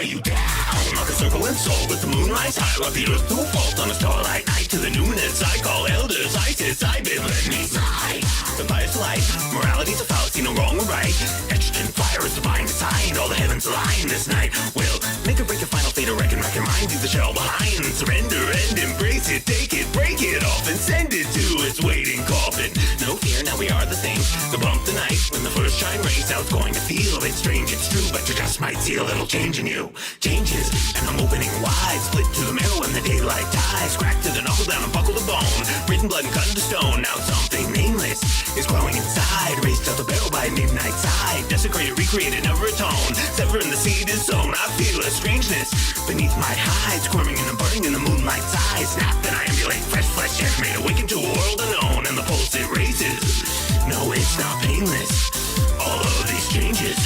you down like a circle and soul. Let the moon rise high, like the earth to a fault on a starlight night. To the numinous I call elders, ISIS, Ibid, let me slide. The fire's light, morality's a fallacy, no wrong or right. Etched in fire is divine design, all the heavens align this night. Will make or break your final fate, or reckon mind. Leave the shell behind, surrender and embrace it. Take it, break it off, and send it to its waiting coffin. No fear, now we are the thing. The bump the night when the first shine rays out. It's going to feel a bit strange, it's true, but you just might see a little change in you. Changes, and I'm opening wide. Split to the marrow when the daylight dies. Crack to the knuckle down and buckle the bone. Written blood and cut into stone. Now something nameless is growing inside. Raised out the barrel by midnight side. Desecrated, recreated, never atone. Sever in the seed is sown. I feel a strangeness beneath my hide. Squirming and burning in the moonlight's eyes. Snap and I ambulate. Fresh flesh animate. Awaken to a world unknown. And the pulse it raises. No, it's not painless. All of these changes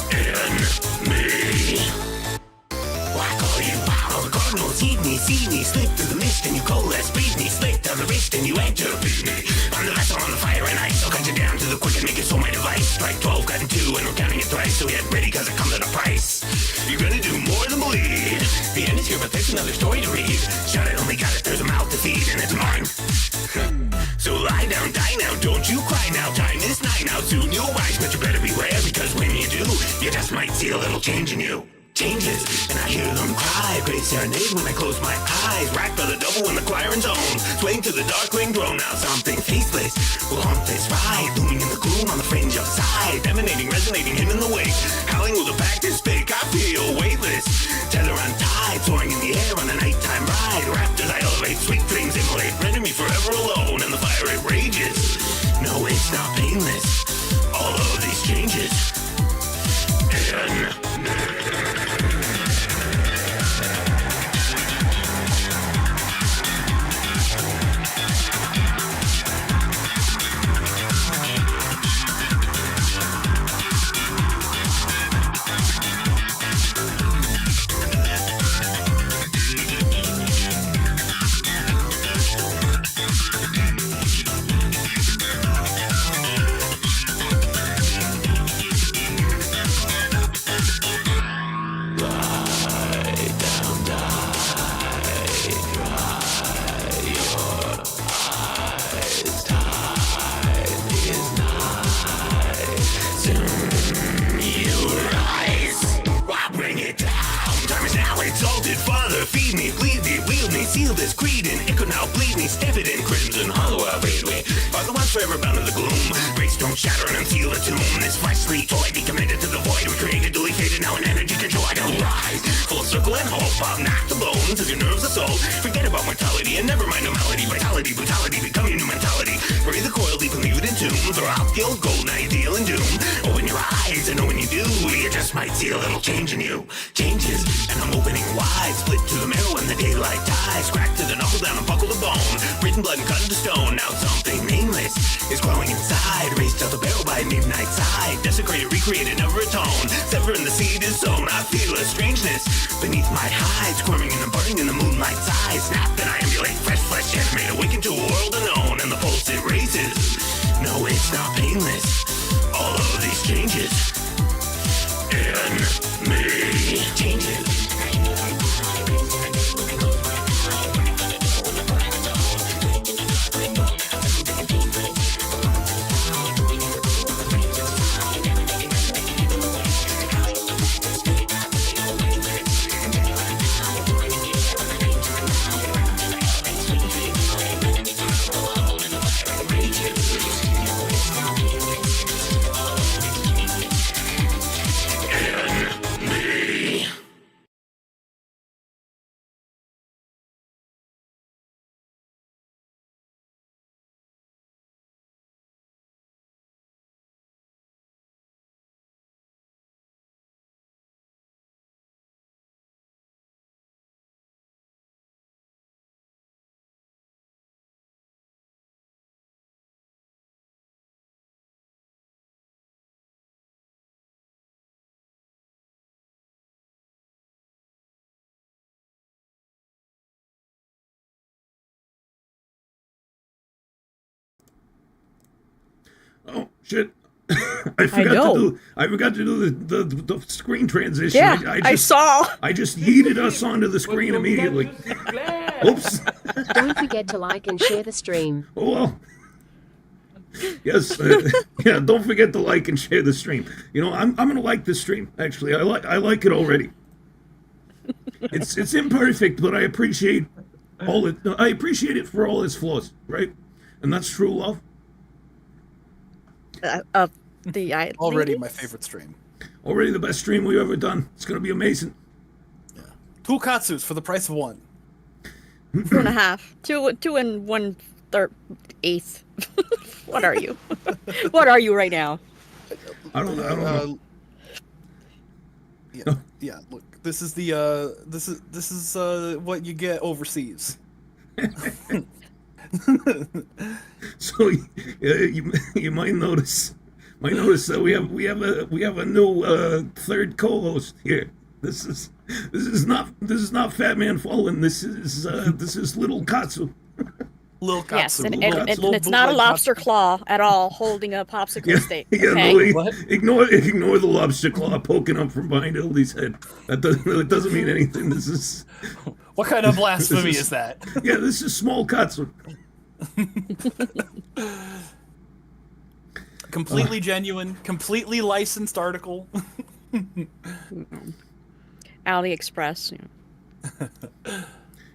in me. Why call you out? The cardinals heed me, see me, slip through the mist and you coalesce, breathe me, slick down the wrist and you enter, beat me. I'm the vessel on the fire and ice, I'll cut you down to the quick and make it so my device. Strike 12, cut in 2, and we're counting it thrice, so get ready cause it comes at a price. You're gonna do more than bleed. The end is here, but there's another story to read. Shout it, only got it, there's a mouth to feed, and it's mine. So lie down, die now, don't you cry now. Time is nigh now, soon you'll rise, but you better beware, because when you do, you just might see a little change in you. Changes, and I hear them cry. Great serenade when I close my eyes. Racked by the double when the choir in zone. Swaying to the darkling drone. Now something faceless will haunt this ride. Looming in the gloom on the fringe of sight. Emanating, resonating, him in the wake. Howling with a pact is fake. I feel weightless. Tether untied, soaring in the air on a nighttime ride. Wrapped as I elevate, sweet dreams immolate. Render me forever alone, and the fire it rages. No, it's not painless. All of these changes in seal this creed in ichor now bleed me, stamp it in crimson hollow I raid we are the ones forever bound in the gloom. Grace don't shatter and unseal a tomb. This fleshly toy be committed to the void we created, duly faded now in energy control. I don't rise, full circle and hope. I'll knock the bones as your nerves the soul. Forget about mortality and never mind normality. Vitality, brutality, become your new mentality. Bury the coil deep and leave it in tombs. Or I'll kill gold, now you deal in doom. Open your eyes and know when you do, you just might see a little change in you. Changes, and I'm opening wide. Split to the marrow when the daylight dies. Crack to the knuckle down and buckle the bone. Written blood and cut into stone. Now something nameless is growing inside. Raised out the barrel by midnight side. Desecrated, recreated, never atone. Sever in the seed is sown. I feel a strangeness beneath my hide. Squirming and burning in the moonlight's eyes. Snap and I ambulate. Fresh flesh animate. Awaken to a world unknown. And the pulse it raises. No, it's not painless. All of these changes in me. Changes. Oh, shit. I forgot to do the screen transition. Yeah, I saw. I just yeeted us onto the screen immediately. Oops. Don't forget to like and share the stream. Oh well. Yes, yeah. Don't forget to like and share the stream. You know, I'm gonna like this stream. Actually, I like it already. It's imperfect, but I appreciate it for all its flaws, right? And that's true love. Already my favorite stream. Already the best stream we've ever done. It's gonna be amazing. Yeah. 2 katsus for the price of 1. 2.5. 2 and 1/3. What are you? What are you right now? I don't know. Yeah. Look, this is what you get overseas. So you might notice that we have a new third co-host here. This is not Fat Man Fallen. This is Little Katsu. Little Katsu. Yes, and it's not a lobster claw at all, holding a popsicle stick. Yeah, Okay? no, ignore the lobster claw poking up from behind Ildy's head. That doesn't mean anything. This is what kind of blasphemy is that? Yeah, this is small Katsu. Completely genuine, completely licensed article. AliExpress.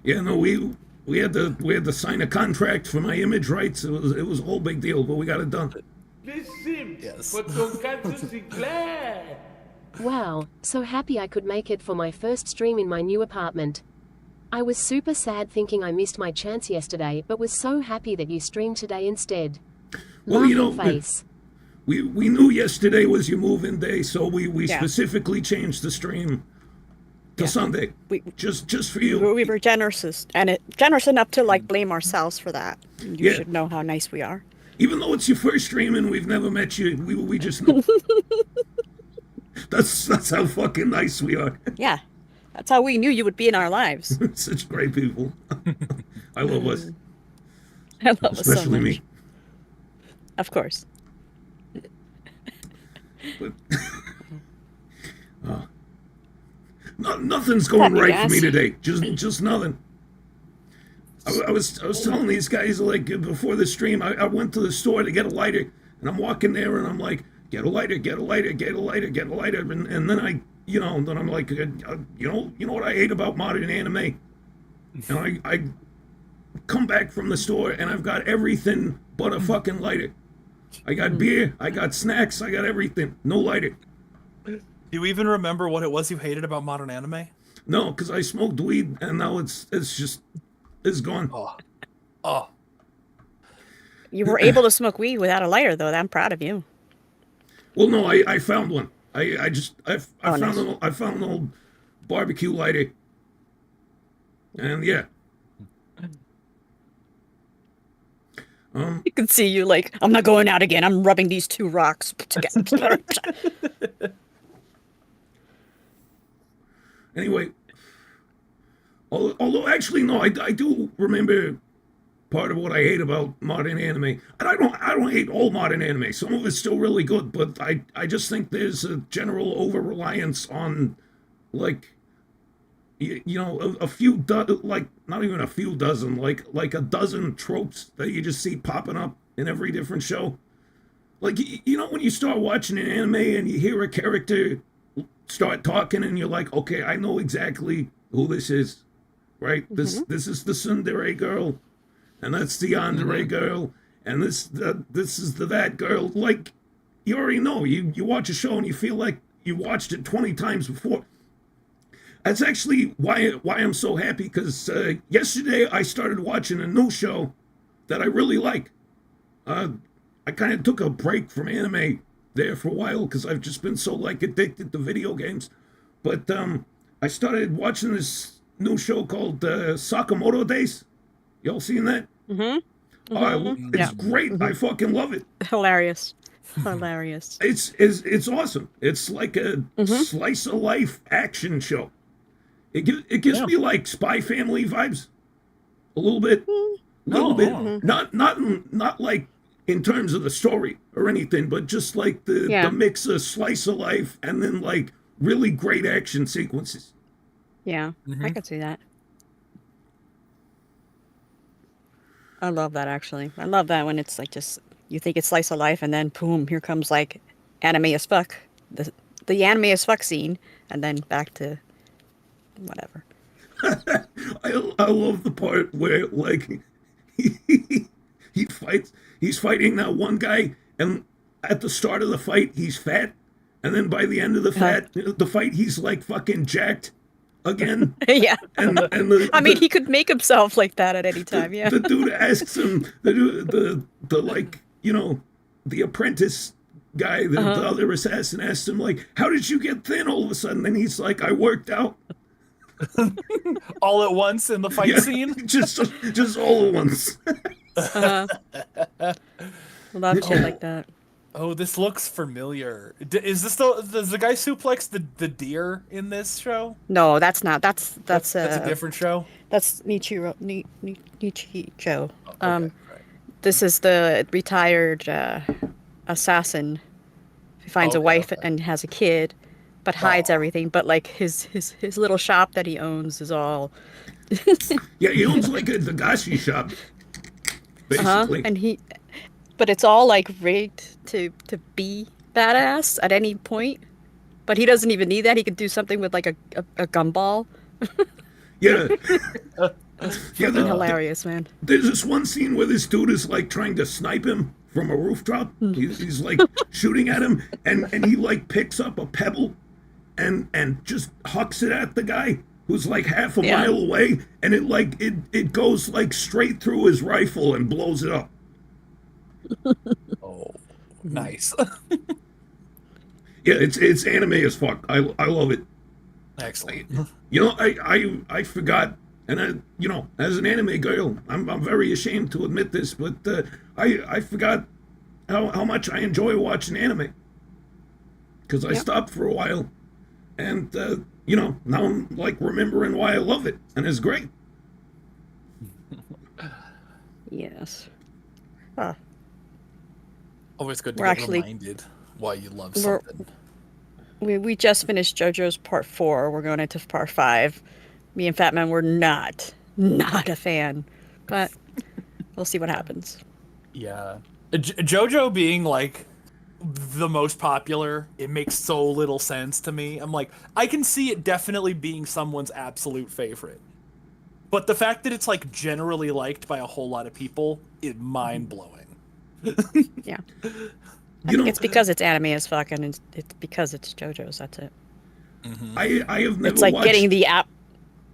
Yeah, no, we had to sign a contract for my image rights. It was a whole big deal, but we got it done. This Sims Yes. for Tonkatsu Sinclair. Wow, so happy I could make it for my first stream in my new apartment. I was super sad thinking I missed my chance yesterday, but was so happy that you streamed today instead. Well, you know, Laughing face. we knew yesterday was your move-in day, so we specifically changed the stream to Sunday. Just for you. We were generous enough to like blame ourselves for that. You should know how nice we are. Even though it's your first stream and we've never met you, we just know. That's how fucking nice we are. Yeah, that's how we knew you would be in our lives. Such great people. I love us. I love us so Especially much. me. Of course. But nothing's going right for me today. Just nothing. I was telling these guys, like, before the stream, I went to the store to get a lighter, and I'm walking there and I'm like, get a lighter, get a lighter, get a lighter, get a lighter, and then then I'm like, you know what I hate about modern anime? And I come back from the store and I've got everything but a fucking lighter. I got beer, I got snacks, I got everything. No lighter. Do you even remember what it was you hated about modern anime? No, because I smoked weed and now it's gone. Oh. You were able to smoke weed without a lighter, though. I'm proud of you. Well, no, I found one. I found nice. I found an old barbecue lighter. And yeah. You can see you like, I'm not going out again. I'm rubbing these 2 rocks together. Anyway, although actually no, I do remember part of what I hate about modern anime. And I don't hate all modern anime. Some of it's still really good, but I just think there's a general over reliance on, like, a few like not even a few dozen, like a dozen tropes that you just see popping up in every different show. Like, when you start watching an anime and you hear a character start talking and you're like, okay, I know exactly who this is, right? Mm-hmm. This is the tsundere girl, and that's the yandere girl, and this is the that girl. Like, you already know. You watch a show and you feel like you watched it 20 times before. That's actually why I'm so happy, because yesterday I started watching a new show that I really like. I kind of took a break from anime there for a while because I've just been so addicted to video games. But I started watching this new show called Sakamoto Days. Y'all seen that? Mm-hmm. It's great. Mm-hmm. I fucking love it. Hilarious. It's awesome. It's like a slice of life action show. It gives me like Spy Family vibes, a little bit, Not like in terms of the story or anything, but just like the mix of slice of life and then like really great action sequences. Yeah, I could see that. I love that, actually. I love that when it's like just, you think it's slice of life and then boom, here comes like anime as fuck. The anime as fuck scene, and then back to whatever. I love the part where like he's fighting that one guy, and at the start of the fight he's fat, and then by the end of the fight he's like fucking jacked again. Yeah. And I mean, he could make himself like that at any time. Yeah. The dude asks him, the like, you know, the apprentice guy, the other assassin asks him like, how did you get thin all of a sudden? And he's like, I worked out. All at once in the fight scene? Just all at once. Love shit like that. Oh, this looks familiar. Is this does the guy suplex the deer in this show? No, that's not. That's a different show. That's Nichiro. Nichiro. Right. This is the retired assassin who finds a wife and has a kid, but hides everything. But like his little shop that he owns is all. Yeah, he owns like the Dashie shop, basically. And but it's all like rigged to be badass at any point. But he doesn't even need that. He could do something with like a gumball. Yeah. Hilarious, man. There's this one scene where this dude is like trying to snipe him from a rooftop. He's like shooting at him, and he like picks up a pebble and just hucks it at the guy who's like half a mile away, and it goes like straight through his rifle and blows it up. Oh, nice. Yeah, it's anime as fuck. I love it. Excellent. You know, I forgot, and you know, as an anime girl, I'm very ashamed to admit this, but I forgot how much I enjoy watching anime, because I stopped for a while, and you know, now I'm like remembering why I love it, and it's great. Yes. Always good to get reminded why you love something. We just finished JoJo's part 4. We're going into part 5. Me and Fat Man were not a fan, but we'll see what happens. Yeah, JoJo being like the most popular, it makes so little sense to me. I'm like, I can see it definitely being someone's absolute favorite, but the fact that it's like generally liked by a whole lot of people is mind blowing. Yeah. I think it's because it's anime as fuck, and it's because it's JoJo's. That's it. Mm-hmm. I have never. It's like watched... getting the app.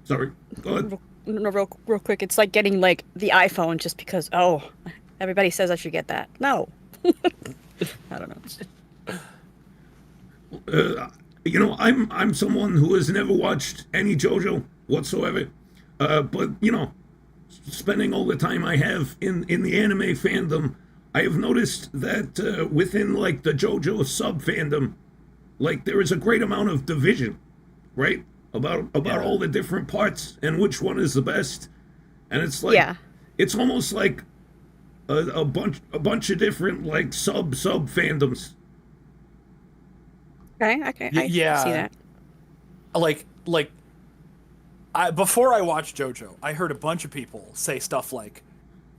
Sorry, go ahead. Real quick. It's like getting like the iPhone just because everybody says I should get that. No, I don't know. You know, I'm someone who has never watched any JoJo whatsoever, but you know, spending all the time I have in the anime fandom, I have noticed that within like the JoJo sub fandom, like there is a great amount of division, right? About all the different parts and which one is the best, and it's like it's almost like a bunch of different like sub fandoms. Okay, I see that. Before I watched JoJo, I heard a bunch of people say stuff like,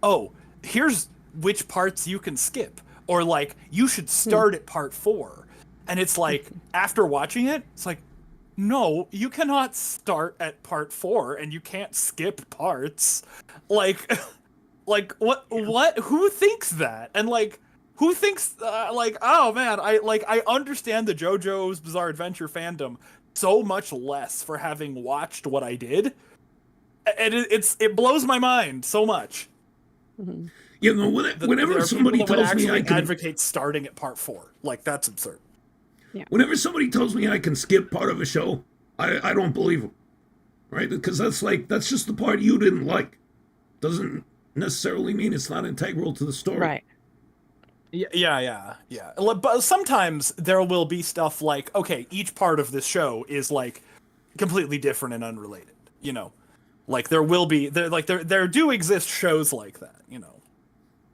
"Oh, here's which parts you can skip," or like, "You should start at part 4." And it's like, after watching it, it's like, no, you cannot start at part 4 and you can't skip parts. Like what? Who thinks that? And like, who thinks oh man, I understand the JoJo's Bizarre Adventure fandom so much less for having watched what I did, and it blows my mind so much. Mm-hmm. You know, whenever somebody tells me I can advocate starting at part 4, like that's absurd. Yeah. Whenever somebody tells me I can skip part of a show, I don't believe them, right? Because that's just the part you didn't like. Doesn't necessarily mean it's not integral to the story. Right. Yeah. But sometimes there will be stuff like, okay, each part of this show is like completely different and unrelated. You know, like there do exist shows like that. You know.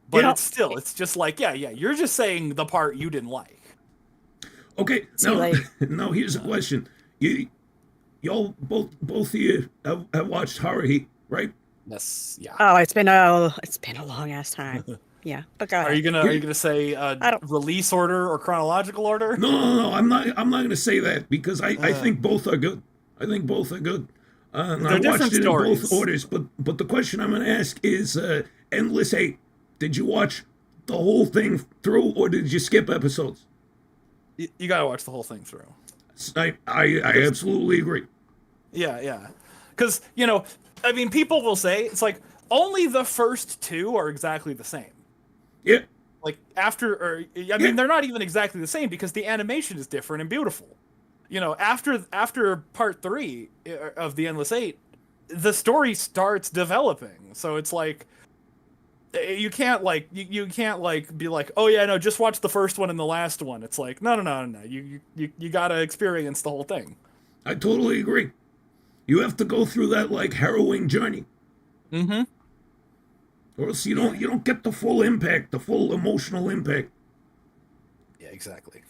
But know, it's just like, yeah, you're just saying the part you didn't like. Okay, See, now, like- now here's a question. Y'all, both of you have watched Horror Heat, right? Yes, yeah. Oh, it's been a long ass time. Yeah, but go Are ahead. you gonna say don't- release order or chronological order? No, I'm not gonna say that because I think both are good. I think both are good. And I They're watched different it in both stories. orders, but the question I'm gonna ask is Endless 8. Did you watch the whole thing through or did you skip episodes? You gotta watch the whole thing through. I absolutely agree. Yeah. Because, I mean, people will say, it's like, only the first two are exactly the same. Yeah. Like, they're not even exactly the same because the animation is different and beautiful. After part 3 of the Endless 8, the story starts developing. So it's like, you can't, like, you can't, like, be like, oh, yeah, no, just watch the first one and the last one. It's like, no. You gotta experience the whole thing. I totally agree. You have to go through that like harrowing journey. Mm-hmm. Or else you don't get the full impact, the full emotional impact. Yeah, exactly.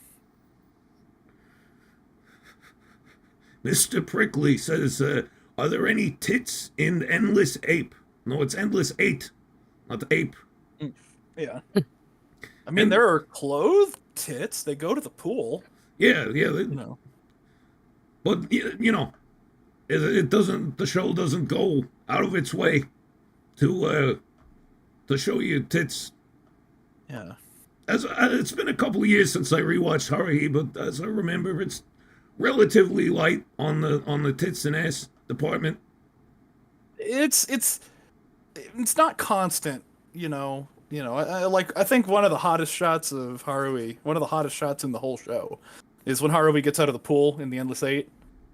Mr. Prickly says, are there any tits in Endless Ape? No, it's Endless 8, not Ape. Yeah. I mean, there are clothed tits. They go to the pool. Yeah. You But it doesn't. The show doesn't go out of its way to show you tits. Yeah. It's been a couple of years since I rewatched Haruhi, but as I remember, it's relatively light on the tits and ass department. It's not constant. I think one of the hottest shots of Haruhi, one of the hottest shots in the whole show, is when Haruhi gets out of the pool in the Endless 8.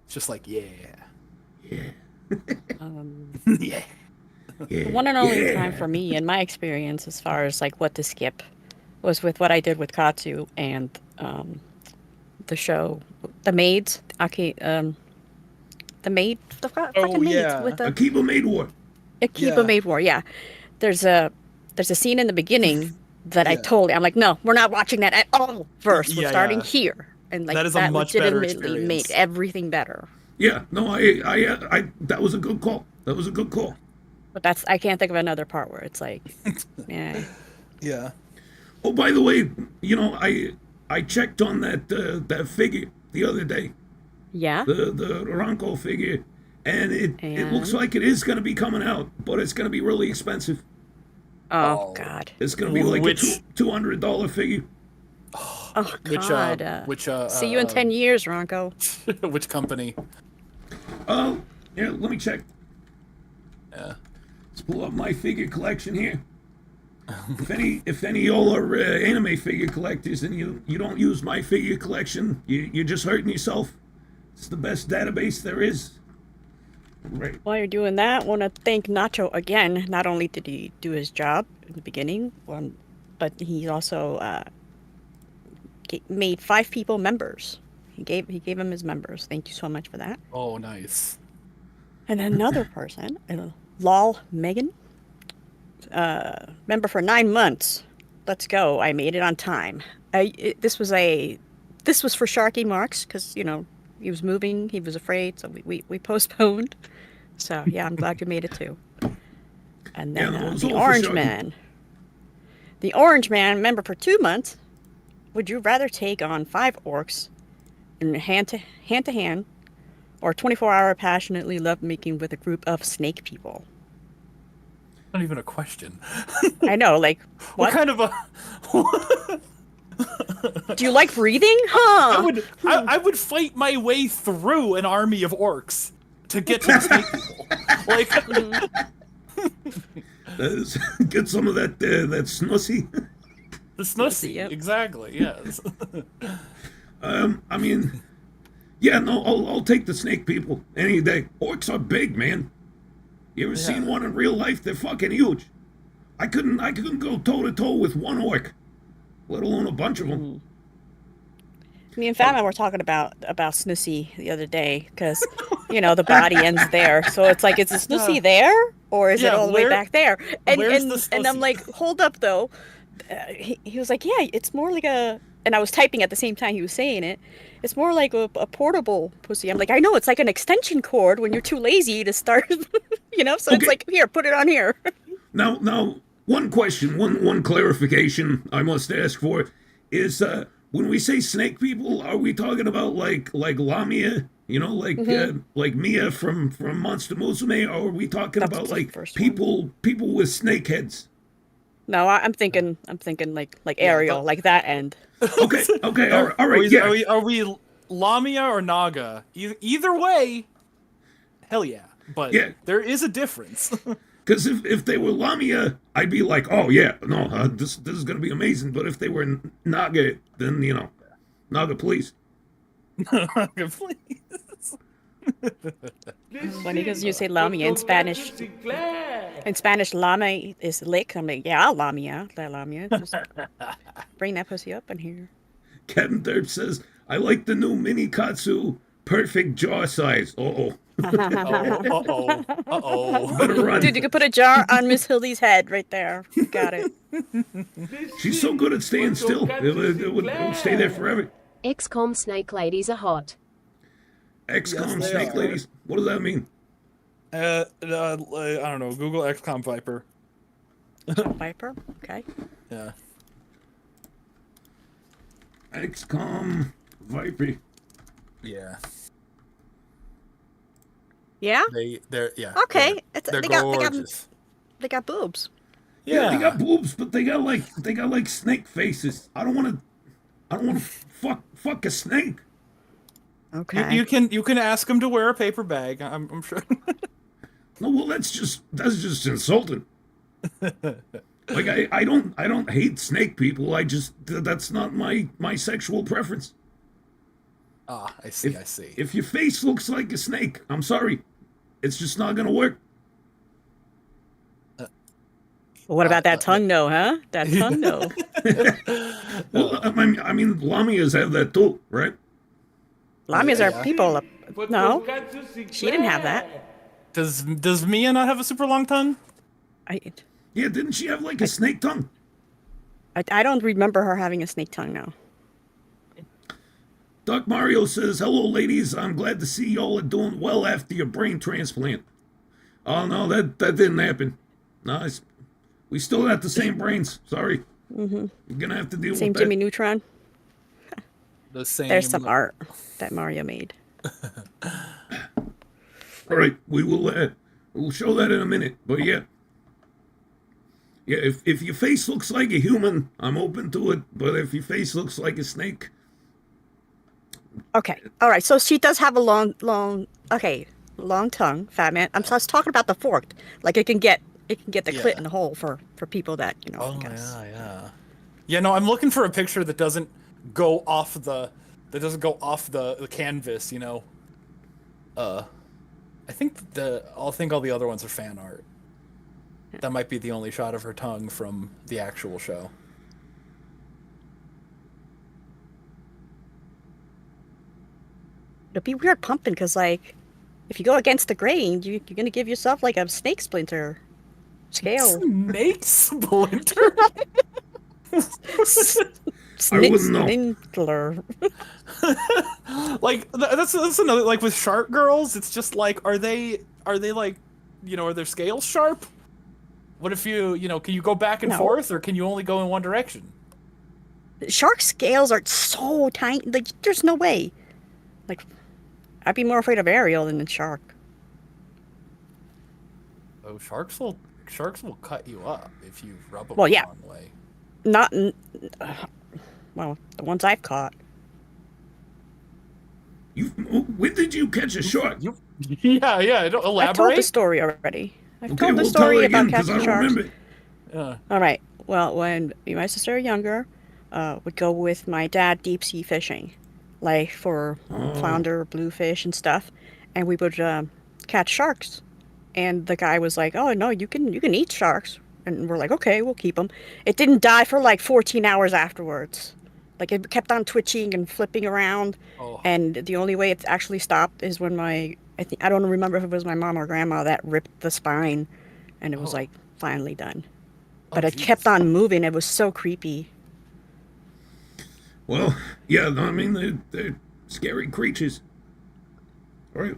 It's just like, yeah. Yeah. The one and only time for me, in my experience, as far as like what to skip, was with what I did with Katsu and the show, the maids. The maid, the fucking maids yeah. with the Akiba Maid War. Akiba Yeah. Maid War. Yeah, there's a scene in the beginning that I'm like, no, we're not watching that at all. First, we're Yeah, starting yeah. here, and like That is a much better legitimately made experience. everything better. Yeah, no, I that was a good call. That was a good call. But I can't think of another part where it's like, yeah. Yeah. Oh, by the way, I checked on that figure the other day, Yeah. the Ranko figure, and it looks And? like it is going to be coming out, but it's going to be really expensive. Oh God. It's going to be like Which- a $200 figure. Oh Which God. See you in 10 years, Ronco. which company? Oh, yeah, let me check. Yeah. Let's pull up my figure collection here. If any of y'all are anime figure collectors and you don't use my figure collection, you're just hurting yourself. It's the best database there is. Right. While you're doing that, I want to thank Nacho again. Not only did he do his job in the beginning, but he also made 5 people members. He gave him his members. Thank you so much for that. Oh, nice. And another person, Lol Megan, member for 9 months. Let's go! I made it on time. This was for Sharky Marks because he was moving. He was afraid, so we postponed. So yeah, I'm glad you made it too. And then Yeah, it was the all for Orange Sharky. Man. The Orange Man, member for 2 months. Would you rather take on 5 orcs in hand to hand, or 24-hour passionately lovemaking with a group of snake people? Not even a question. I know, like, What what? kind of a? Do you like breathing? Huh? I would fight my way through an army of orcs to get to the snake people. Like, Get some of that snussy. the snussy. Yep. Exactly. Yes. I mean, yeah, no, I'll take the snake people any day. Orcs are big, man. You ever seen one in real life? They're fucking huge. I couldn't go toe to toe with one orc, let alone a bunch of them. Me and Fatma were talking about Snoozy the other day because, the body ends there. So it's like, is the Snoozy there or is it Yeah, all the way back there? And where's the and I'm Snoozy? like, hold up though. He was like, yeah, it's more like a. And I was typing at the same time he was saying it. It's more like a portable pussy. I'm like, I know it's like an extension cord when you're too lazy to start. So it's Okay. like, here, put it on here. Now, one question, one clarification I must ask for is when we say snake people, are we talking about like Lamia, like Mia from Monster Musume, or are we talking That's about the like first one. people with snake heads? No, I'm thinking like Ariel, like that end. Okay, all right, Are we, yeah. are we Lamia or Naga? Either way, hell yeah. But Yeah. there is a difference. Because if they were Lamia, I'd be like, oh yeah, no, this is gonna be amazing. But if they were Naga, then Naga, please. Please. Funny because you say lamia in Spanish. Tonkatsu Sinclair. In Spanish, llama is lick. I'm like, yeah, I'll lamia. La lamia. Just bring that pussy up in here. Kevin Derp says, I like the new mini katsu, perfect jaw size. Uh-oh. Uh-oh. Better run. Dude, you could put a jar on Miss Hildy's head right there. Got it. She's so good at staying still. It would stay there forever. XCOM snake ladies are hot. XCOM Yes, they snake are. ladies. What does that mean? I don't know. Google XCOM Viper. Viper. Okay. Yeah. XCOM Viper. Yeah. Yeah. They're yeah. Okay. They're They got gorgeous. boobs. Yeah, they got boobs, but they got like snake faces. I don't want to fuck a snake. Okay. You can ask them to wear a paper bag. I'm sure. No, well, that's just insulting. Like I don't hate snake people. That's not my sexual preference. Ah, I see. I see. If your face looks like a snake, I'm sorry, it's just not gonna work. Well, what about that tongue no, huh? That tongue no. Well, I mean, lamias have that too, right? Lamias are Yeah. people. For No, Tonkatsu Sinclair. she didn't have that. Does Mia not have a super long tongue? Yeah, didn't she have like a snake tongue? I don't remember her having a snake tongue now. Doc Mario says, "Hello, ladies. I'm glad to see y'all are doing well after your brain transplant." Oh no, that didn't happen. No, we still got the same brains. Sorry. You're gonna have to deal Same with that. Jimmy Neutron. The same. There's some art that Mario made. All right, we'll show that in a minute. But yeah, if your face looks like a human, I'm open to it. But if your face looks like a snake, Okay. All right. So she does have a long tongue, fat man. I was talking about the forked. Like it can get the clit Yeah. in the hole for people that Oh I guess. yeah. Yeah, no, I'm looking for a picture that doesn't go off the canvas. I think all the other ones are fan art. That might be the only shot of her tongue from the actual show. It'd be weird pumping because like if you go against the grain, you're gonna give yourself like a snake splinter scale. Snake splinter. Snake wouldn't know. splinter. Like that's another, like with shark girls, it's just like are they like are their scales sharp? What if can you go back and No. forth, or can you only go in one direction? Shark scales are so tiny. Like there's no way. Like I'd be more afraid of Ariel than the shark. Oh, sharks will cut you up if you rub them Well, the yeah. wrong way. Not well, the ones I've caught. when did you catch a shark? Yeah. Don't I elaborate. told the story already. I've Okay, told the we'll tell story it about again because I catching don't sharks. remember. Yeah. All right. Well, when me and my sister were younger, would go with my dad deep sea fishing, like for flounder, bluefish, and stuff, and we would catch sharks. And the guy was like, "Oh no, you can eat sharks," and we're like, "Okay, we'll keep them." It didn't die for like 14 hours afterwards. Like it kept on twitching and flipping around, Oh. and the only way it actually stopped is when I don't remember if it was my mom or grandma that ripped the spine, and it was Oh. like finally done. Oh, But it jeez. kept on moving. It was so creepy. Well, yeah, no, I mean they're scary creatures, right?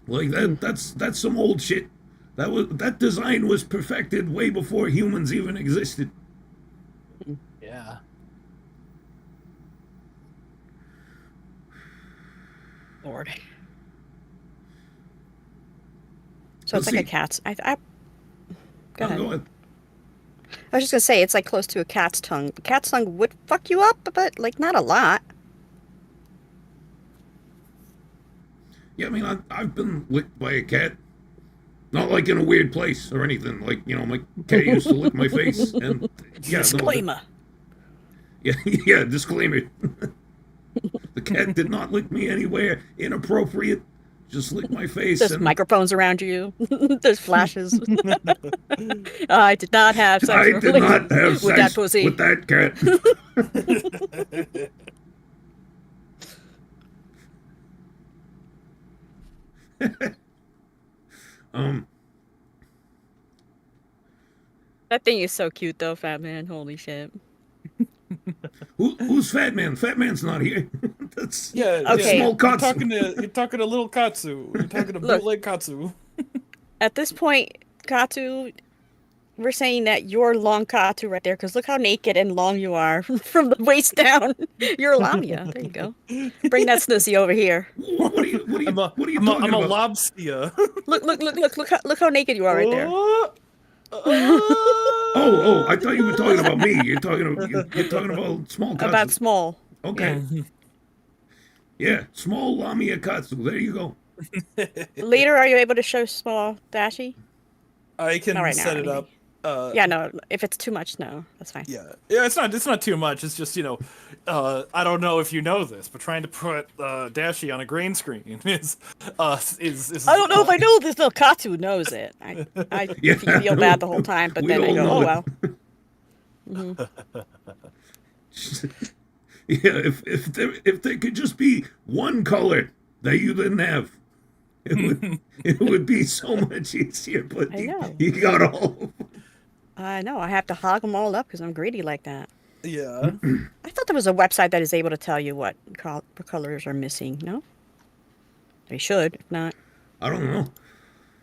Like that's some old shit. That design was perfected way before humans even existed. Yeah. Lord. So it's Let's like a see. cat's. Go ahead. Go ahead. I was just gonna say it's like close to a cat's tongue. The cat's tongue would fuck you up, but like not a lot. Yeah, I mean I've been licked by a cat. Not like in a weird place or anything. Like, you know, my cat used to lick my face, and yeah, Disclaimer. Yeah, disclaimer. The cat did not lick me anywhere inappropriate. Just licked my face. There's and microphones around you. There's flashes. I did not have sex I did not have with sex that pussy. with that cat. That thing is so cute though, Fat Man. Holy shit. Who's Fat Man? Fat Man's not here. That's Yeah. Okay. small You're Katsu. talking to little Katsu. You're talking to Look. bootleg Katsu. At this point, Katu, we're saying that you're long Katu right there, because look how naked and long you are from the waist down. You're a Lamia. There you go. Bring that snussy over here. What are you I'm a talking about? lobster. Look how naked you are right there. Oh, I thought you were talking about me. You're talking about small Katsu. About small. Okay. Yeah, small Lamia Katsu. There you go. Later, are you able to show small Dashie? I can Not right now, set it maybe. up. Yeah, no. If it's too much, no. That's fine. Yeah, it's not too much. It's just, I don't know if you know this, but trying to put Dashie on a green screen is I don't know if I know this. No, Katu knows it. I Yeah, feel bad the whole time, but we then I all go, know oh it. well. Yeah, if there could just be one color that you didn't have, it would be so much easier. But I know. you got all of them. I know. I have to hog them all up because I'm greedy like that. Yeah. I thought there was a website that is able to tell you what colors are missing. No? They should. If not, I don't know.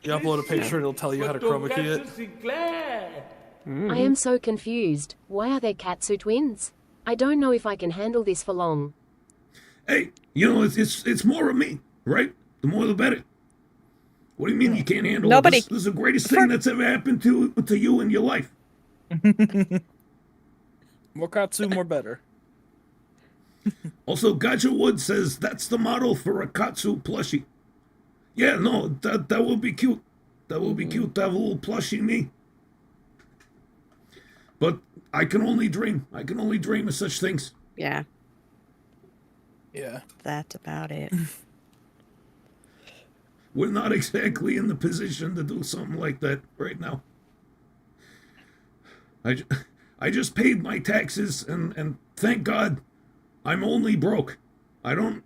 You upload a picture, it'll tell you how to chroma key it. Tonkatsu Sinclair. I am so confused. Why are there Katsu twins? I don't know if I can handle this for long. Hey, it's more of me, right? The more the better. What do you mean you can't handle Nobody- it? This is the greatest thing that's ever happened to you in your life. More Katsu, more better. Also, Gacha Wood says that's the model for a Katsu plushie. Yeah, no, that would be cute. That would be cute to have a little plushie me. But I can only dream. I can only dream of such things. yeah, Yeah. that's about it. We're not exactly in the position to do something like that right now. I just paid my taxes and thank God I'm only broke. I'm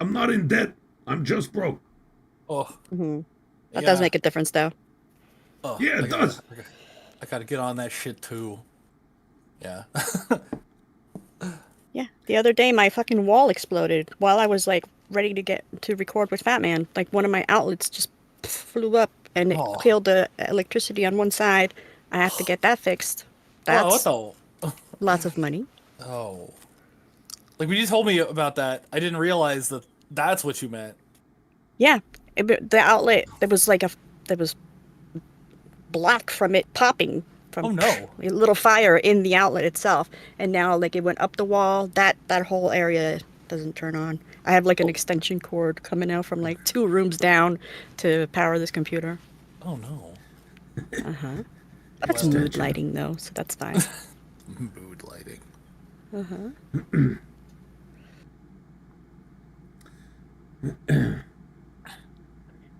not in debt. I'm just broke. Oh. That does make a difference, though. Oh, Yeah, it does. I gotta get on that shit too. Yeah. Yeah. The other day, my fucking wall exploded while I was like ready to get to record with Fat Man. Like one of my outlets just flew up and it killed the electricity on one side. I have to get that fixed. That's What the? lots of money. Oh. Like when you told me about that, I didn't realize that that's what you meant. Yeah, the outlet there was black from it popping from Oh, no. a little fire in the outlet itself, and now like it went up the wall. That whole area doesn't turn on. I have like an extension cord coming out from like 2 rooms down to power this computer. Oh no. But it's mood lighting though, so that's fine. Mood lighting.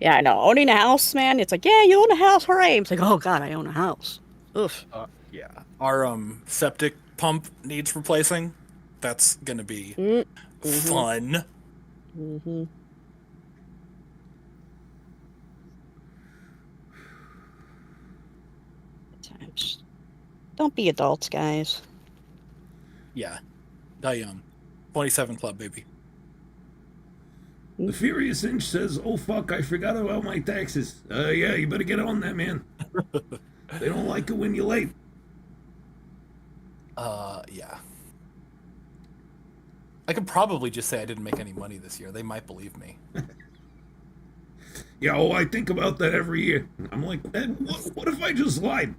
Yeah, I know. Owning a house, man, it's like, yeah, you own a house, hooray. It's like, oh god, I own a house. Oof. Yeah. Our septic pump needs replacing. That's gonna be Mm-hmm. fun. Mm-hmm. Times. Don't be adults, guys. Yeah. I 27 Club, baby. The Furious Inch says, "Oh fuck, I forgot about my taxes." Yeah, you better get on that, man. They don't like it when you're late. Yeah. I could probably just say I didn't make any money this year. They might believe me. Yeah, I think about that every year. I'm like, what if I just lied?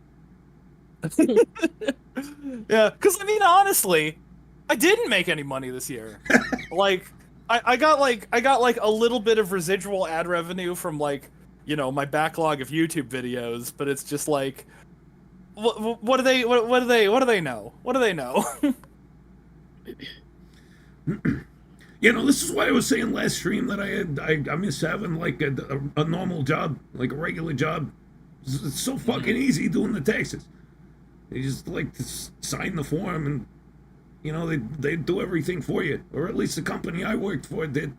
Yeah, because I mean, honestly, I didn't make any money this year. Like, I got like a little bit of residual ad revenue from like, you know, my backlog of YouTube videos, but it's just like, what do they know? What do they know? You know, this is why I was saying last stream that I miss having like a normal job, like a regular job. It's so fucking easy doing the taxes. They just like to sign the form and, you know, they do everything for you, or at least the company I worked for did.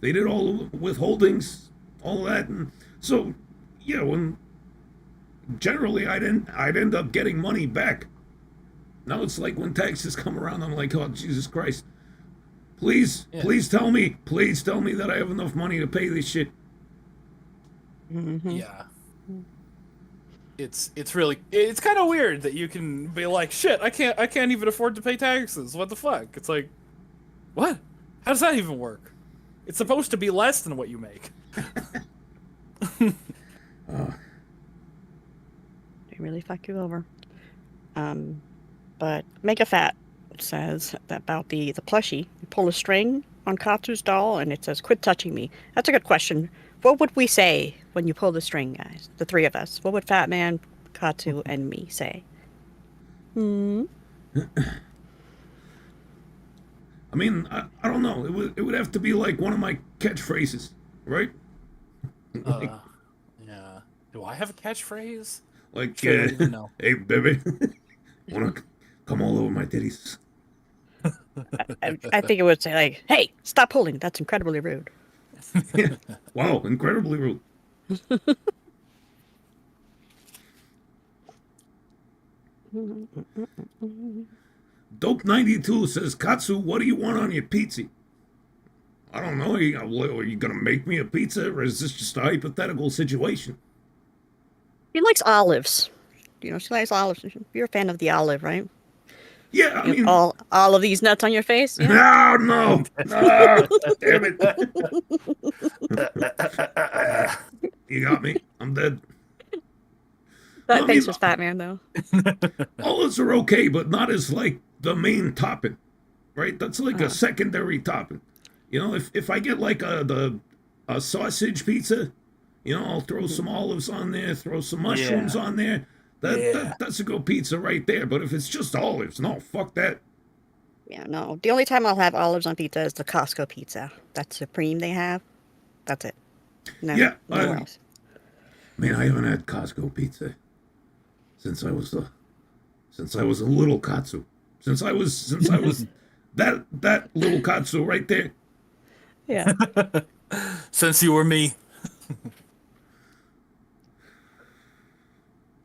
They did all the withholdings, all that, and so yeah, when generally I'd end up getting money back. Now it's like when taxes come around, I'm like, oh Jesus Christ, please tell me that I have enough money to pay this shit. Mm-hmm. Yeah. It's kind of weird that you can be like, shit, I can't even afford to pay taxes. What the fuck? It's like, what? How does that even work? It's supposed to be less than what you make. They really fuck you over. But Make a Fat says that about the plushie. You pull a string on Katsu's doll and it says, "Quit touching me." That's a good question. What would we say when you pull the string, guys? The three of us. What would Fat Man, Katsu, and me say? I mean, I don't know. It would have to be like one of my catchphrases, right? Yeah. Do I have a catchphrase? Like, Sure, I don't even know. hey, baby, wanna come all over my titties? I think it would say like, "Hey, stop pulling. That's incredibly rude." Yeah. Wow, incredibly rude. Dope92 says, "Katsu, what do you want on your pizza?" I don't know. Are you gonna make me a pizza, or is this just a hypothetical situation? She likes olives. You know, she likes olives. You're a fan of the olive, right? Yeah, I You mean, have all of these nuts on your face. Yeah. no, no, damn it! You got me. I'm dead. That I face mean, was Fat Man, though. olives are okay, but not as like the main topping, right? That's like a secondary topping. You know, if I get like a sausage pizza, you know, I'll throw some olives on there, throw some mushrooms on there. That's a good pizza right there. But if it's just olives, no, fuck that. Yeah, no. The only time I'll have olives on pizza is the Costco pizza. That's supreme they have. That's it. No, Yeah, nowhere else. Man, I haven't had Costco pizza since I was a little Katsu. Since I was that little Katsu right there. Yeah. Since you were me.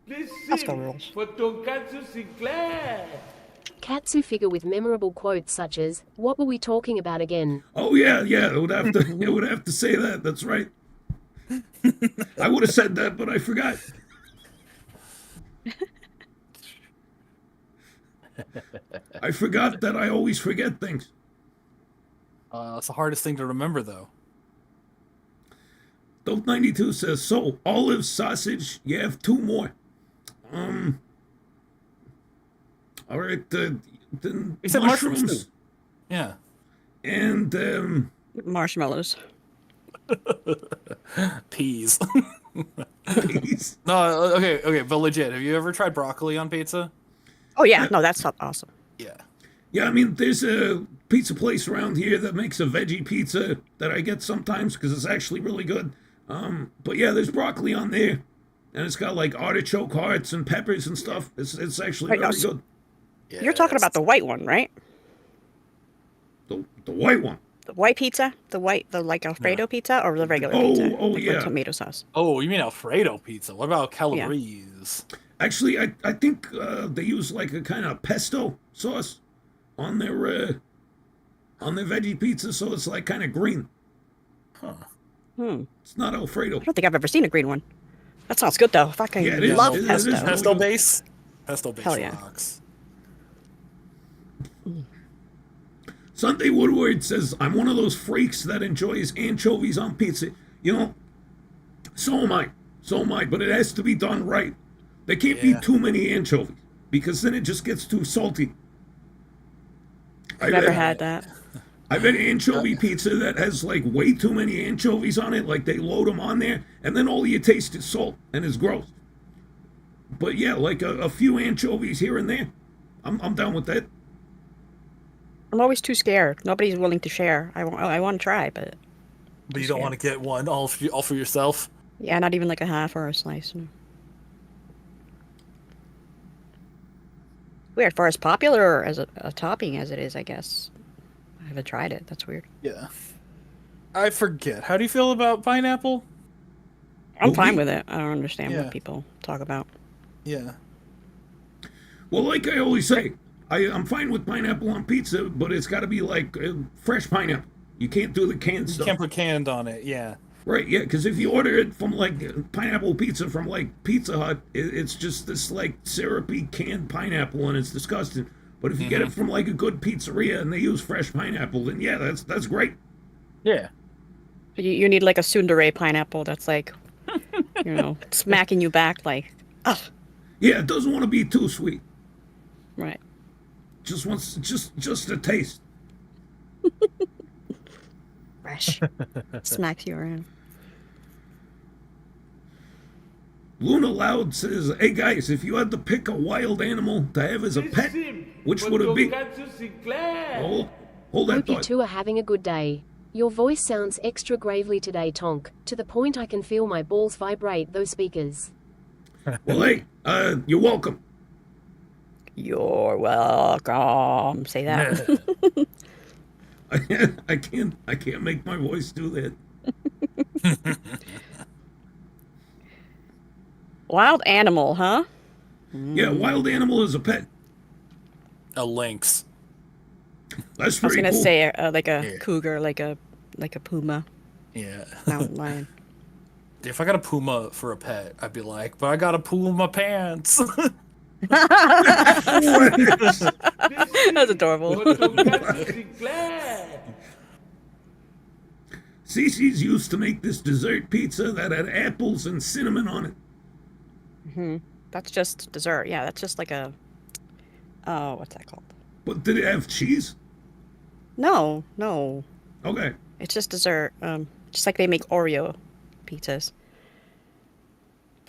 This Costco sim rules. for Tonkatsu Sinclair. Katsu figure with memorable quotes such as, "What were we talking about again?" Oh yeah, it would have to say that. That's right. I would have said that, but I forgot. I forgot that I always forget things. It's the hardest thing to remember, though. Dope92 says, "So, olive, sausage, you have two more." All right, then You said mushrooms, too. Yeah. And, Marshmallows. Peas. peas. No, okay, but legit, have you ever tried broccoli on pizza? Oh, yeah. No, that's awesome. Yeah. Yeah, I mean, there's a pizza place around here that makes a veggie pizza that I get sometimes because it's actually really good. But yeah, there's broccoli on there, and it's got like artichoke hearts and peppers and stuff. It's actually Right, very also- good. Yeah, You're talking about the white one, right? The white one. The white pizza, the like Alfredo pizza, or the regular Oh, pizza, oh, like yeah. with tomato sauce. Oh, you mean Alfredo pizza? What about Calabrese? Actually, I think they use like a kind of pesto sauce on their veggie pizza, so it's like kind of green. Huh. It's not Alfredo. I don't think I've ever seen a green one. That sounds good though. Fucking Yeah, it is. love It is pesto. really Pesto good. base? Pesto base Hell yeah. rocks. Sunday Woodward says, I'm one of those freaks that enjoys anchovies on pizza. You know, so am I. So am I. But it has to be done right. There can't be too many anchovies because then it just gets too salty. I've never had that. I've had anchovy pizza that has like way too many anchovies on it. Like they load them on there and then all you taste is salt and it's gross. But yeah, like a few anchovies here and there. I'm down with that. I'm always too scared. Nobody's willing to share. I want to try, but But you don't want to get one all for yourself? yeah, not even like a half or a slice. Weird. For as popular as a topping as it is, I guess. I haven't tried it. That's weird. Yeah. I forget. How do you feel about pineapple? I'm fine with it. I don't understand Yeah. what people talk about. Yeah. Well, like I always say, I'm fine with pineapple on pizza, but it's got to be like fresh pineapple. You can't do the canned You stuff. can't put canned on it, yeah. Right, yeah, because if you order it from like pineapple pizza from like Pizza Hut, it's just this like syrupy canned pineapple and it's disgusting. But if you get it from like a good pizzeria and they use fresh pineapple, then yeah, that's great. Yeah. You need like a tsundere pineapple that's like, smacking you back like, ugh. Yeah, it doesn't want to be too sweet. Right. Just wants just a taste. Fresh. Smacks you around. Luna Loud says, "Hey guys, if you had to pick a wild animal to have as a pet, which would it be?" Tonkatsu Sinclair. Hold that Hope you thought. two are having a good day. Your voice sounds extra gravely today, Tonk, to the point I can feel my balls vibrate those speakers. Well, hey, you're welcome. You're welcome. Say that. I can't make my voice do that. Wild animal, huh? Yeah, wild animal is a pet. A lynx. That's I was pretty gonna cool. say like a cougar, like a puma, Yeah. mountain lion. If I got a puma for a pet, I'd be like, but I got a poo in my pants. That's adorable. Tonkatsu Sinclair. Cece's used to make this dessert pizza that had apples and cinnamon on it. That's just dessert. Yeah, that's just like a. Oh, what's that called? But did it have cheese? No. Okay. It's just dessert. Just like they make Oreo pizzas.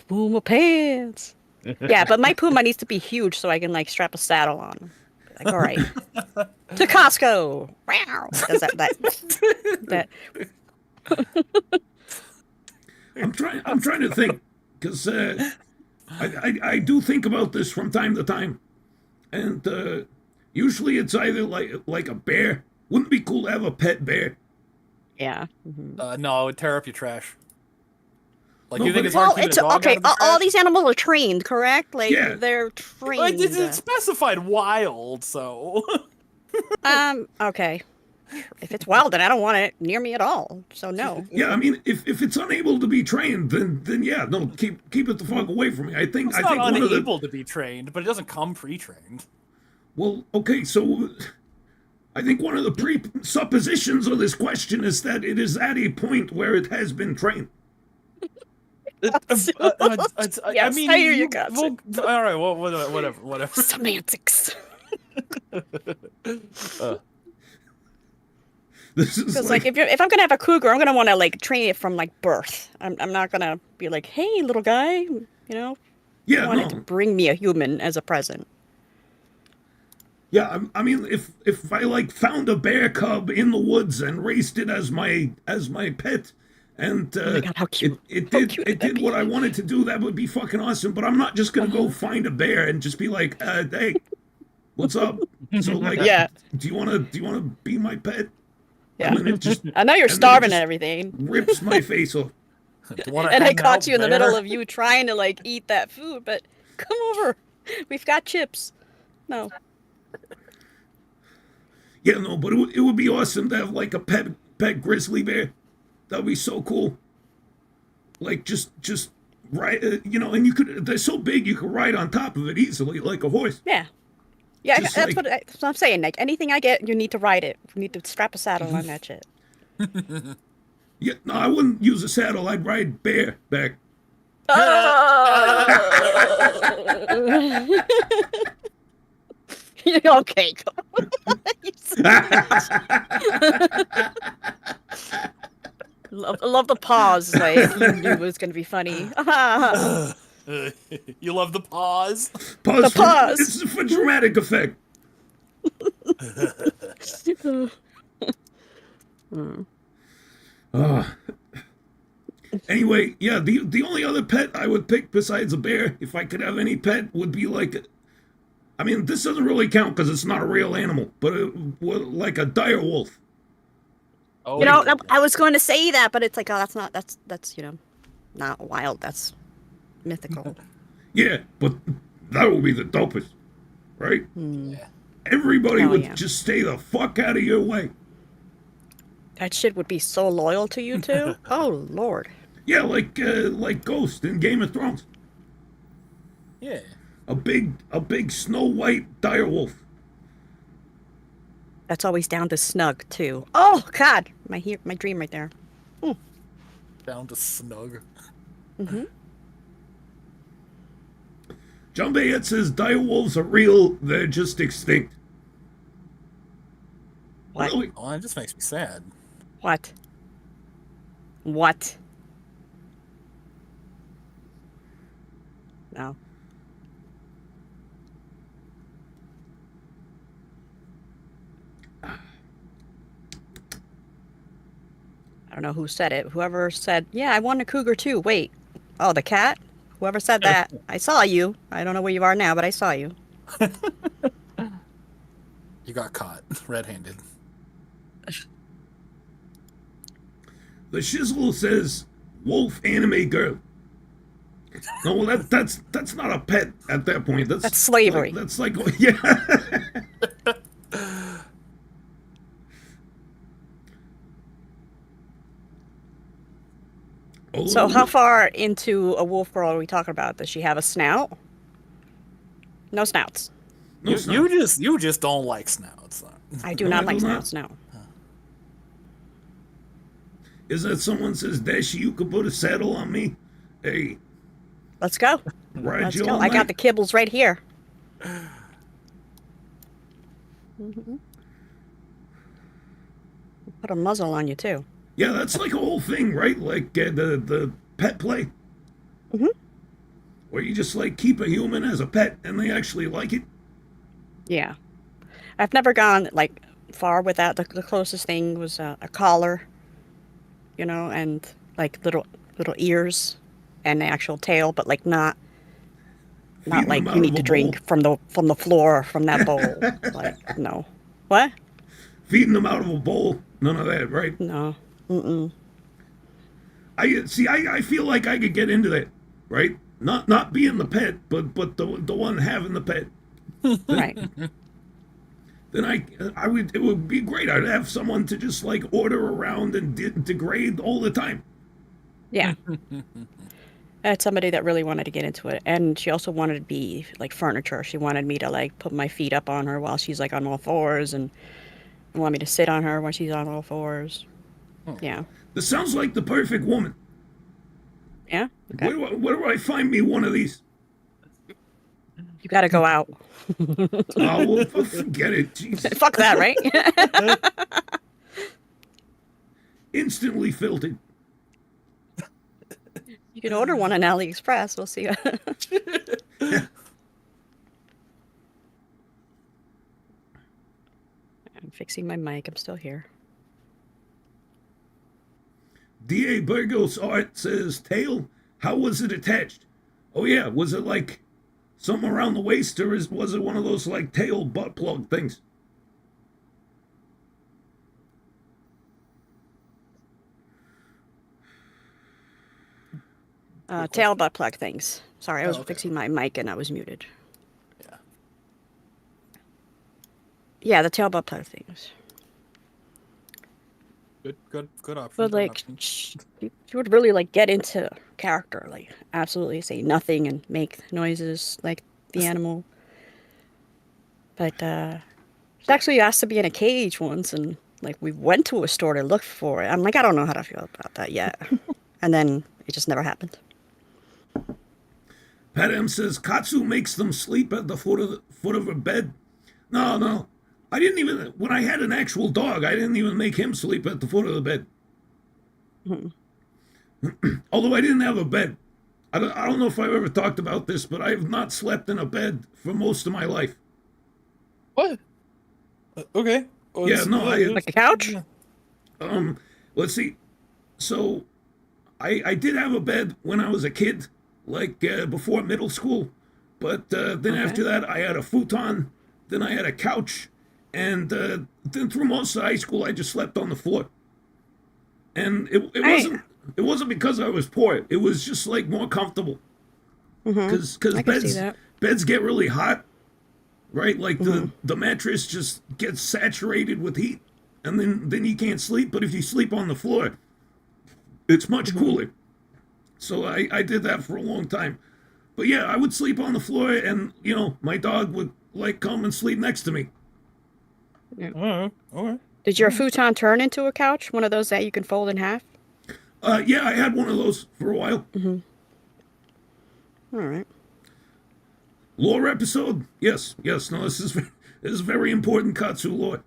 Puma pants. Yeah, but my Puma needs to be huge so I can like strap a saddle on. Like, all right, to Costco. Wow. Does that. I'm trying to think because I do think about this from time to time, and usually it's either like a bear. Wouldn't it be cool to have a pet bear? Yeah. No, it would tear up your trash. Like, No, you think but it's hard Well, to keep it's a dog okay. out of the All trash? these animals are trained, correct? Like Yeah. they're Like, trained. it's specified wild, so. Okay. If it's wild, then I don't want it near me at all. So no. Yeah, I mean, if it's unable to be trained, then yeah, no, keep it the fuck away from me. I think It's I not think one of the unable to be trained, but it doesn't come pre-trained. well, okay, so I think one of the presuppositions of this question is that it is at a point where it has been trained. Yes, I mean, I hear you, Katsu. all right, well, whatever. Semantics. This is Because like if I'm gonna have a cougar, I'm gonna want to like train it from like birth. I'm not gonna be like, hey, little guy, I yeah, want it to no, bring me a human as a present. yeah. I mean, if I like found a bear cub in the woods and raised it as my pet, and my God, how cute. it How did cute it would that did be? what I wanted to do, that would be fucking awesome. But I'm not just gonna go find a bear and just be like, hey, what's up? So like, Yeah. do you wanna be my pet? Yeah. And it just, I know you're and then it starving just and everything. rips my face off. Do you wanna And I hang caught out you in the there? middle of you trying to like eat that food, but come over. We've got chips. No. Yeah, no, but it would be awesome to have like a pet grizzly bear. That'd be so cool. Like just ride, and you could. They're so big you could ride on top of it easily, like a horse. Yeah. Yeah, Just that's like- what I'm saying. Like anything I get, you need to ride it. You need to strap a saddle on that shit. Yeah, no, I wouldn't use a saddle. I'd ride bareback. Okay. love the pause. Like you knew it was gonna be funny. You love the pause. Pause. pause. This is for dramatic effect. Anyway, yeah, the only other pet I would pick besides a bear, if I could have any pet, would be like, I mean, this doesn't really count because it's not a real animal, but like a dire wolf. Oh, You know, I was going to say that, but it's like, oh, that's not wild. That's mythical. Yeah, but that would be the dopest, right? Everybody Hell would yeah. just stay the fuck out of your way. That shit would be so loyal to you too. Oh Lord. Yeah, like Ghost in Game of Thrones. Yeah. A big Snow White dire wolf. That's always down to snug too. Oh God, my dream right there. Down to snug. John Bayette says dire wolves are real, they're just extinct. What? Really? Oh, that just makes me sad. What? What? No. I don't know who said it. Whoever said, yeah, I want a cougar too. Wait. Oh, the cat? Whoever said that. I saw you. I don't know where you are now, but I saw you. You got caught red-handed. The Shizzle says wolf anime girl. No, well, that's not a pet at that point. That's slavery. That's like yeah. So how far into a wolf girl are we talking about? Does she have a snout? No snouts. No, You just don't like snouts. I do No, not I like do not. snouts, no. Is that someone says, Dashie, you could put a saddle on me? Hey, Let's go. ride Let's you go. all I got the night. kibbles right here. Put a muzzle on you too. Yeah, that's like a whole thing, right? Like the pet play. Where you just like keep a human as a pet and they actually like it. Yeah. I've never gone like far with that. The closest thing was a collar, and like little ears and the actual tail, but like not Feeding like them you out need of to a drink from the floor from that bowl. Like no. What? Feeding them out of a bowl. None of that, right? No. I feel like I could get into that, right? Not being the pet, but the one having the pet. Right. Then I would, it would be great. I'd have someone to just like order around and degrade all the time. Yeah. I had somebody that really wanted to get into it, and she also wanted to be like furniture. She wanted me to like put my feet up on her while she's like on all fours, and want me to sit on her when she's on all fours. Yeah. This sounds like the perfect woman. Yeah. Okay. Where do I find me one of these? You got to go out. Oh, well, forget it. Jesus. Fuck that, right? Instantly filtered. You can order one on AliExpress. We'll see. I'm fixing my mic. I'm still here. D.A. Burgos Art says, tail, how was it attached? Oh, yeah, was it like something around the waist, or was it one of those like tail butt plug things? Tail butt plug things. Sorry, I was okay. fixing my mic and I was muted. Yeah. Yeah, the tail butt plug things. Good option. But good like, option. she would really like get into character, like absolutely say nothing and make noises like the animal. But she actually asked to be in a cage once, and like we went to a store to look for it. I'm like, I don't know how to feel about that yet. And then it just never happened. Pat M says Katsu makes them sleep at the foot of a bed. No. I didn't even, when I had an actual dog, I didn't even make him sleep at the foot of the bed. Although I didn't have a bed. I don't know if I've ever talked about this, but I have not slept in a bed for most of my life. What? Okay. Well, Yeah, no, Like a couch? Let's see. So, I did have a bed when I was a kid, like before middle school. But then after that, I had a futon. Then I had a couch. And then through most of high school, I just slept on the floor. And it wasn't because I was poor. It was just like more comfortable. Because I can see that. beds get really hot, right? Like the mattress just gets saturated with heat, and then you can't sleep. But if you sleep on the floor, it's much cooler. So I did that for a long time. But yeah, I would sleep on the floor, and my dog would like come and sleep next to me. All right. Did your futon turn into a couch? One of those that you can fold in half? Yeah, I had one of those for a while. All right. Lore episode? Yes. No, this is very important Katsu lore.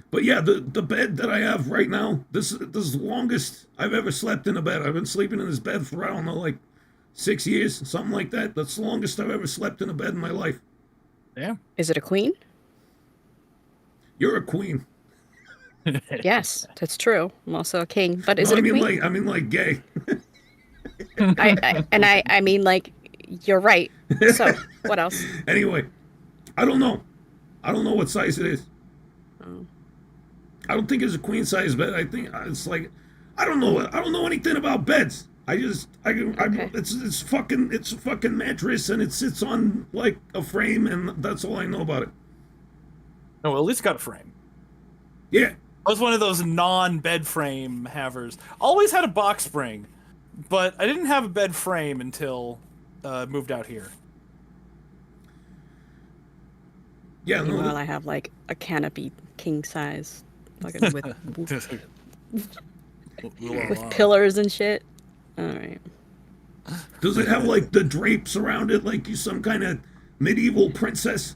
But yeah, the bed that I have right now, this is the longest I've ever slept in a bed. I've been sleeping in this bed for, I don't know, like 6 years, something like that. That's the longest I've ever slept in a bed in my life. Yeah. Is it a queen? You're a queen. Yes, that's true. I'm also a king. But is No, it a queen? I mean like gay. I mean like you're right. So what else? Anyway, I don't know. I don't know what size it is. I don't think it's a queen size bed. I think it's like I don't know anything about beds. It's a fucking mattress and it sits on like a frame and that's all I know about it. No, well, at least got a frame. Yeah. I was one of those non-bed frame havers. Always had a box spring, but I didn't have a bed frame until moved out here. Yeah, no, Meanwhile, I have like a canopy king size, fucking with pillars and shit. All right. does it have like the drapes around it like you some kind of medieval princess?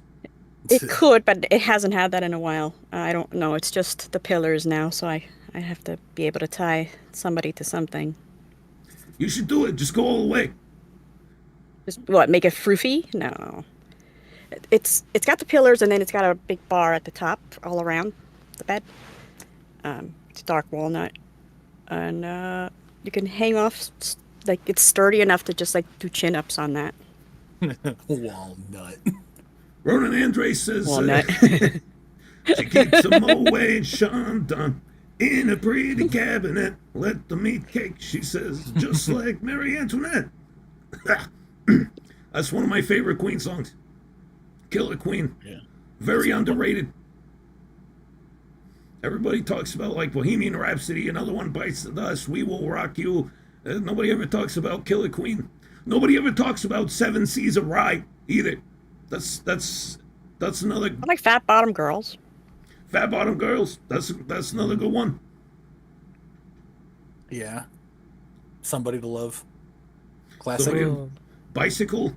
It could, but it hasn't had that in a while. I don't know. It's just the pillars now, so I have to be able to tie somebody to something. You should do it. Just go all the way. Just what? Make it froofy? No. It's got the pillars and then it's got a big bar at the top all around the bed. It's dark walnut, and you can hang off like it's sturdy enough to just like do chin ups on that. Walnut. Ronan Andre says Walnut. she keeps them away and Sean done in a pretty cabinet. Let them eat cake, she says, just like Marie Antoinette. That's one of my favorite Queen songs. Killer Queen. Yeah. Very underrated. Everybody talks about like Bohemian Rhapsody, another one bites the dust, We Will Rock You. Nobody ever talks about Killer Queen. Nobody ever talks about Seven Seas of Rye either. That's another I like Fat Bottom Girls. Fat Bottom Girls. That's another good one. Yeah. Somebody to Love. Classic. Somebody- Bicycle.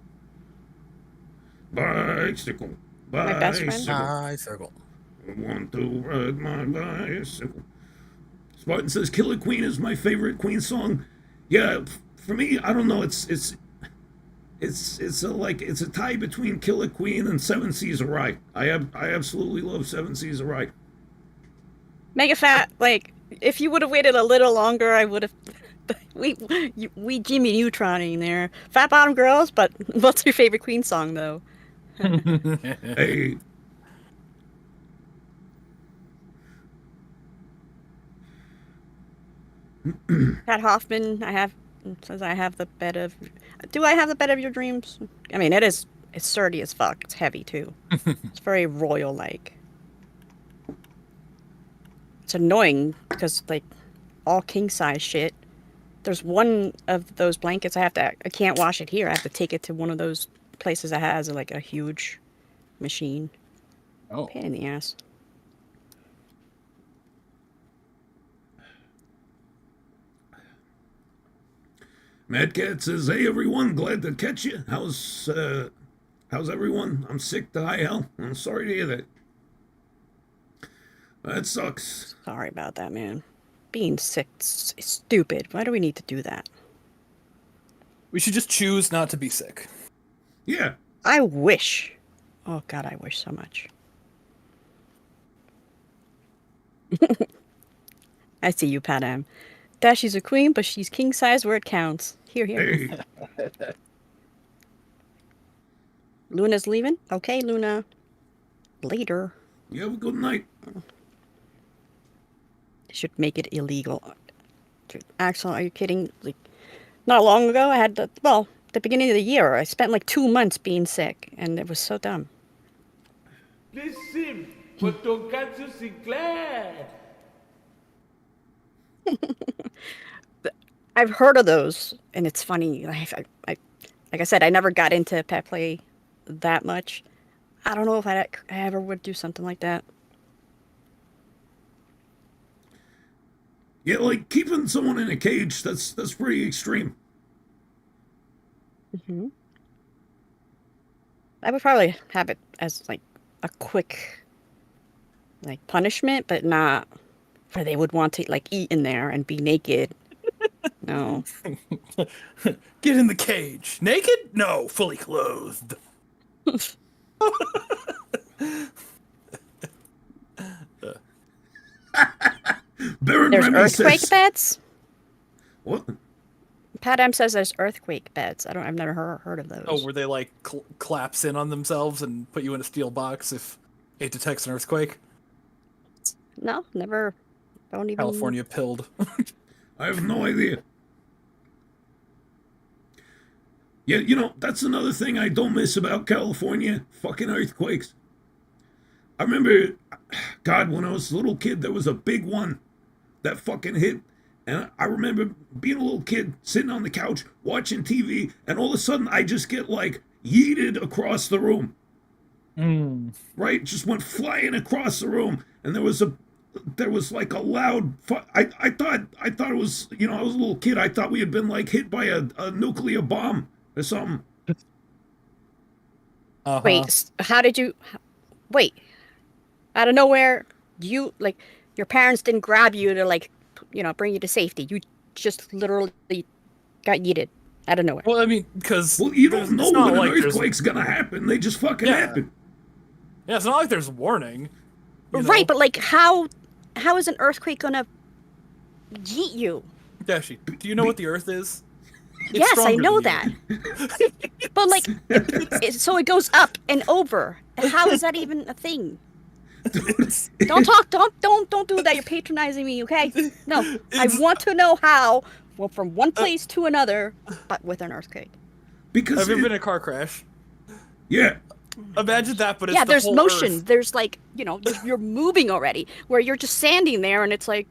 Bicycle. My best friend? Bicycle. Bicycle. I want to ride my bicycle. Spartan says Killer Queen is my favorite Queen song. Yeah, for me, I don't know. It's a tie between Killer Queen and Seven Seas of Rye. I absolutely love Seven Seas of Rye. Mega Fat, like, if you would have waited a little longer, I would have. We Jimmy Neutron there. Fat Bottom Girls, but what's your favorite Queen song, though? Hey. Pat Hoffman, I have It says I have the bed of. Do I have the bed of your dreams? I mean, it is. It's sturdy as fuck. It's heavy too. It's very royal-like. It's annoying because like all king size shit. There's one of those blankets I can't wash it here. I have to take it to one of those places that has like a huge machine. Oh. Pain in the ass. Mad Cat says, "Hey everyone, glad to catch you. How's everyone? I'm sick to high hell. I'm sorry to hear that. That sucks. Sorry about that, man. Being sick is stupid. Why do we need to do that? We should just choose not to be sick. Yeah. I wish. Oh God, I wish so much. I see you, Padam. Dashie's a queen, but she's king size where it counts. Here. Hey. Luna's leaving? Okay, Luna. Later. You have a good night. Should make it illegal. Dude, Axel, are you kidding? Like, not long ago, I had the beginning of the year, I spent like 2 months being sick, and it was so dumb. Please sing for Tonkatsu Sinclair. I've heard of those, and it's funny. I like I said, I never got into pet play that much. I don't know if I ever would do something like that. Yeah, like keeping someone in a cage, that's pretty extreme. Mm-hmm. I would probably have it as like a quick like punishment, but not where they would want to like eat in there and be naked. No. Get in the cage. Naked? No, fully clothed. Baron There's Remy earthquake says, beds? what? Padam says there's earthquake beds. I've never heard of those. Oh, where they like collapse in on themselves and put you in a steel box if it detects an earthquake? No, never. Don't even. California pilled. I have no idea. Yeah, you know, that's another thing I don't miss about California. Fucking earthquakes. I remember, God, when I was a little kid, there was a big one that fucking hit. And I remember being a little kid, sitting on the couch, watching TV, and all of a sudden I just get, like, yeeted across the room. Right? Just went flying across the room. And there was like a loud, I thought it was, you know, I was a little kid. I thought we had been, like, hit by a nuclear bomb or something. Uh-huh. Wait, how did you? Wait, out of nowhere, your parents didn't grab you to like, you know, bring you to safety. You just literally got yeeted out of nowhere. Well, I mean, because Well, you don't know when an earthquake's gonna happen. They just fucking happen. Yeah, it's not like there's warning. You know? Right, but like, how is an earthquake gonna yeet you? Dashie, do you know what the Earth is? It's Yes, I stronger know than that. But like, so it goes up and over. How is that even a thing? Don't do that. You're patronizing me, okay? No, I want to know how. Well, from one place to another, but with an earthquake. Because Have you ever been in a car crash? Yeah. Imagine that, but it's Yeah, the there's whole motion. Earth. There's like, you know, you're moving already. Where you're just standing there, and it's like,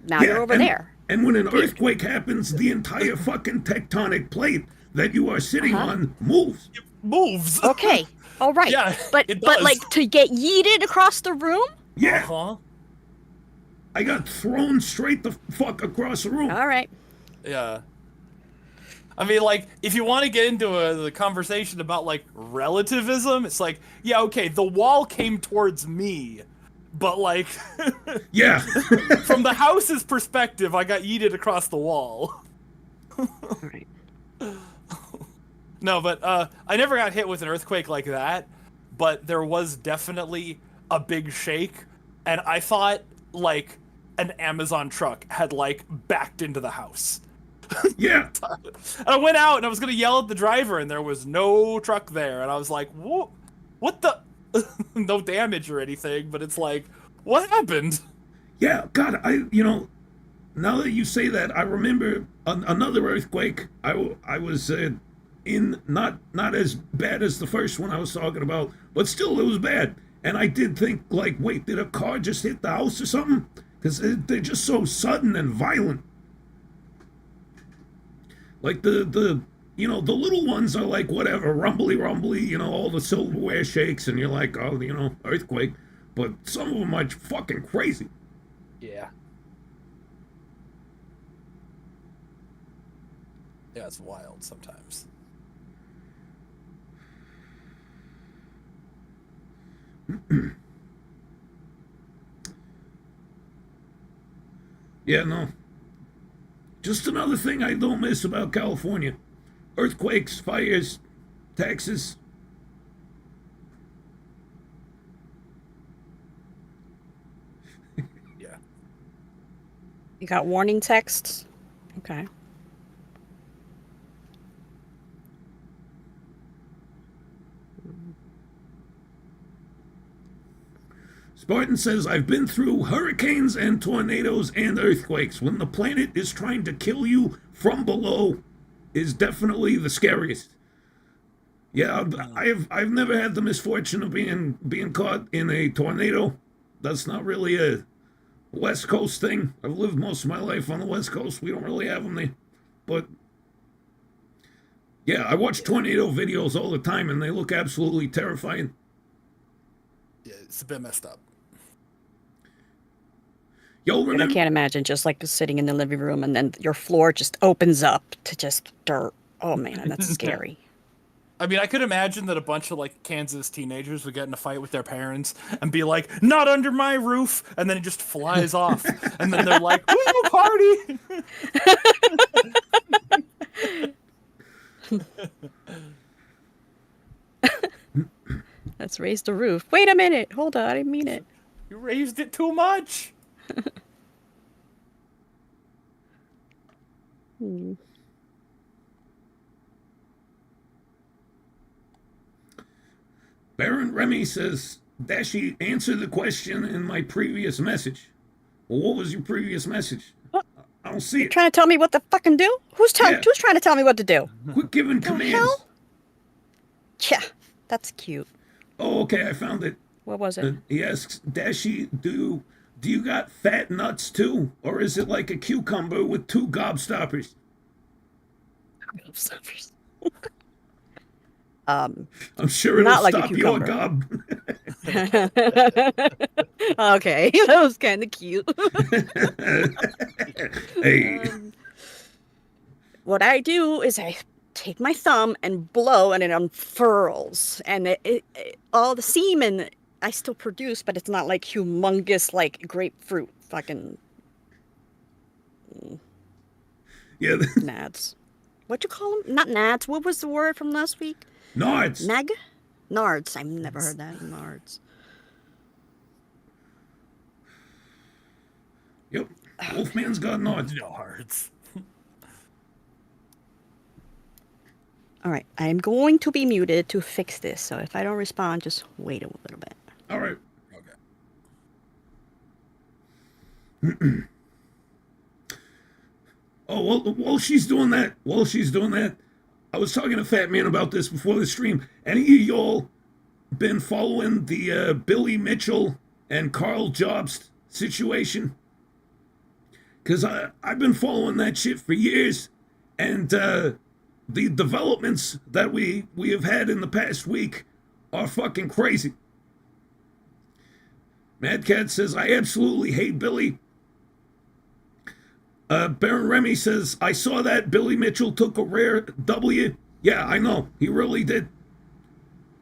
now you're over there. And when an earthquake happens, the entire fucking tectonic plate that you are sitting on moves. It moves. Okay, all right. Yeah, but it but does. like to get yeeted across the room. Yeah. Uh-huh. I got thrown straight the fuck across the room. All right. Yeah. I mean, like, if you want to get into the conversation about, like, relativism, it's like, yeah, okay, the wall came towards me, but, like... Yeah. From the house's perspective, I got yeeted across the wall. All right. No, but, I never got hit with an earthquake like that, but there was definitely a big shake, and I thought, like, an Amazon truck had, like, backed into the house. Yeah. And I went out and I was gonna yell at the driver, and there was no truck there, and I was like, what the? No damage or anything, but it's like, what happened? Yeah, God, now that you say that, I remember another earthquake. I was in not as bad as the first one I was talking about, but still it was bad. And I did think like, wait, did a car just hit the house or something? Because they're just so sudden and violent. Like the you know, the little ones are like whatever, rumbly rumbly, you know, all the silverware shakes, and you're like, oh, you know, earthquake. But some of them are fucking crazy. Yeah. Yeah, it's wild sometimes. Yeah, no. Just another thing I don't miss about California. Earthquakes, fires, taxes. Yeah. You got warning texts? Okay. Spartan says, I've been through hurricanes and tornadoes and earthquakes. When the planet is trying to kill you from below is definitely the scariest. Yeah, I've never had the misfortune of being caught in a tornado. That's not really a West Coast thing. I've lived most of my life on the West Coast. We don't really have them there. But yeah, I watch tornado videos all the time and they look absolutely terrifying. Yeah, it's a bit messed up. Yo, And I remember? can't imagine just like sitting in the living room and then your floor just opens up to just dirt. Oh man, that's scary. I mean, I could imagine that a bunch of like Kansas teenagers would get in a fight with their parents and be like, "Not under my roof," and then it just flies off, and then they're like, "Woo, party!" Let's raise the roof. Wait a minute. Hold on. I didn't mean it. You raised it too much. Baron Remy says, Dashie, answer the question in my previous message. Well, what was your previous message? What? I don't see it. Trying to tell me what to fucking do? Who's Yeah. who's trying to tell me what to do? Quit giving commands. hell? Yeah, that's cute. Oh, okay, I found it. What was it? He asks, Dashie, do you got fat nuts too? Or is it like a cucumber with two gobstoppers? I'm sure it'll Not like a stop your cucumber. gob. Okay, that was kind of cute. Hey. What I do is I take my thumb and blow, and it unfurls, and all the semen I still produce, but it's not like humongous, like grapefruit fucking Yeah. nads. What you call them? Not nads. What was the word from last week? Nards. Nag? Nards. I've never heard that. Nards. Yep. Wolfman's got nards. Yards. All right. I'm going to be muted to fix this. So if I don't respond, just wait a little bit. All right. Okay. Oh, well, while she's doing that, I was talking to Fat Man about this before the stream. Any of y'all been following the Billy Mitchell and Carl Jobst situation? Because I've been following that shit for years, and the developments that we have had in the past week are fucking crazy. Mad Cat says, I absolutely hate Billy. Baron Remy says, I saw that Billy Mitchell took a rare W. Yeah, I know. He really did.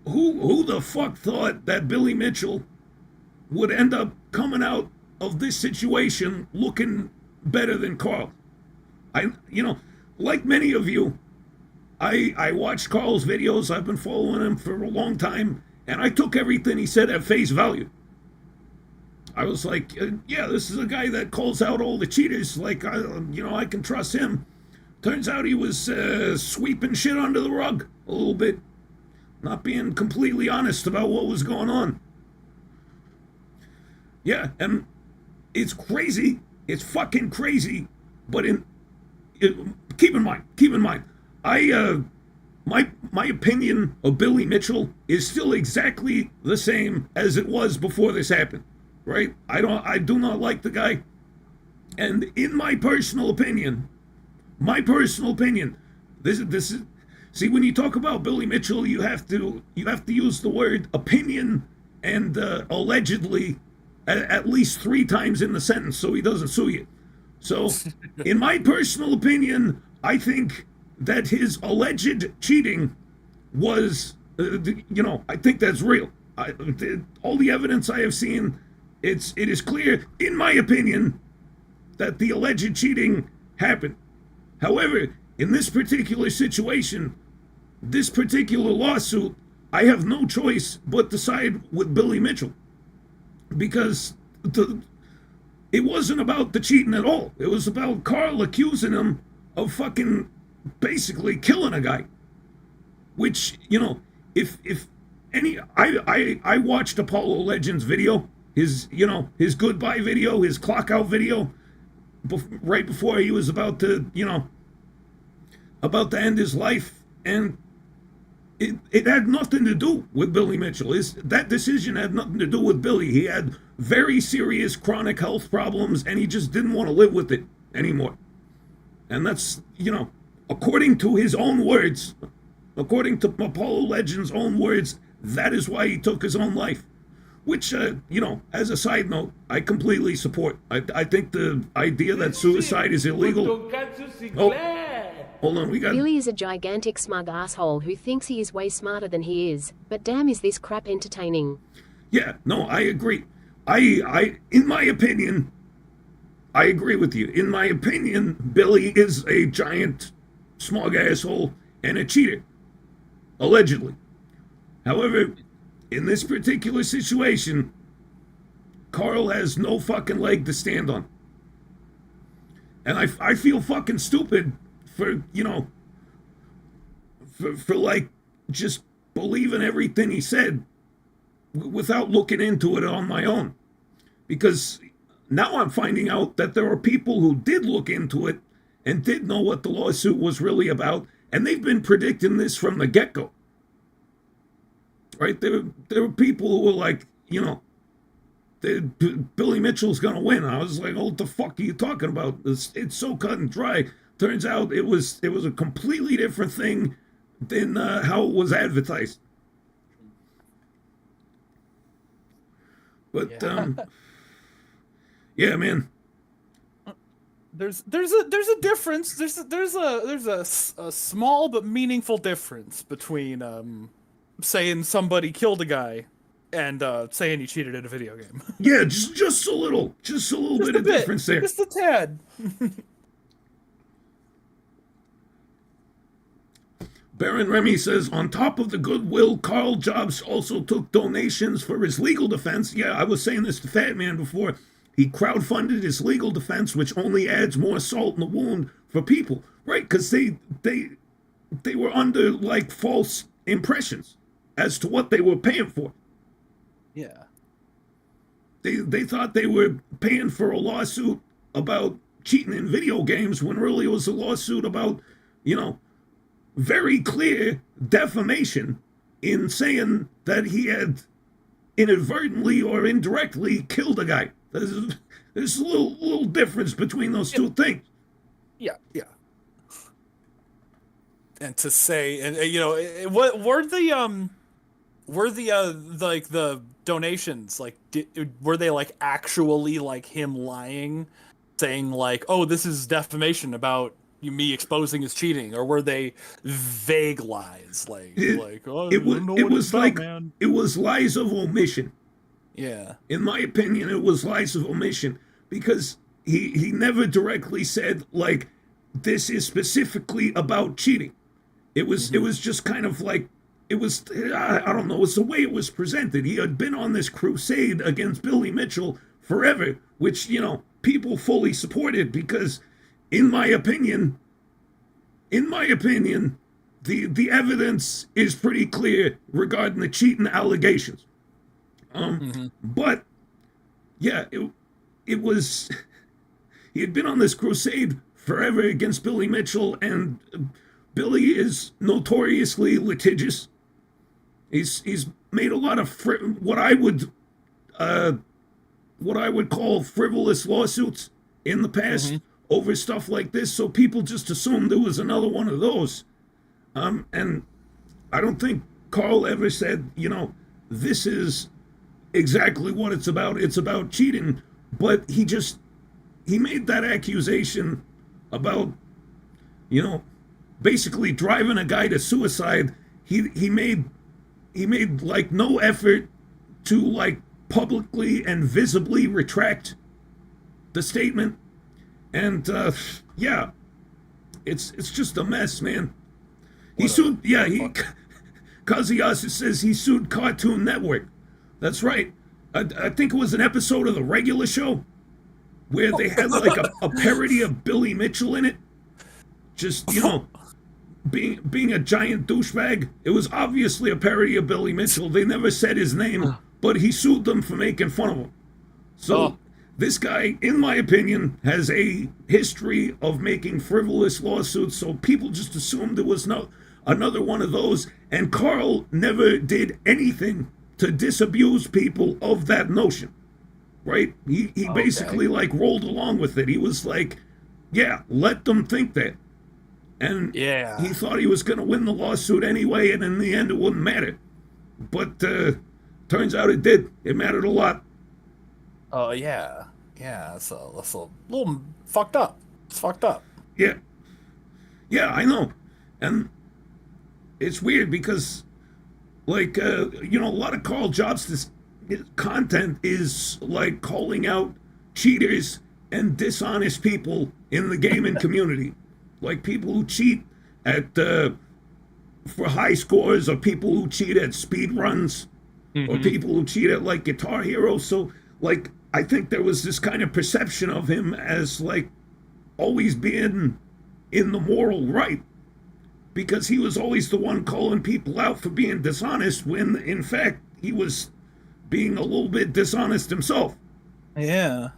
Who the fuck thought that Billy Mitchell would end up coming out of this situation looking better than Carl? Like many of you, I watched Carl's videos. I've been following him for a long time, and I took everything he said at face value. I was like, yeah, this is a guy that calls out all the cheaters. Like, I can trust him. Turns out he was sweeping shit under the rug a little bit. Not being completely honest about what was going on. Yeah, and it's crazy. It's fucking crazy. But keep in mind, my opinion of Billy Mitchell is still exactly the same as it was before this happened, right? I do not like the guy, and in my personal opinion, this is see, when you talk about Billy Mitchell, you have to use the word opinion and allegedly at least 3 times in the sentence so he doesn't sue you. So, in my personal opinion, I think that his alleged cheating was, I think that's real. All the evidence I have seen, it is clear, in my opinion, that the alleged cheating happened. However, in this particular situation, this particular lawsuit, I have no choice but to side with Billy Mitchell, because it wasn't about the cheating at all. It was about Carl accusing him of fucking basically killing a guy. Which, if any, I watched Apollo Legends video, his goodbye video, his clock out video, right before he was about to end his life, and it had nothing to do with Billy Mitchell. That decision had nothing to do with Billy. He had very serious chronic health problems, and he just didn't want to live with it anymore. And that's, according to his own words, according to Apollo Legends' own words, that is why he took his own life. Which, as a side note, I completely support. I think the idea that suicide is illegal. Tonkatsu Sinclair. Hold on, we got... Billy is a gigantic smug asshole who thinks he is way smarter than he is, but damn is this crap entertaining. Yeah, no, I agree. In my opinion, I agree with you. In my opinion, Billy is a giant smug asshole and a cheater. Allegedly. However, in this particular situation, Carl has no fucking leg to stand on. And I feel fucking stupid for like just believing everything he said without looking into it on my own. Because now I'm finding out that there are people who did look into it and did know what the lawsuit was really about, and they've been predicting this from the get-go. Right? There were people who were like, Billy Mitchell's gonna win. I was like, oh, what the fuck are you talking about? It's so cut and dry. Turns out it was a completely different thing than how it was advertised. But yeah, man. There's a difference. There's a small but meaningful difference between saying somebody killed a guy and saying you cheated at a video game. Yeah, just a little bit of difference there. Just a tad. Baron Remy says, on top of the goodwill, Carl Jobst also took donations for his legal defense. Yeah, I was saying this to Fat Man before. He crowdfunded his legal defense, which only adds more salt in the wound for people, right? Because they were under like false impressions as to what they were paying for. Yeah. They thought they were paying for a lawsuit about cheating in video games when really it was a lawsuit about, very clear defamation in saying that he had inadvertently or indirectly killed a guy. There's a little difference between those two things. Yeah. And to say, and what were the like the donations, like were they like actually like him lying, saying like, oh, this is defamation about me exposing his cheating, or were they vague lies it was lies of omission? Yeah. In my opinion, it was lies of omission, because he never directly said like this is specifically about cheating. It was just kind of like, it was, I don't know, it's the way it was presented. He had been on this crusade against Billy Mitchell forever, which, people fully supported, because in my opinion, the evidence is pretty clear regarding the cheating allegations. But yeah, it was he had been on this crusade forever against Billy Mitchell, and Billy is notoriously litigious. He's made a lot of what I would call frivolous lawsuits in the past over stuff like this. So people just assumed it was another one of those. And I don't think Carl ever said, this is exactly what it's about. It's about cheating. But he made that accusation about, basically driving a guy to suicide. He made like no effort to like publicly and visibly retract the statement. And yeah, it's just a mess, man. He sued, Kazuyasu says he sued Cartoon Network. That's right. I think it was an episode of the regular show where they had like a parody of Billy Mitchell in it. Just, being a giant douchebag. It was obviously a parody of Billy Mitchell. They never said his name, but he sued them for making fun of him. So this guy, in my opinion, has a history of making frivolous lawsuits, so people just assumed it was another one of those, and Carl never did anything to disabuse people of that notion, right? He basically like rolled along with it. He was like, yeah, let them think that. And he thought he was going to win the lawsuit anyway, and in the end it wouldn't matter. But turns out it did. It mattered a lot. Oh, yeah. Yeah, that's a little fucked up. It's fucked up. Yeah. Yeah, I know. And it's weird because, like, a lot of Carl Jobst's content is, like, calling out cheaters and dishonest people in the gaming community. Like, people who cheat at, for high scores, or people who cheat at speed runs, or people who cheat at, like, Guitar Hero. So, like, I think there was this kind of perception of him as, like, always being in the moral right. Because he was always the one calling people out for being dishonest when, in fact, he was being a little bit dishonest himself. Yeah.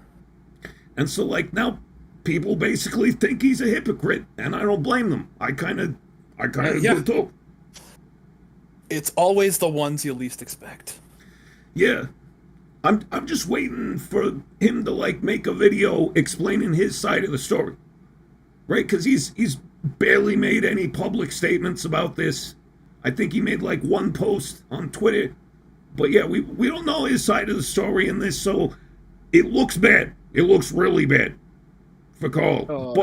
And so, like, now people basically think he's a hypocrite, and I don't blame them. I kind of do too. It's always the ones you least expect. Yeah. I'm just waiting for him to, like, make a video explaining his side of the story. Right? Because he's barely made any public statements about this. I think he made, like, one post on Twitter. But yeah, we don't know his side of the story in this, so it looks bad. It looks really bad for Carl.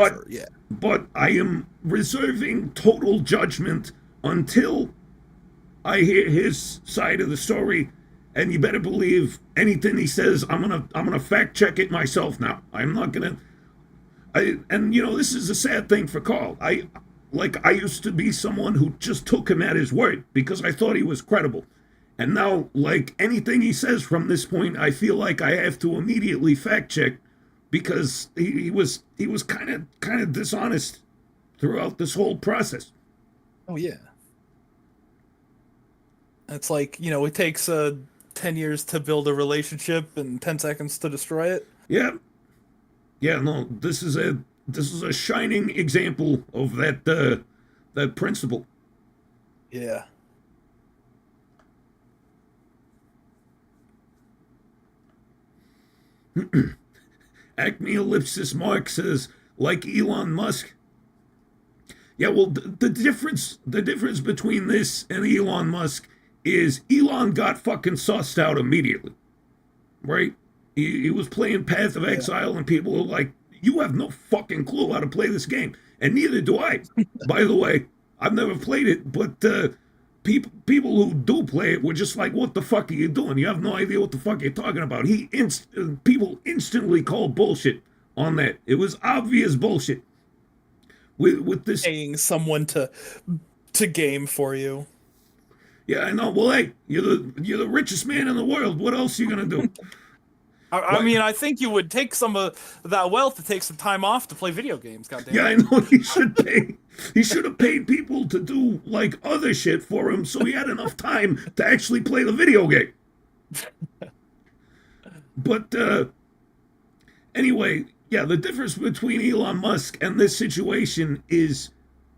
But I am reserving total judgment until I hear his side of the story. And you better believe anything he says, I'm gonna fact check it myself now. I'm not gonna. This is a sad thing for Carl. I used to be someone who just took him at his word because I thought he was credible. And now, like, anything he says from this point, I feel like I have to immediately fact check because he was kind of dishonest throughout this whole process. Oh yeah. It's like, it takes 10 years to build a relationship and 10 seconds to destroy it. Yeah. Yeah, no, this is a shining example of that principle. Yeah. Acme Ellipsis Mark says, like Elon Musk. Yeah, well, the difference between this and Elon Musk is Elon got fucking sussed out immediately, right? He was playing Path of Exile, and people were like, you have no fucking clue how to play this game. And neither do I. By the way, I've never played it, but people who do play it were just like, what the fuck are you doing? You have no idea what the fuck you're talking about. People instantly called bullshit on that. It was obvious bullshit. With this... Paying someone to game for you. Yeah, I know. Well, hey, you're the richest man in the world. What else are you gonna do? I mean, I think you would take some of that wealth to take some time off to play video games. Goddamn. Yeah, I know. He should have paid people to do like other shit for him, so he had enough time to actually play the video game. But anyway, Yeah, the difference between Elon Musk and this situation is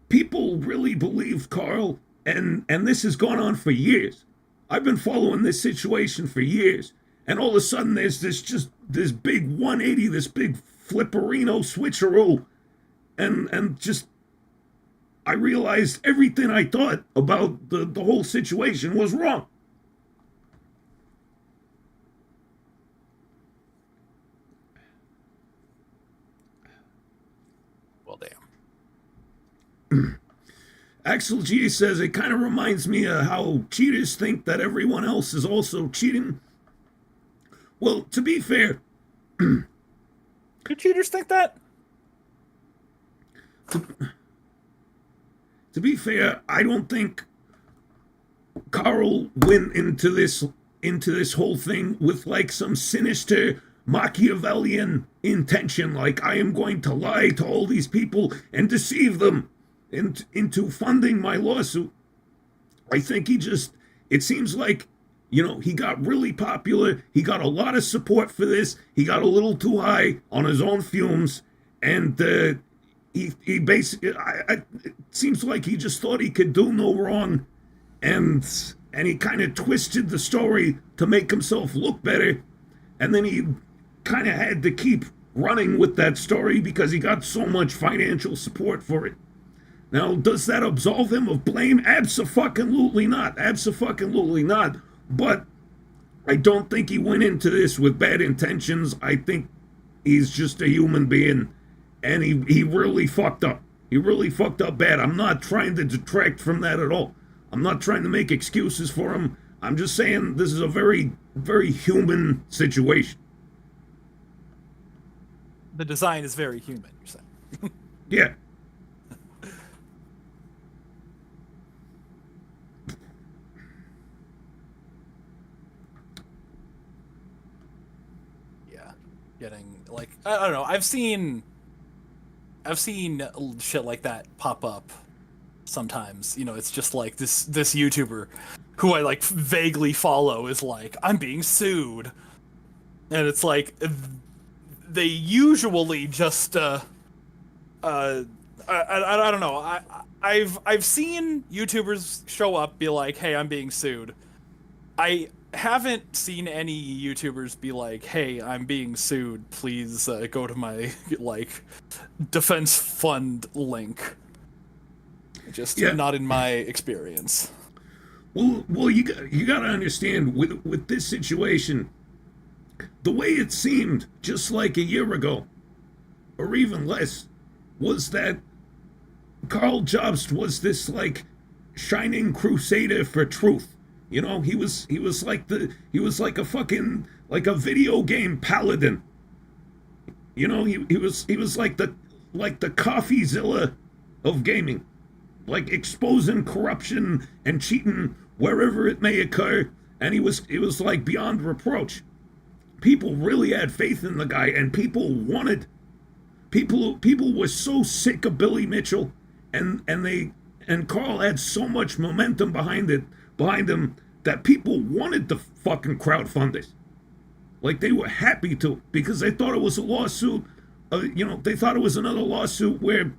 people really believe Carl, and this has gone on for years. I've been following this situation for years, and all of a sudden there's this big 180, this big flipperino switcheroo, and just I realized everything I thought about the whole situation was wrong. Well, damn. Axel G says it kind of reminds me of how cheaters think that everyone else is also cheating. Well, to be fair, Do cheaters think that? to be fair, I don't think Carl went into this whole thing with like some sinister Machiavellian intention, like I am going to lie to all these people and deceive them into funding my lawsuit. I think it seems like, he got really popular. He got a lot of support for this. He got a little too high on his own fumes, and he basically, it seems like he just thought he could do no wrong, and he kind of twisted the story to make himself look better, and then he kind of had to keep running with that story because he got so much financial support for it. Now, does that absolve him of blame? Abso-fucking-lutely not. Abso-fucking-lutely not. But I don't think he went into this with bad intentions. I think he's just a human being, and he really fucked up. He really fucked up bad. I'm not trying to detract from that at all. I'm not trying to make excuses for him. I'm just saying this is a very, very human situation. The design is very human, you're saying. Yeah. Getting like I don't know. I've seen shit like that pop up sometimes. It's just like this YouTuber who I like vaguely follow is like, I'm being sued, and it's like they usually just I don't know. I've seen YouTubers show up, be like, hey, I'm being sued. I haven't seen any YouTubers be like, hey, I'm being sued, please go to my like defense fund link. Just not in my experience. Well, you got to understand with this situation, the way it seemed just like a year ago, or even less, was that Carl Jobst was this like shining crusader for truth. He was like a fucking like a video game paladin. He was like the CoffeeZilla of gaming, like exposing corruption and cheating wherever it may occur, and it was like beyond reproach. People really had faith in the guy, and people were so sick of Billy Mitchell, and Carl had so much momentum behind him that people wanted to fucking crowdfund it. Like, they were happy to, because they thought it was a lawsuit. They thought it was another lawsuit where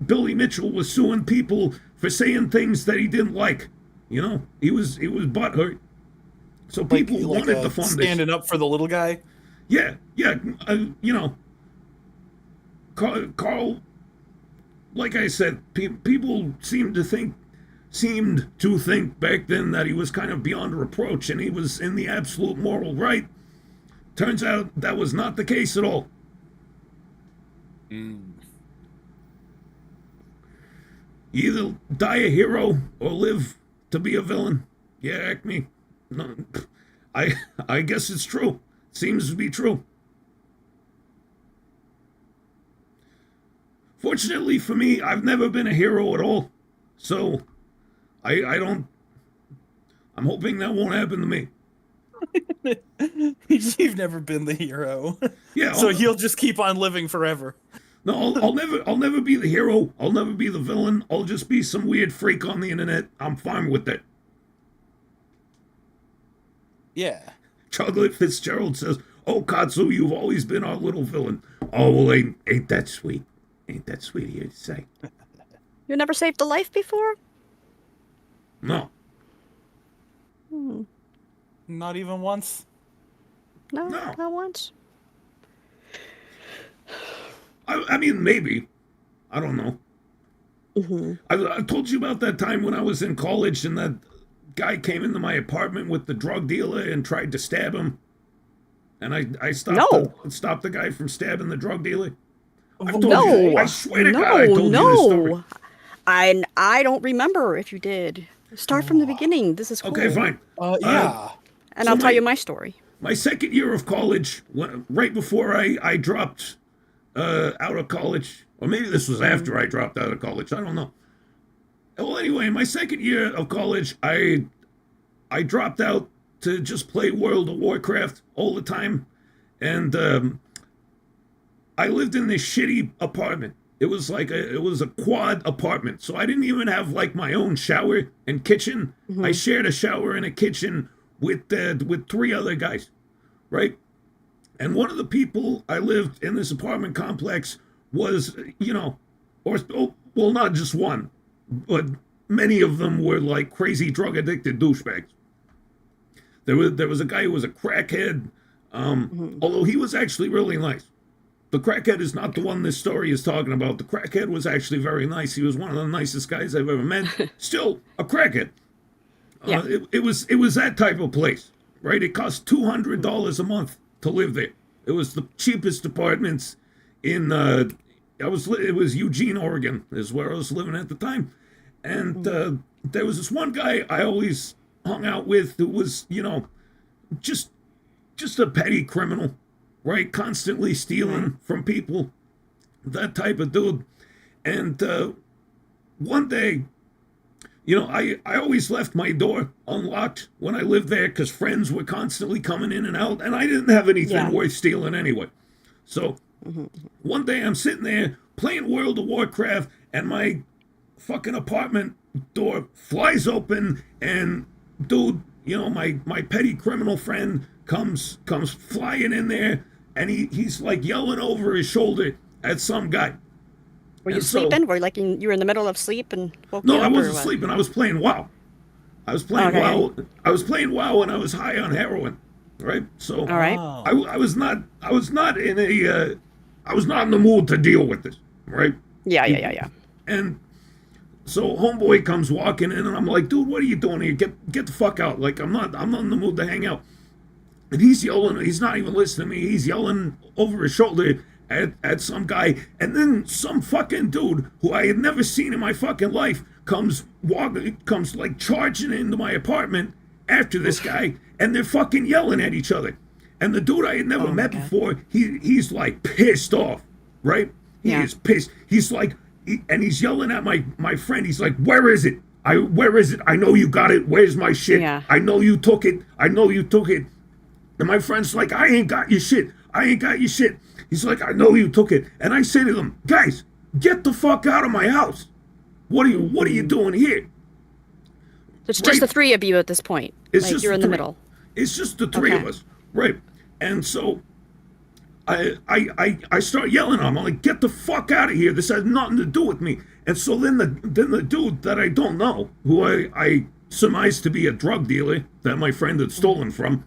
Billy Mitchell was suing people for saying things that he didn't like. He was butthurt. So people wanted to fund it. Standing up for the little guy. Yeah. Carl, like I said, people seemed to think back then that he was kind of beyond reproach and he was in the absolute moral right. Turns out that was not the case at all. You either die a hero or live to be a villain. Yeah, Acme. No, I guess it's true. Seems to be true. Fortunately for me, I've never been a hero at all. So I'm hoping that won't happen to me. You've never been the hero. Yeah. So he'll just keep on living forever. No, I'll never be the hero. I'll never be the villain. I'll just be some weird freak on the internet. I'm fine with that. Yeah. Chocolate Fitzgerald says, "Oh, Katsu, you've always been our little villain." Oh, well, ain't that sweet? Ain't that sweet of you to say? You never saved a life before? No. Not even once. No, No. not once. I mean, maybe. I don't know. I told you about that time when I was in college and that guy came into my apartment with the drug dealer and tried to stab him. And I stopped, stopped the guy from stabbing the drug dealer. I've told you, I swear to God, I told you this story. I don't remember if you did. Start from the beginning. This is cool. Okay, fine. Yeah. And So I'll tell you my story. My second year of college, right before I dropped out of college, or maybe this was after I dropped out of college, I don't know. Well, anyway, my second year of college, I dropped out to just play World of Warcraft all the time, and I lived in this shitty apartment. It was like it was a quad apartment, so I didn't even have like my own shower and kitchen. I shared a shower and a kitchen with 3 other guys, right? And one of the people I lived in this apartment complex was, well, not just one, but many of them were like crazy drug addicted douchebags. There was a guy who was a crackhead, although he was actually really nice. The crackhead is not the one this story is talking about. The crackhead was actually very nice. He was one of the nicest guys I've ever met. Still a crackhead. Yeah. It was that type of place, right? It cost $200 a month to live there. It was the cheapest apartments in it was Eugene, Oregon, is where I was living at the time. And there was this one guy I always hung out with who was, just a petty criminal, right? Constantly stealing from people, that type of dude. And one day, I always left my door unlocked when I lived there because friends were constantly coming in and out, and I didn't have anything worth stealing anyway. So one day I'm sitting there playing World of Warcraft, and my fucking apartment door flies open, and dude, my petty criminal friend comes flying in there, and he's like yelling over his shoulder at some guy. Were you sleeping? Were you were in the middle of sleep and woke No, you I up, wasn't or what? sleeping. I was playing WoW. I was playing WoW. I was playing WoW, and I was high on heroin. Right. So All right. I was not in a I was not in the mood to deal with this. Right. Yeah. And so homeboy comes walking in, and I'm like, dude, what are you doing here? Get the fuck out. Like I'm not in the mood to hang out. And he's yelling. He's not even listening to me. He's yelling over his shoulder at some guy, and then some fucking dude who I had never seen in my fucking life comes like charging into my apartment after this guy, and they're fucking yelling at each other. And the dude I had never met before, he's like pissed off, right? He is pissed. He's like, and he's yelling at my friend. He's like, where is it? Where is it? I know you got it. Where's my shit? Yeah. I know you took it. And my friend's like, I ain't got your shit. He's like, I know you took it. And I say to them, guys, get the fuck out of my house. What are you doing here? It's just the 3 of you at this point. It's like just you're in the 3. middle. It's just the 3 of us. Right. And so I start yelling at him. I'm like, get the fuck out of here. This has nothing to do with me. And so then the dude that I don't know, who I surmise to be a drug dealer that my friend had stolen from,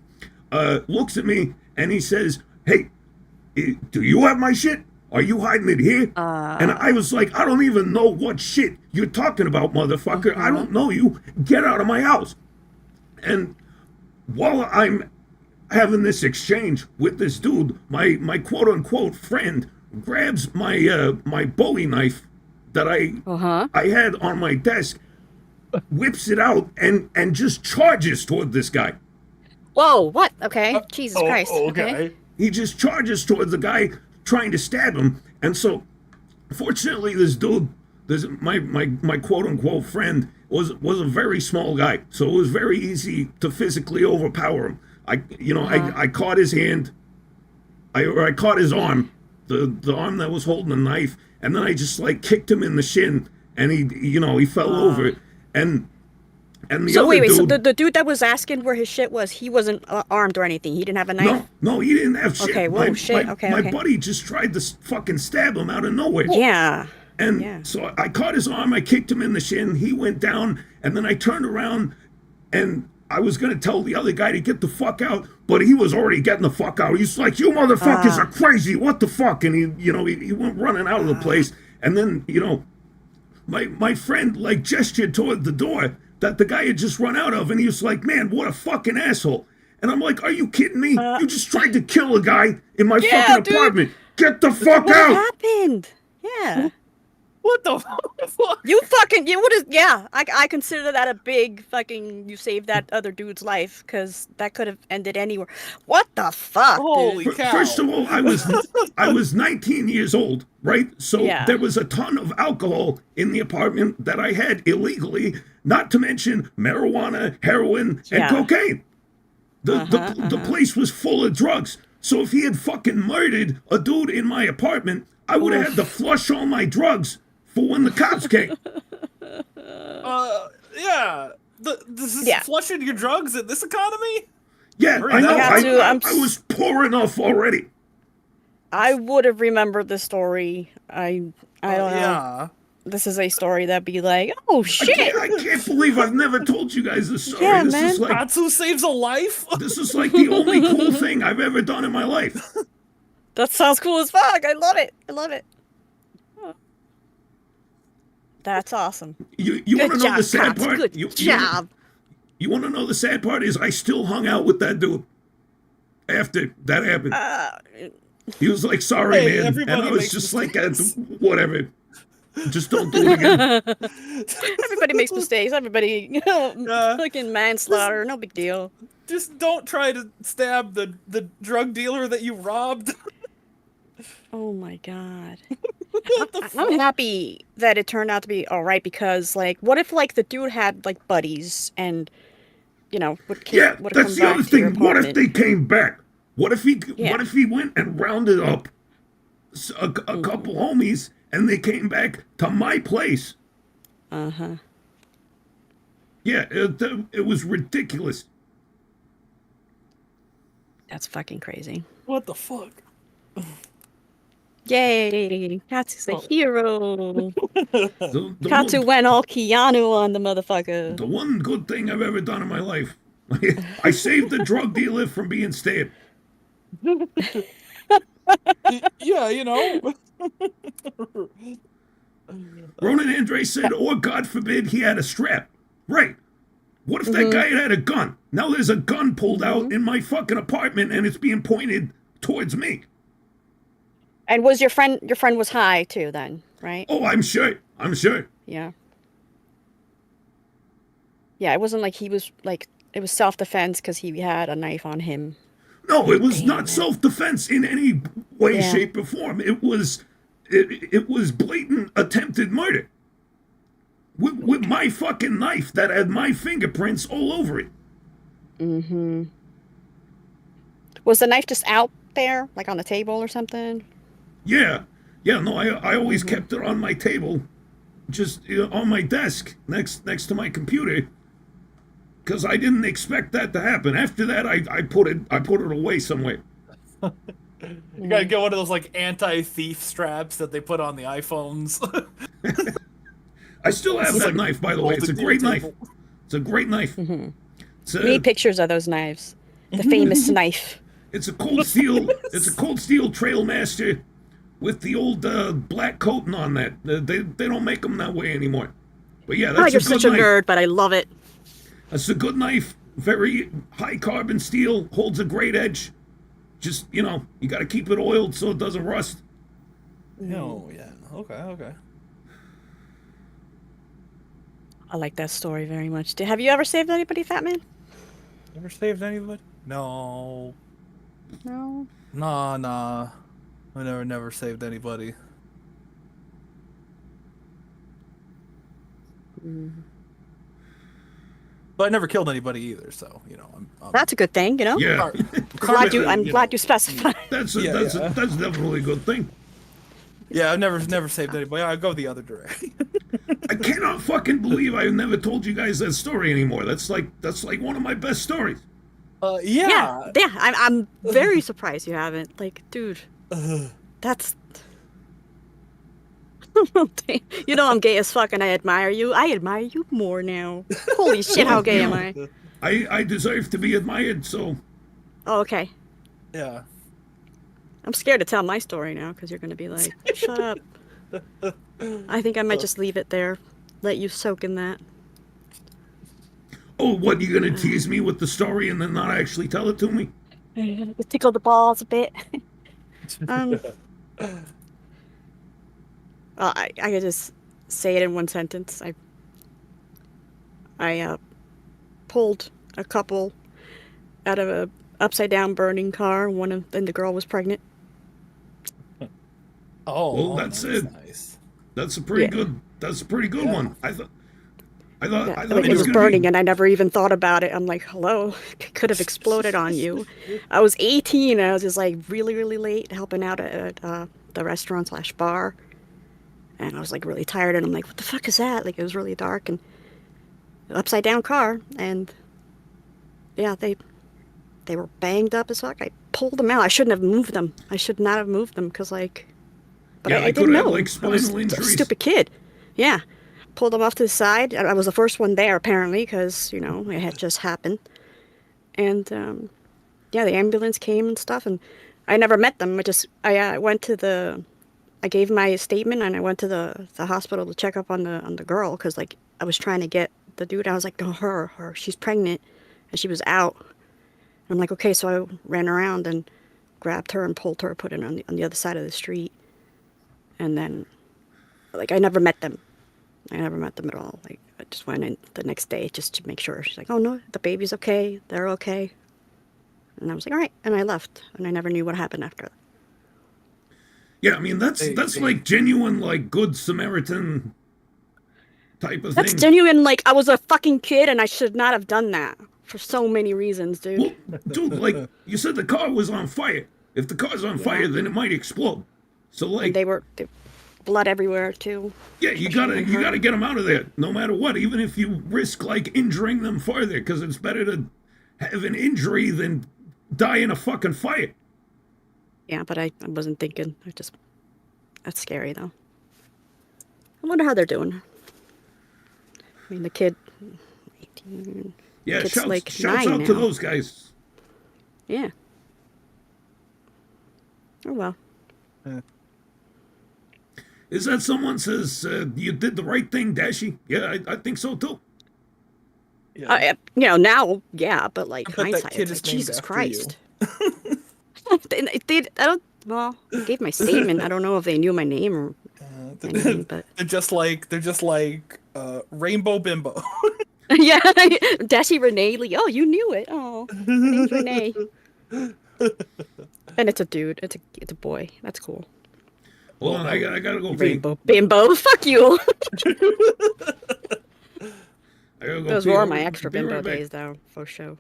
looks at me and he says, hey, do you have my shit? Are you hiding it here? And I was like, I don't even know what shit you're talking about, motherfucker. I don't know you. Get out of my house. And while I'm having this exchange with this dude, my quote unquote friend grabs my Bowie knife that I had on my desk, whips it out, and just charges toward this guy. Whoa, what? Okay. Jesus Christ. Okay. He just charges towards the guy trying to stab him. And so, fortunately, this dude, my quote unquote friend, was a very small guy. So it was very easy to physically overpower him. I caught his hand, I caught his arm, the arm that was holding the knife, and then I just like kicked him in the shin, and he fell over. And And the So other wait, dude, so the dude that was asking where his shit was, he wasn't armed or anything. He didn't have a knife. no, he didn't have shit. Okay, whoa, shit. Okay, my okay. buddy just tried to fucking stab him out of nowhere. Yeah. And Yeah. so I caught his arm, I kicked him in the shin, he went down, and then I turned around and I was gonna tell the other guy to get the fuck out, but he was already getting the fuck out. He's like, "You motherfuckers are crazy, what the fuck?" And he went running out of the place. And then, my friend like gestured toward the door that the guy had just run out of, and he was like, "Man, what a fucking asshole." And I'm like, "Are you kidding me? You just tried to kill a guy in my fucking dude. apartment. Get the fuck What out!" happened? Yeah. What the fuck? You would have, yeah. I consider that a big fucking, you saved that other dude's life, because that could have ended anywhere. What the fuck, Holy dude? cow. First of all, I was 19 years old, right? So Yeah. there was a ton of alcohol in the apartment that I had illegally, not to mention marijuana, heroin, and Yeah. cocaine. The place was full of drugs. So if he had fucking murdered a dude in my apartment, I would have had to flush all my drugs for when the cops came. Yeah. This is Yeah. flushing your drugs in this economy? Yeah, Hurry I know. up. I was poor enough already. I would have remembered this story. I don't know. Yeah. This is a story that'd be like, oh shit. I can't believe I've never told you guys this story. Yeah, this man. is like Katsu saves a life? this is like the only cool thing I've ever done in my life. That sounds cool as fuck. I love it. I love it. That's awesome. You Good want to know job, the sad Cops. part? Good You job. want to know the sad part is I still hung out with that dude after that happened. He was like, "Sorry, Hey, man," and everybody I was makes just mistakes. like, "Whatever, just don't do it again." Everybody makes mistakes. Everybody, fucking manslaughter. No big deal. Just don't try to stab the drug dealer that you robbed. Oh my god. I'm happy that it turned out to be all right, because like, what if like the dude had like buddies and would Yeah, would that's the other thing. What if they came back? What if he went and rounded up a couple homies and they came back to my place? Uh-huh. Yeah, it was ridiculous. That's fucking crazy. What the fuck? Yay! Katsu's a hero. The Katsu went all Keanu on the motherfucker. The one good thing I've ever done in my life. I saved the drug dealer from being stabbed. Yeah, you know. Ronan Andre said, or God forbid he had a strap. Right. What if that guy had a gun? Now there's a gun pulled out in my fucking apartment and it's being pointed towards me. And was your friend was high too then, right? Oh, I'm sure. Yeah. Yeah, it wasn't like he was like, it was self-defense because he had a knife on him. No, it was not self-defense in any way, shape, or form. It was blatant attempted murder. With my fucking knife that had my fingerprints all over it. Mm-hmm. Was the knife just out there, like on the table or something? Yeah, no, I always kept it on my table, just on my desk next to my computer, because I didn't expect that to happen. After that, I put it away somewhere. You gotta get one of those like anti-thief straps that they put on the iPhones. I still have It's that like knife, by the way. It's a bolted to great your knife. table. It's a great knife. It's We need pictures of those knives. The famous knife. It's a cold steel. It's a cold steel Trailmaster with the old black coating on that. They don't make them that way anymore. But yeah, that's You're a good such a knife. nerd, but I love it. That's a good knife. Very high carbon steel. Holds a great edge. Just, you got to keep it oiled so it doesn't rust. Oh, yeah. Okay. I like that story very much. Have you ever saved anybody, Fat Man? Ever saved anybody? No. No. Nah. I never saved anybody. But I never killed anybody either, so, I'm That's a good thing, Yeah. I'm glad you specified. That's Yeah. definitely a good thing. Yeah, I've never saved anybody. I go the other direction. I cannot fucking believe I never told you guys that story anymore. That's like one of my best stories. Yeah. Yeah. I'm very surprised you haven't. Like, dude, that's. You know I'm gay as fuck, and I admire you. I admire you more now. Holy shit, how Well, gay you am know, I? I deserve to be admired, so Oh, okay. Yeah. I'm scared to tell my story now because you're gonna be like, shut up. I think I might just leave it there. Let you soak in that. oh, what, you gonna tease me with the story and then not actually tell it to me? Tickle the balls a bit. um, well, I could just say it in one sentence. I pulled a couple out of a upside down burning car. Then the girl was pregnant. Well, Oh, that's that's it. nice. That's a Yeah. pretty good Yeah. one. Yeah, I thought like it it was was gonna burning be. and I never even thought about it. I'm like, hello, it could have exploded on you. I was 18 and I was just like really, really late helping out at the restaurant slash bar. And I was like really tired and I'm like, what the fuck is that? Like it was really dark and upside down car. And yeah, they were banged up as fuck. I pulled them out. I shouldn't have moved them. I should not have moved them because like, but Yeah, I they could didn't have had know. like I was spinal a injuries. stupid kid. Yeah. Pulled them off to the side. I was the first one there apparently because, you know, it had just happened. And yeah, the ambulance came and stuff. And I never met them. I went to I gave my statement and I went to the hospital to check up on the girl because like I was trying to get the dude. I was like, no, her, she's pregnant, and she was out. And I'm like, okay, so I ran around and grabbed her and pulled her, put her on the other side of the street, and then like I never met them. I never met them at all. Like I just went in the next day just to make sure. She's like, oh no, the baby's okay, they're okay, and I was like, all right, and I left, and I never knew what happened after that. Yeah, I mean that's like genuine like good Samaritan type of That's thing. genuine. Like I was a fucking kid and I should not have done that for so many reasons, dude. Well, dude, like you said, the car was on fire. If the car's on Yeah, fire, then it might explode. So and like, blood everywhere too. yeah, Especially on you her. gotta get them out of there, no matter what. Even if you risk like injuring them further, because it's better to have an injury than die in a fucking fire. Yeah, but I wasn't thinking. That's scary though. I wonder how they're doing. I mean, the kid, 18, Yeah, kid's like shouts 9 out to now. those guys. Yeah. Oh well. Is that someone says you did the right thing, Dashie? Yeah, I think so too. Yeah. You know, now, yeah, but like I bet that hindsight, kid it's is like named Jesus after you. Christ. I don't. Well, I gave my statement. I don't know if they knew my name or anything, but They're just like Rainbow Bimbo. yeah, Dashie Renee Lee. Oh, you knew it. Oh, my name's Renee, and it's a dude. It's a boy. That's cool. Hold on, I gotta go pee. Rainbow Bimbo. Fuck you. I gotta go Those pee. were I'll my be extra right bimbo back. days, though, for sure.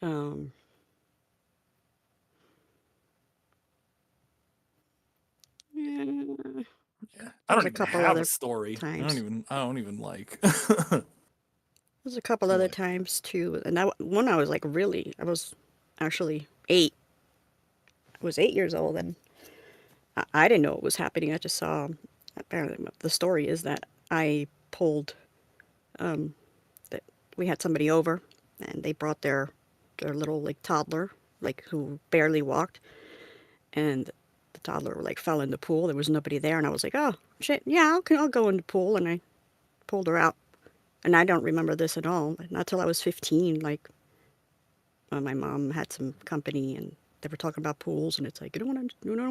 Um. Yeah, I there's don't a even couple have a other story. times. I don't even like. There's a couple other times too, and that one I was like I was actually 8. I was 8 years old, and I didn't know what was happening. I just saw. Apparently, the story is that I pulled. That we had somebody over, and they brought their little like toddler, like who barely walked, and the toddler like fell in the pool. There was nobody there, and I was like, oh shit, yeah, I'll go in the pool, and I pulled her out. And I don't remember this at all. Not till I was 15. Like, my mom had some company and they were talking about pools. And it's like, you don't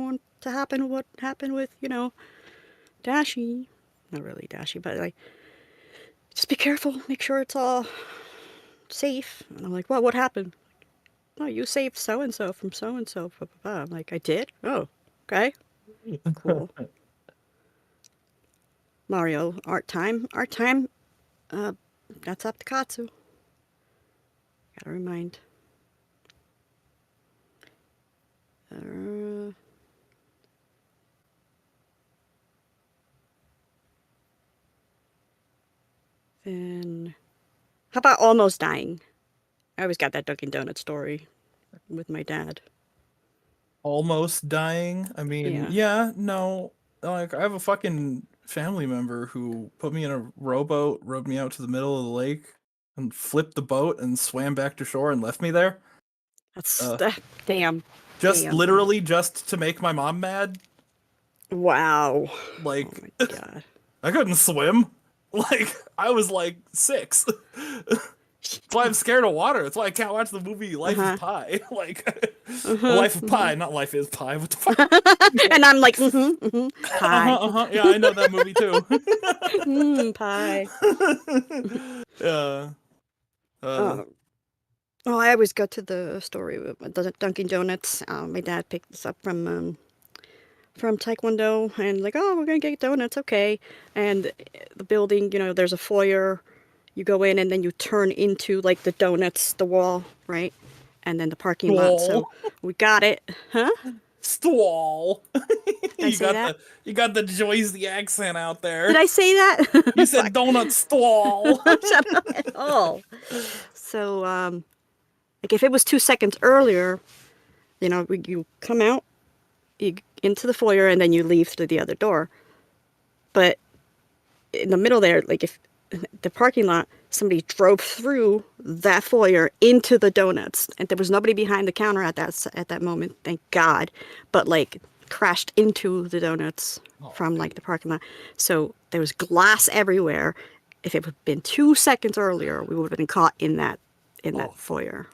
want to happen what happened with, Dashie. Not really Dashie, but like, just be careful. Make sure it's all safe. And I'm like, well, what happened? Oh, you saved so-and-so from so-and-so. Blah, blah, blah. I'm like, I did? Oh, okay. Cool. Mario, art time. Art time. That's up to Katsu. Gotta remind. Then, how about almost dying? I always got that Dunkin' Donut story with my dad. Almost dying. I mean, Yeah. yeah, no. Like I have a fucking family member who put me in a rowboat, rowed me out to the middle of the lake, and flipped the boat and swam back to shore and left me there. That's Uh, damn. just Damn. literally just to make my mom mad. Wow. Like Oh my god. I couldn't swim. Like I was like 6. That's why I'm scared of water. That's why I can't watch the movie Life is Pi. Like Life of Pi, not Life is Pi. What the fuck? And I'm like, pie. Yeah, I know that movie too. Pie. Yeah. Oh, I always go to the story with the Dunkin' Donuts. My dad picked this up from Taekwondo, and like, oh, we're gonna get donuts, okay. And the building, there's a foyer. You go in, and then you turn into like the donuts, the wall, right? And then the parking lot. So we got it, huh? Stwall. Did I say that? You got the Jersey accent out there. Did I say that? You said donut stwall. Shut up at all. So, like if it was 2 seconds earlier, you come out, you into the foyer, and then you leave through the other door. But in the middle there, like if the parking lot, somebody drove through that foyer into the donuts, and there was nobody behind the counter at that moment, thank God. But like crashed into the donuts from like the parking lot. So there was glass everywhere. If it had been 2 seconds earlier, we would have been caught in that foyer.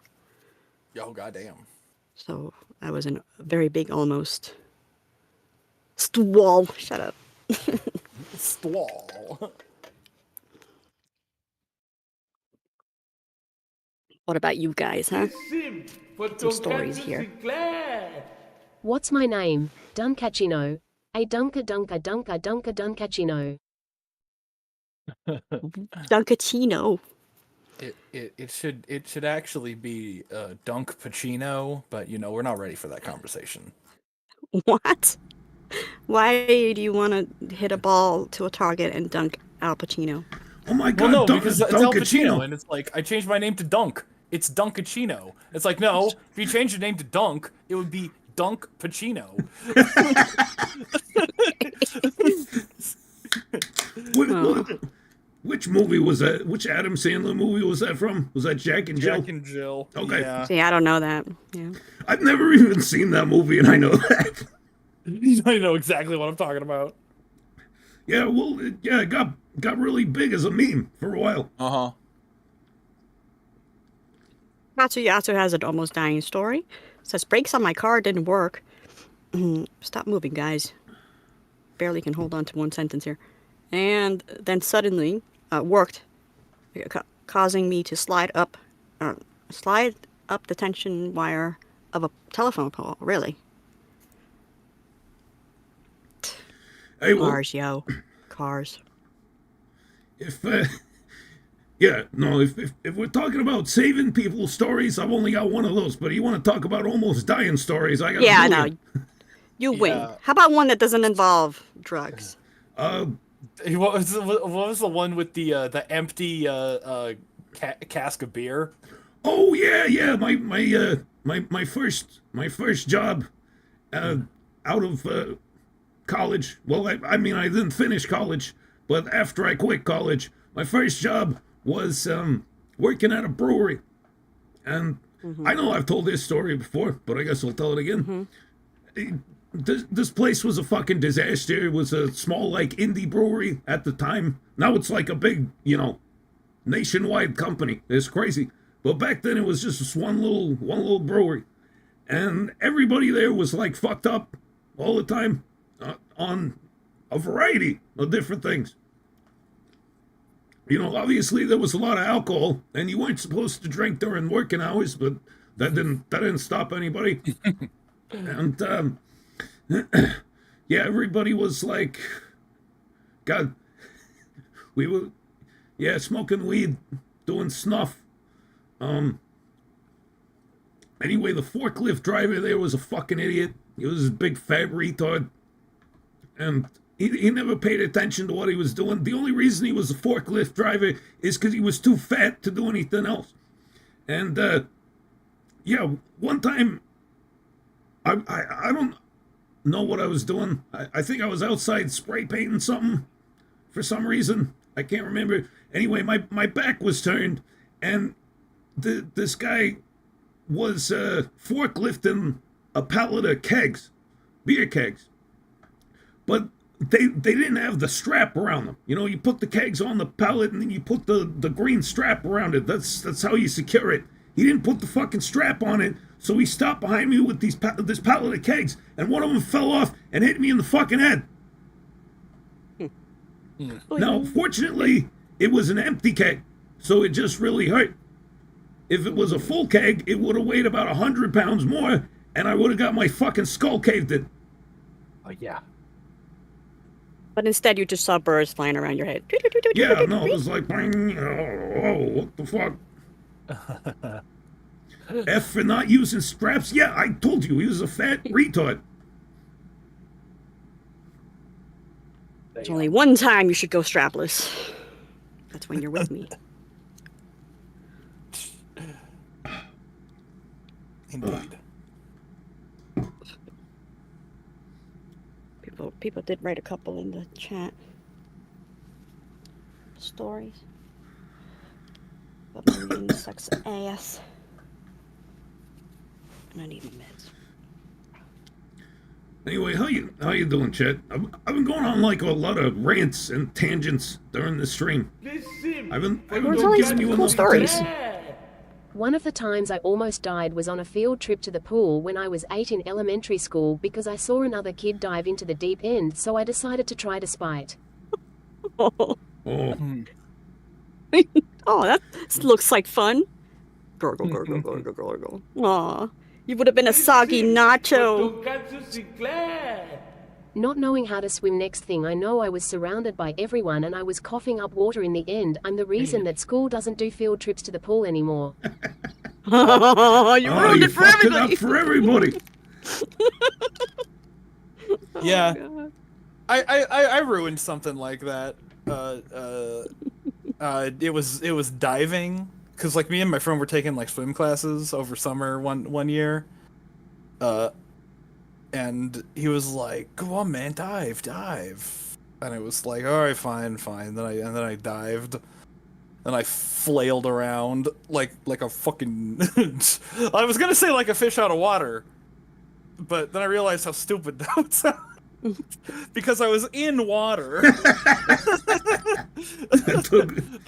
Yo, goddamn. So I was in a very big almost. Stwall. Shut up. Stwall. What about you guys, huh? Sim for Some stories Tonkatsu here. Sinclair. What's my name? Dunkachino. A dunka dunka dunka dunka dunkachino. Dunkachino. It should actually be Dunk Pacino, but we're not ready for that conversation. What? Why do you want to hit a ball to a target and dunk Al Pacino? Oh my Well, god, no, because it's Al Pacino, Dunkachino. and it's like I changed my name to Dunk. It's Dunkachino. It's like no, if you change your name to Dunk, it would be Dunk Pacino. Which movie was that? Which Adam Sandler movie was that from? Was that Jack and Jill? Jack and Jill. Okay. Yeah. See, I don't know that. Yeah. I've never even seen that movie, and I know that. I know exactly what I'm talking about. Yeah, well, it got really big as a meme for a while. Uh-huh. Matsuyasu has an almost dying story. Says brakes on my car didn't work. Stop moving, guys. Barely can hold on to one sentence here. And then suddenly worked, causing me to slide up the tension wire of a telephone pole. Really? Hey, well, Cars, yo. Cars. if we're talking about saving people's stories, I've only got one of those. But you want to talk about almost dying stories? I got Yeah, a no. million. You win. How about one that doesn't involve drugs? What was the one with the empty cask of beer? Oh yeah. My first job out of college. Well, I mean I didn't finish college, but after I quit college, my first job was working at a brewery. And I know I've told this story before, but I guess I'll tell it again. This place was a fucking disaster. It was a small, like, indie brewery at the time. Now it's like a big, nationwide company. It's crazy. But back then it was just this one little brewery. And everybody there was, like, fucked up all the time on a variety of different things. Obviously there was a lot of alcohol, and you weren't supposed to drink during working hours, but that didn't stop anybody. And, yeah, everybody was like, God, we were, smoking weed, doing snuff. Anyway, the forklift driver there was a fucking idiot. He was a big fat retard. And he never paid attention to what he was doing. The only reason he was a forklift driver is because he was too fat to do anything else. And yeah, one time, I don't know what I was doing. I think I was outside spray painting something for some reason. I can't remember. Anyway, my back was turned, and this guy was forklifting a pallet of kegs, beer kegs. But they didn't have the strap around them. You know, you put the kegs on the pallet and then you put the green strap around it. That's how you secure it. He didn't put the fucking strap on it, so he stopped behind me with this pallet of kegs, and one of them fell off and hit me in the fucking head. Now, fortunately, it was an empty keg, so it just really hurt. If it was a full keg, it would have weighed about 100 pounds more, and I would have got my fucking skull caved in. Oh, yeah. But instead, you just saw birds flying around your head. Yeah, no, it was like, oh, what the fuck? F for not using straps? Yeah, I told you, he was a fat retard. There's only one time you should go strapless. That's when you're with me. Indeed. People did write a couple in the chat. Stories. But Marine sucks ass. And I need my meds. Anyway, how you doing, Chet? I've been going on like a lot of rants and tangents during the stream. I've been giving you enough stories. One of the times I almost died was on a field trip to the pool when I was 8 in elementary school because I saw another kid dive into the deep end, so I decided to try to spite. Oh, Oh, oh, that looks like fun. Gurgle, gurgle, gurgle, gurgle. Aw, you would have been a soggy nacho. Tonkatsu Sinclair. Not knowing how to swim, next thing I know I was surrounded by everyone and I was coughing up water in the end. I'm the reason that school doesn't do field trips to the pool anymore. Oh, you oh, ruined you it for fucked everybody. it up for everybody. Yeah. God. I ruined something like that. It was diving, because like me and my friend were taking like swim classes over summer one year. And he was like, "Go on, man, dive." And it was like, "All right, fine." Then I dived, and I flailed around like a fucking. I was gonna say like a fish out of water, but then I realized how stupid that would sound. Because I was in water.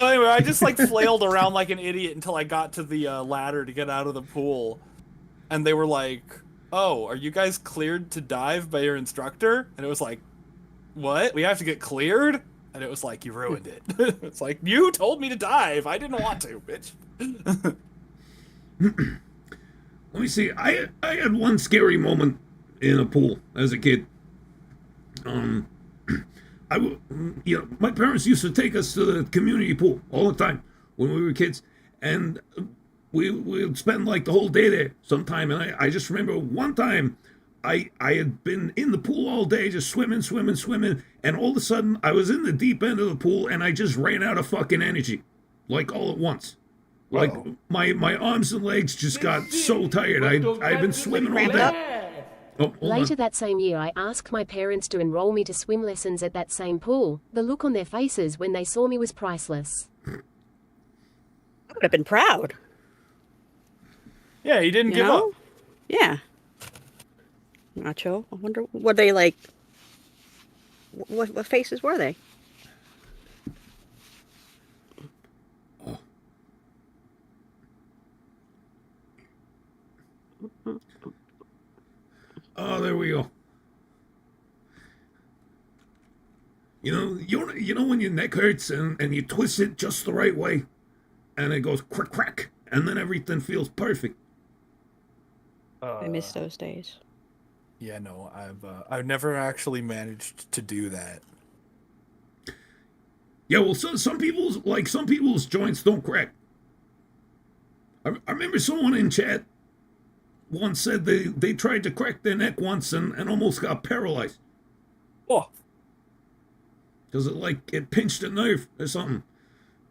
Anyway, I just like flailed around like an idiot until I got to the ladder to get out of the pool, and they were like, "Oh, are you guys cleared to dive by your instructor?" And it was like, "What? We have to get cleared?" And it was like, "You ruined it." It's like, "You told me to dive. I didn't want to, bitch." Let me see. I had one scary moment in a pool as a kid. My parents used to take us to the community pool all the time when we were kids, and we would spend like the whole day there sometime. And I just remember one time I had been in the pool all day, just swimming, and all of a sudden I was in the deep end of the pool and I just ran out of fucking energy, like all at once. Like my arms and legs just got so tired. I'd been swimming all day. Oh, Later that same year, I asked my parents to enroll me to swim lessons at that same pool. The look on their faces when they saw me was priceless. I would have been proud. Yeah, he didn't give up. Yeah. Nacho. I wonder, were they like? What faces were they? Oh, there we go. You know when your neck hurts and you twist it just the right way, and it goes crack crack, and then everything feels perfect. I miss those days. Yeah, no, I've never actually managed to do that. Yeah, well, some people's joints don't crack. I remember someone in chat once said they tried to crack their neck once and almost got paralyzed. Oh, because it pinched a nerve or something.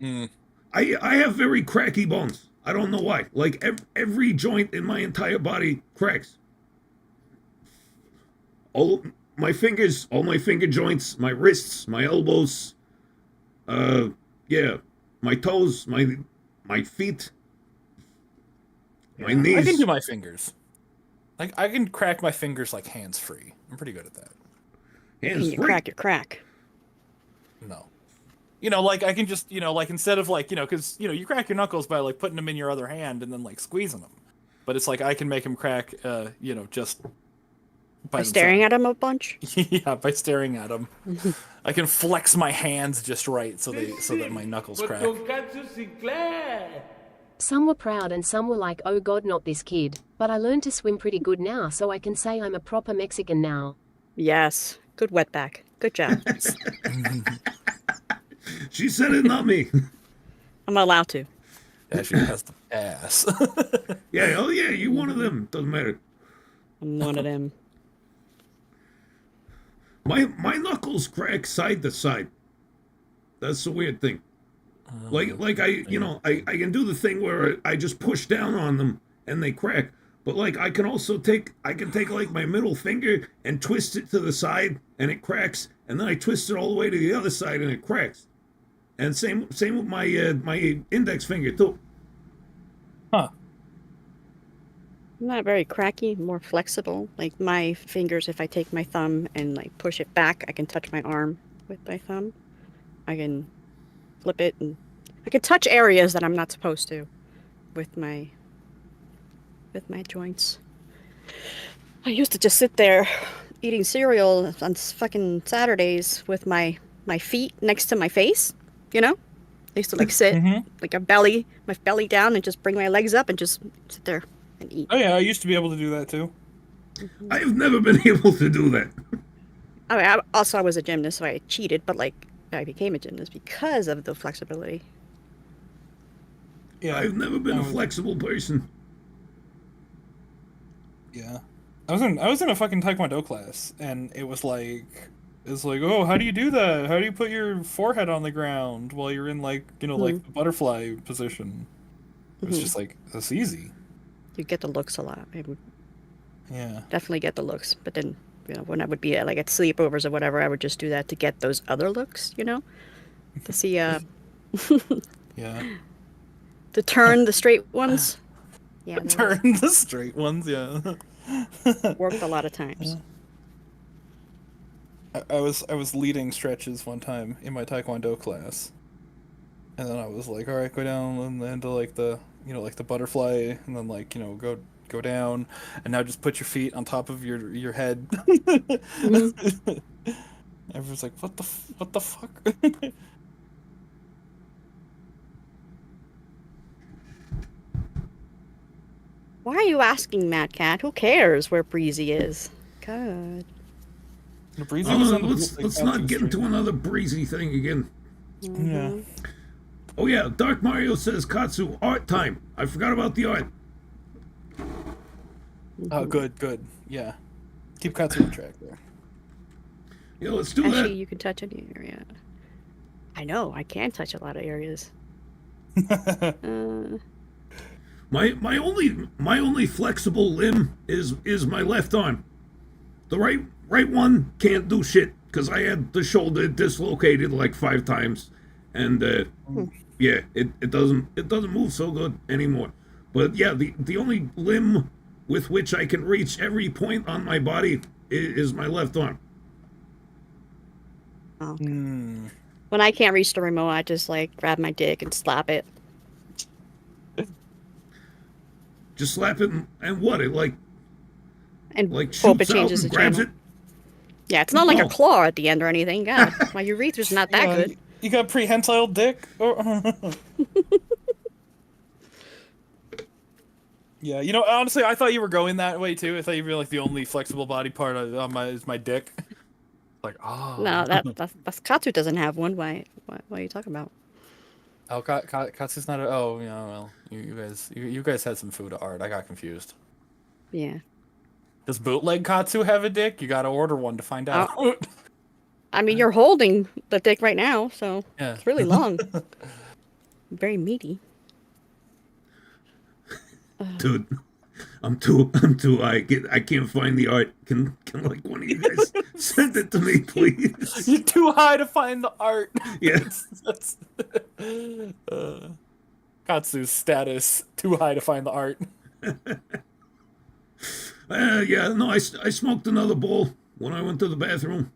Mm. I have very cracky bones. I don't know why. Like every joint in my entire body cracks. All my finger joints, my wrists, my elbows, yeah, my toes, my feet, my knees. I can do my fingers. Like I can crack my fingers like hands free. I'm pretty good at that. Hands Can you free. crack your crack? No. You know, like I can just, you know, like instead of like, you know, because, you know, you crack your knuckles by like putting them in your other hand and then like squeezing them. But it's like I can make them crack, you know, just By staring at him a bunch? Yeah, by staring at them. I can flex my hands just right so that my knuckles For crack. Tonkatsu Sinclair. Some were proud and some were like, oh god, not this kid. But I learned to swim pretty good now, so I can say I'm a proper Mexican now. Yes. Good wetback. Good job. She said it, not me. I'm allowed to. Yeah, she has the ass. Yeah, oh yeah, you one of them. Doesn't matter. I'm one of them. My knuckles crack side to side. That's the weird thing. Like I can do the thing where I just push down on them and they crack. But like I can take like my middle finger and twist it to the side and it cracks, and then I twist it all the way to the other side and it cracks. And same with my my index finger too. Huh. I'm not very cracky, more flexible. Like my fingers, if I take my thumb and like push it back, I can touch my arm with my thumb. I can flip it and I can touch areas that I'm not supposed to with my joints. I used to just sit there eating cereal on fucking Saturdays with my feet next to my face, you know? I used to like sit like my belly down and just bring my legs up and just sit there and eat. Oh yeah, I used to be able to do that too. I have never been able to do that. I mean, I was a gymnast, so I cheated, but like I became a gymnast because of the flexibility. Yeah, I've never been a flexible person. Yeah, I was in a fucking Taekwondo class, and it was like, oh, how do you do that? How do you put your forehead on the ground while you're in like, you know, like the butterfly position? It was just like, that's easy. You get the looks a lot. I would Yeah. definitely get the looks, but then you know when I would be at, like at sleepovers or whatever, I would just do that to get those other looks, you know, to see Yeah. to turn the straight ones. Yeah, that Turn the straight ones. Yeah. worked a lot of times. I was leading stretches one time in my Taekwondo class, and then I was like, all right, go down into like the, you know, like the butterfly, and then like, you know, go down, and now just put your feet on top of your head. Everyone's like, what the fuck? Why are you asking, Mad Cat? Who cares where Breezy is? God. Breezy was on the Let's not get into another breezy thing again. Yeah. Oh yeah, Dark Mario says Katsu art time. I forgot about the art. Oh, good. Yeah. Keep Katsu on track there. Yeah, let's do Actually, that. you can touch any area. I know, I can touch a lot of areas. My only flexible limb is my left arm. The right one can't do shit because I had the shoulder dislocated like 5 times, and yeah, it doesn't move so good anymore. But yeah, the only limb with which I can reach every point on my body is my left arm. Oh, okay. When I can't reach the remote, I just like grab my dick and slap it. Just slap it and what it like And shoots hope it out changes and the grabs channel. it. Yeah, it's not like Oh. a claw at the end or anything. God, my urethra's not that Yeah, good. You got prehensile dick? Yeah, you know, honestly, I thought you were going that way too. I thought you were like the only flexible body part is my dick. Like, oh. No, that's Katsu doesn't have one. Why are you talking about? Oh, Katsu's not a. Oh, yeah. Well, you guys had some food art. I got confused. Yeah. Does bootleg Katsu have a dick? You gotta order one to find out. I mean, you're holding the dick right now, so Yeah. it's really long. Very meaty. Dude, I can't find the art. Can like one of you guys send it to me, please? You're too high to find the art. Yeah. That's Katsu's status, too high to find the art. Yeah, no, I smoked another bowl when I went to the bathroom.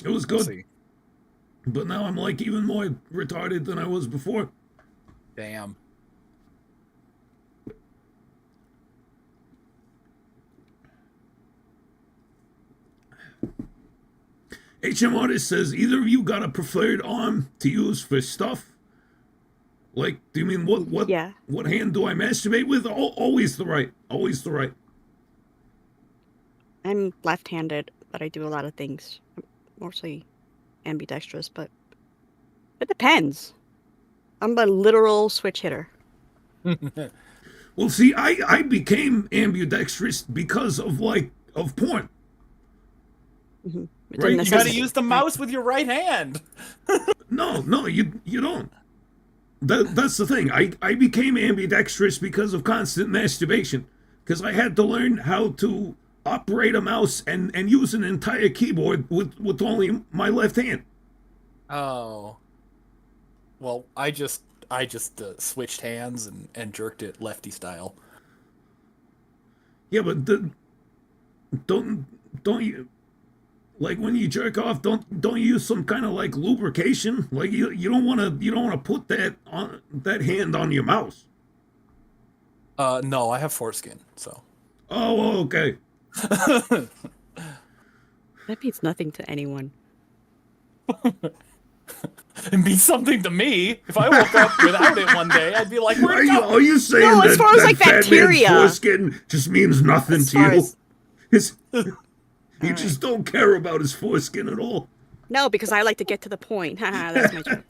It was good. See. But now I'm like even more retarded than I was before. Damn. HM Artist says, either of you got a preferred arm to use for stuff? Like, do you mean what Yeah. what hand do I masturbate with? Always the right. Always the right. I'm left-handed, but I do a lot of things. I'm mostly ambidextrous, but it depends. I'm a literal switch hitter. Well, see, I became ambidextrous because of porn. Mm-hmm. Right, You gotta use the mouse with your right hand. No, you don't. That's the thing. I became ambidextrous because of constant masturbation. Because I had to learn how to operate a mouse and use an entire keyboard with only my left hand. Oh. Well, I just switched hands and jerked it lefty style. Yeah, but don't you, like when you jerk off, don't you use some kind of like lubrication? Like you don't want to put that hand on your mouse. No, I have foreskin, so. Oh, okay. That means nothing to anyone. It means something to me. If I woke up without it one day, I'd be like, where'd it go? Are you saying No, as that, far as, that like, fat man's bacteria. foreskin just means nothing As to far you? as- You just don't care about his foreskin at all. No, because I like to get to the point. Haha, that's my joke.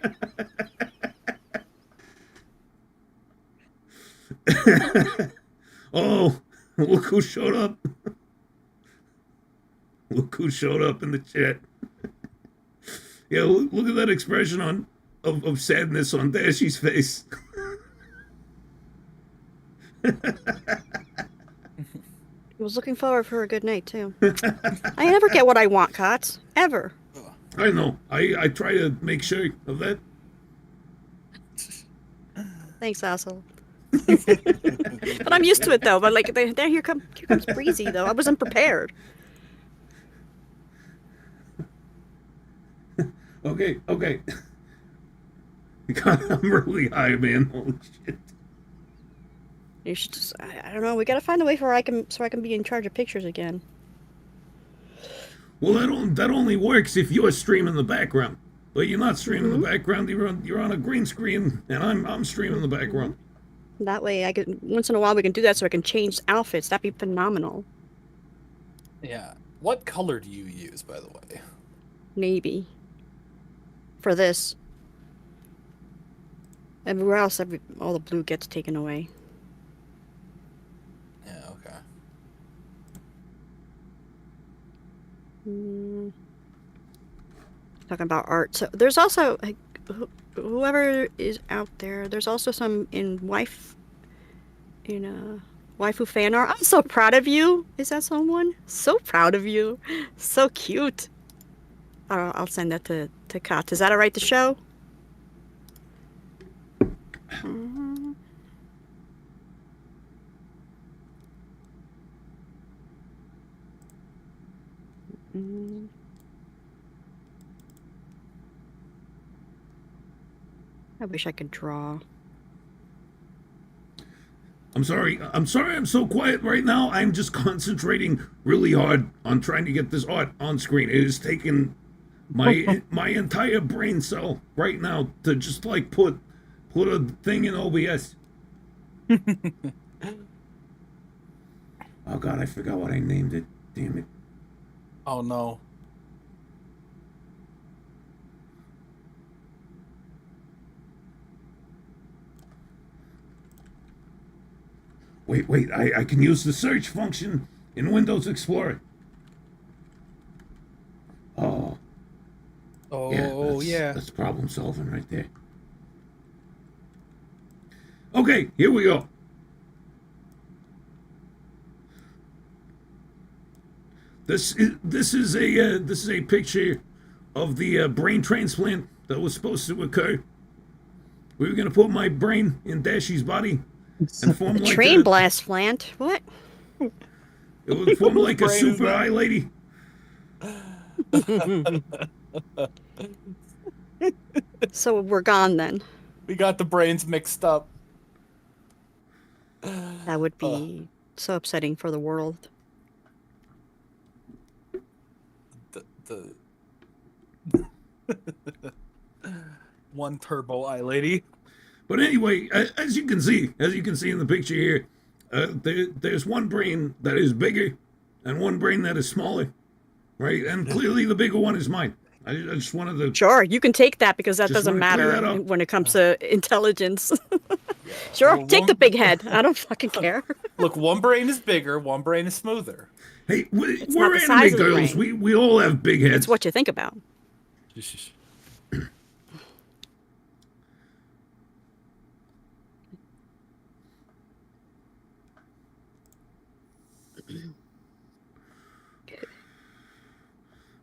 Oh, look who showed up. Look who showed up in the chat. Yeah, look at that expression of sadness on Dashie's face. I was looking forward for a good night, too. I never get what I want, Cots. Ever. I know. I try to make sure of that. Thanks, asshole. But I'm used to it, though. But, like, here comes Breezy, though. I wasn't prepared. Okay. God, I'm really high, man. Holy shit. You should just, I don't know. We gotta find a way so I can be in charge of pictures again. Well, that only works if you're streaming the background. But you're not streaming the background. You're on a green screen, and I'm streaming the background. That way, I could once in a while we can do that, so I can change outfits. That'd be phenomenal. Yeah. What color do you use, by the way? Navy. For this. Everywhere else, all the blue gets taken away. Yeah, okay. Talking about art. So there's also like, whoever is out there. There's also some in waifu fan art. I'm so proud of you. Is that someone? So proud of you. So cute. I'll send that to Kat. Is that alright to show? I wish I could draw. I'm sorry I'm so quiet right now. I'm just concentrating really hard on trying to get this art on screen. It is taking my entire brain cell right now to just like put a thing in OBS. Oh god, I forgot what I named it. Damn it. Oh no. Wait, I can use the search function in Windows Explorer. Oh, Oh, yeah. That's problem solving right there. Okay, here we go. This is a picture of the brain transplant that was supposed to occur. We were gonna put my brain in Dashie's body and form like Train blast plant. What? It would form like a brain is super that? eye lady. So we're gone then. We got the brains mixed up. That would be so upsetting for the world. The one turbo eye lady. But anyway, as you can see in the picture here, there's one brain that is bigger and one brain that is smaller, right? And clearly the bigger one is mine. I just wanted to. Sure, you can take that because that Just doesn't wanna clear matter that up. when it comes to intelligence. Sure, Well, take the big head. I don't fucking care. Look, one brain is bigger, one brain is smoother. Hey, we're not the size anime of the girls. brain. We all have big heads. It's what you think about.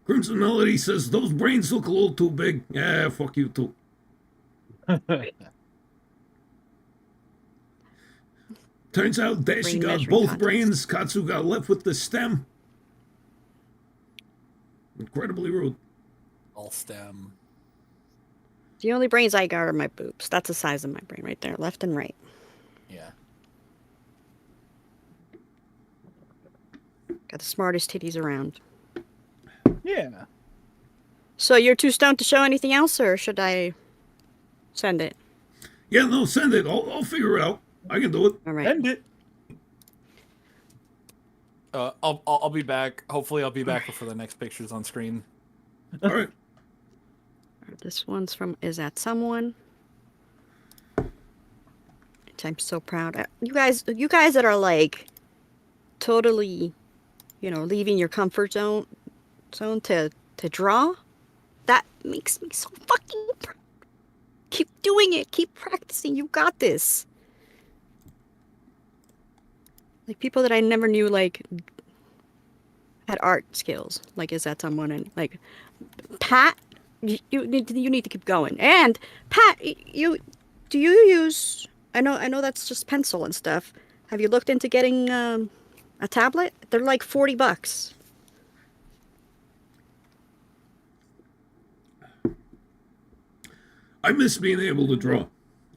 Crimson Melody says those brains look a little too big. Yeah, fuck you too. Turns out Dashie Brain got measuring both contest. brains. Katsu got left with the stem. Incredibly rude. All stem. The only brains I got are my boobs. That's the size of my brain right there, left and right. Yeah. Got the smartest titties around. Yeah. So you're too stoned to show anything else, or should I send it? Yeah, no, send it. I'll figure it out. I can do it. All right. End it. I'll be back. Hopefully, I'll be back before the next picture's on screen. All right. This one's from Is That Someone? Which I'm so proud of. You guys that are like totally, leaving your comfort zone to draw, that makes me so fucking proud. Keep doing it. Keep practicing. You got this. Like people that I never knew like had art skills. Like Is That Someone? And like Pat, you need to keep going. And Pat, do you use? I know that's just pencil and stuff. Have you looked into getting a tablet? They're like $40. I miss being able to draw.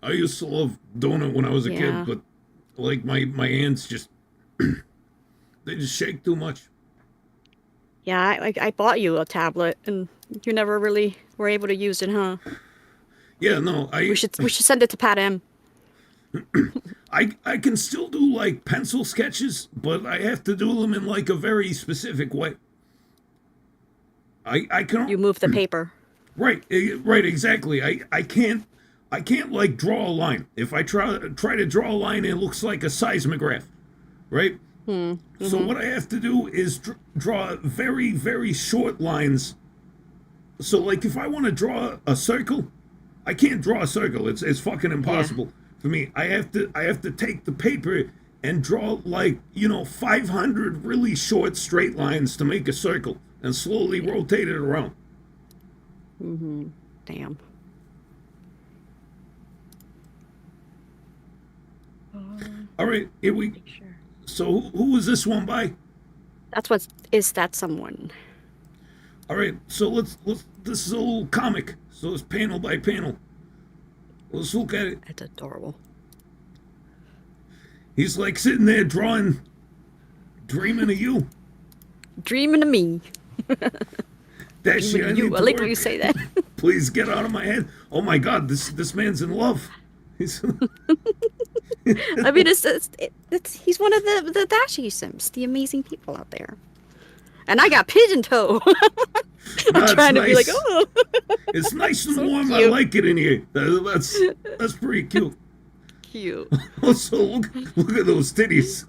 I used to love doing it when I was a Yeah. kid, but like my hands just they just shake too much. Yeah, I bought you a tablet, and you never really were able to use it, huh? Yeah, no, We should send it to Pat M. I can still do like pencil sketches, but I have to do them in like a very specific way. I can You move the paper. right exactly. I can't like draw a line. If I try to draw a line, it looks like a seismograph, right? So what I have to do is draw very, very short lines. So like if I want to draw a circle, I can't draw a circle. It's fucking impossible for me. I have to take the paper and draw like 500 really short straight lines to make a circle and slowly rotate it around. Damn. All right, here we. Sure. So who was this one by? That's what Is That Someone? All right, so let's. This is a little comic, so it's panel by panel. Let's look at it. It's adorable. He's like sitting there drawing, dreaming of you. Dreaming of me. Dashie, Dreaming I of need you. to I like work. when you say that. Please get out of my head. Oh my God, this man's in love. He's I mean, he's one of the Dashie Sims, the amazing people out there. And I got pigeon toe. I'm That's trying to be like, nice. oh. It's nice and So warm. I cute. like it in here. That's pretty cute. Cute. Also, look at those titties.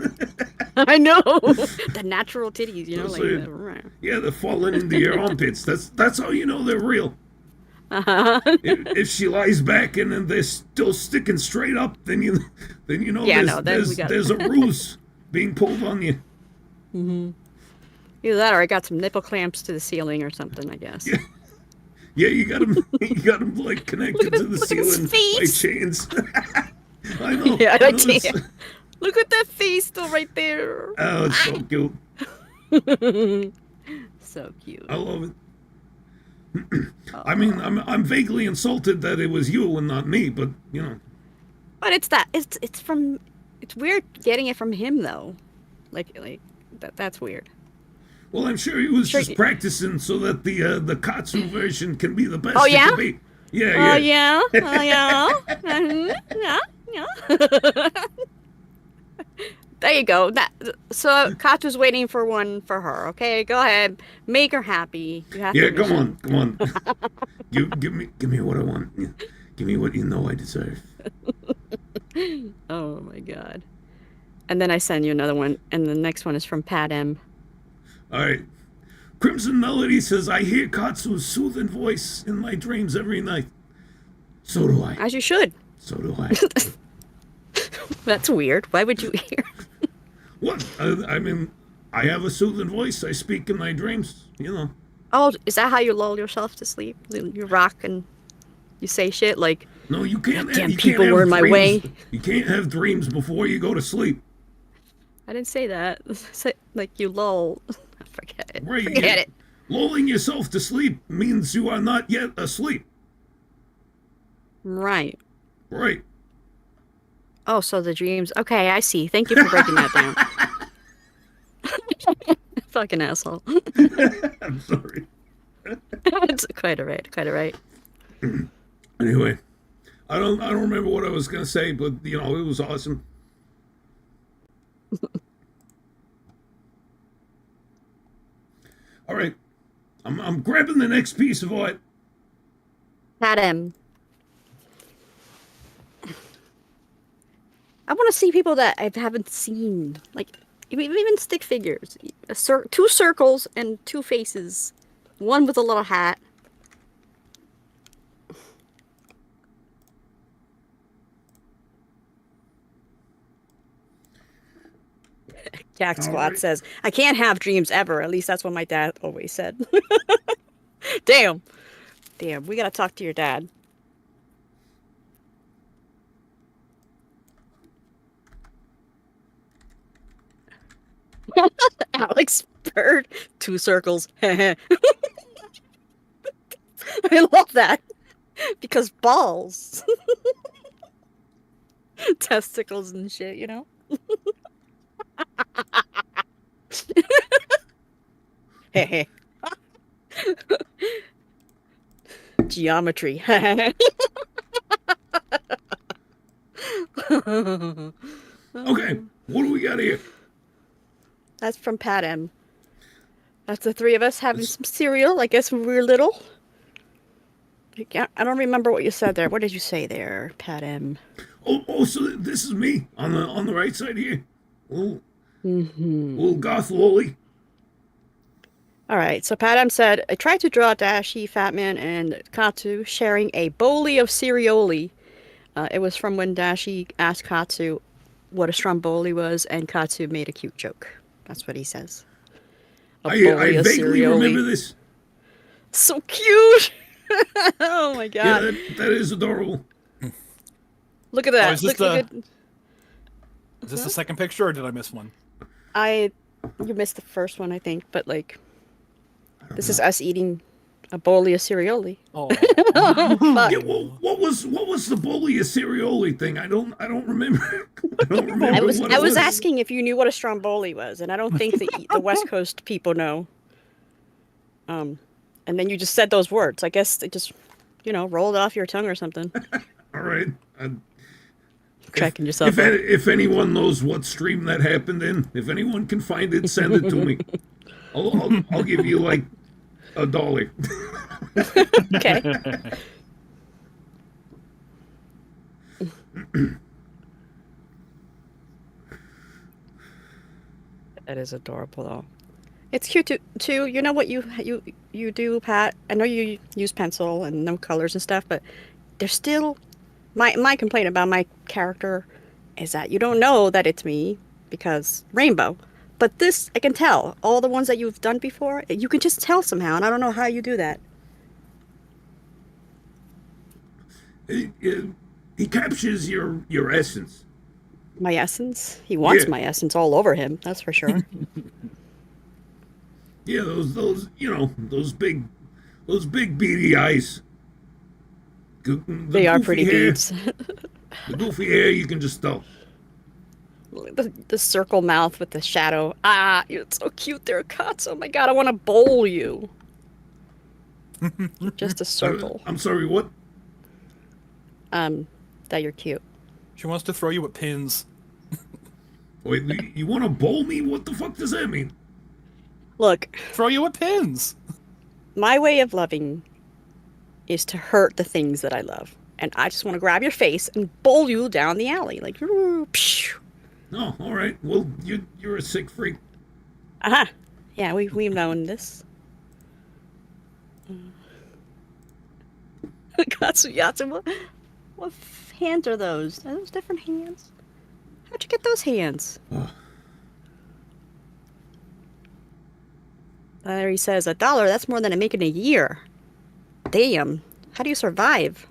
I know. The natural titties, Those like are- Yeah, they're falling into your armpits. That's how you know they're real. If she lies back and then they're still sticking straight up, then you know Yeah, no, then we there's a ruse being pulled on you. Either that or I got some nipple clamps to the ceiling or something, I guess. Yeah. Yeah, you got him like connected to the look at his ceiling by face. chains. I know. Yeah, I I know, can't. it's- Look at that face still right there. Oh, it's so cute. So cute. I love it. I mean, I'm vaguely insulted that it was you and not me, but you know. But it's weird getting it from him though. Like that's weird. Well, I'm sure he was Sure just you- practicing so that the Katsu version can be the best Oh, it yeah? can be. Yeah, Oh yeah. yeah. Oh yeah. Yeah. Yeah. There you go. So Katsu's waiting for one for her. Okay, go ahead, make her happy. You have Yeah, to. come on. give me what I want. Give me what you know I deserve. Oh my god. And then I send you another one, and the next one is from Pat M. All right. Crimson Melody says, I hear Katsu's soothing voice in my dreams every night. So do I. As you should. So do I. That's weird. Why would you hear? What? I mean, I have a soothing voice. I speak in my dreams, you know. Oh, is that how you lull yourself to sleep? You rock and you say shit like, No, you can't. Goddamn You people can't have were in my dreams. way. You can't have dreams before you go to sleep. I didn't say that. I said, like you lull. Forget it. Right? Forget it. Lulling yourself to sleep means you are not yet asleep. Right. Right. Oh, so the dreams. Okay, I see. Thank you for breaking that down. Fucking asshole. I'm sorry. It's quite alright. Quite alright. Anyway, I don't remember what I was gonna say, but you know, it was awesome. All right, I'm grabbing the next piece of art. Pat M. I want to see people that I haven't seen, like even stick figures. Two circles and two faces, one with a little hat. Jack All Squad right. says, "I can't have dreams ever." At least that's what my dad always said. Damn, we gotta talk to your dad. Alex Bird, two circles. I love that because balls, testicles and shit, you know. Hey. Geometry. Okay, what do we got here? That's from Pat M. That's the three of us having some cereal, I guess, when we were little. I don't remember what you said there. What did you say there, Pat M? Oh, so this is me on the right side here. Little goth lolly. All right, so Pat M said, I tried to draw Dashie, Fatman, and Katsu sharing a bowly of cereoli. It was from when Dashie asked Katsu what a stromboli was, and Katsu made a cute joke. That's what he says. I bowly of vaguely cereoli. remember this. So cute! Oh my Yeah, god. that is adorable. Look at that. Oh, is this Look Is this the second picture, or did I miss one? You missed the first one, I think, but like, this is us eating a bowly of cereoli. Oh, Fuck. Yeah, well, what was the bully of cereoli thing? I don't remember. I don't remember. I was what it was asking if you knew what a stromboli was, and I don't think the West Coast people know. And then you just said those words. I guess it just, rolled off your tongue or something. All right. Cracking yourself up. If anyone knows what stream that happened in, if anyone can find it, send it to me. I'll give you like $1. Okay. That is adorable, though. It's cute too. You know what you do, Pat? I know you use pencil and no colors and stuff, but there's still my complaint about my character is that you don't know that it's me because rainbow. But this I can tell. All the ones that you've done before, you can just tell somehow, and I don't know how you do that. He captures your essence. My essence? He wants Yeah. my essence all over him, that's for sure. Yeah, those those big beady eyes. They are pretty beads. The goofy hair, you can just tell. The circle mouth with the shadow. Ah, you're so cute there, Katsu. Oh my god, I want to bowl you. Just a circle. I'm sorry, what? That you're cute. She wants to throw you with pins. Wait, you want to bowl me? What the fuck does that mean? Look, Throw you with pins. my way of loving is to hurt the things that I love. And I just want to grab your face and bowl you down the alley. Like, pshh. Oh, all right. Well, you're a sick freak. Aha. Yeah, we've known this. Katsuyatsu, what hands are those? Are those different hands? How'd you get those hands? There he says, $1, that's more than I make in a year. Damn. How do you survive?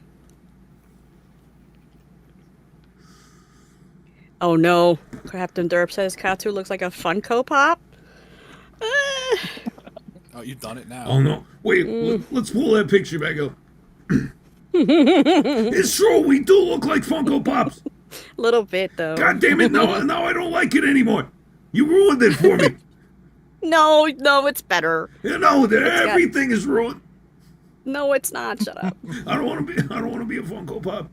Oh no. Captain Derp says Katsu looks like a Funko Pop. Oh, you've done it now. Oh no! Wait, let's pull that picture back up. It's true. We do look like Funko Pops. Little bit though. God damn it! Now I don't like it anymore. You ruined it for me. No, it's better. You know that everything is ruined. No, it's not. Shut up. I don't want to be a Funko Pop.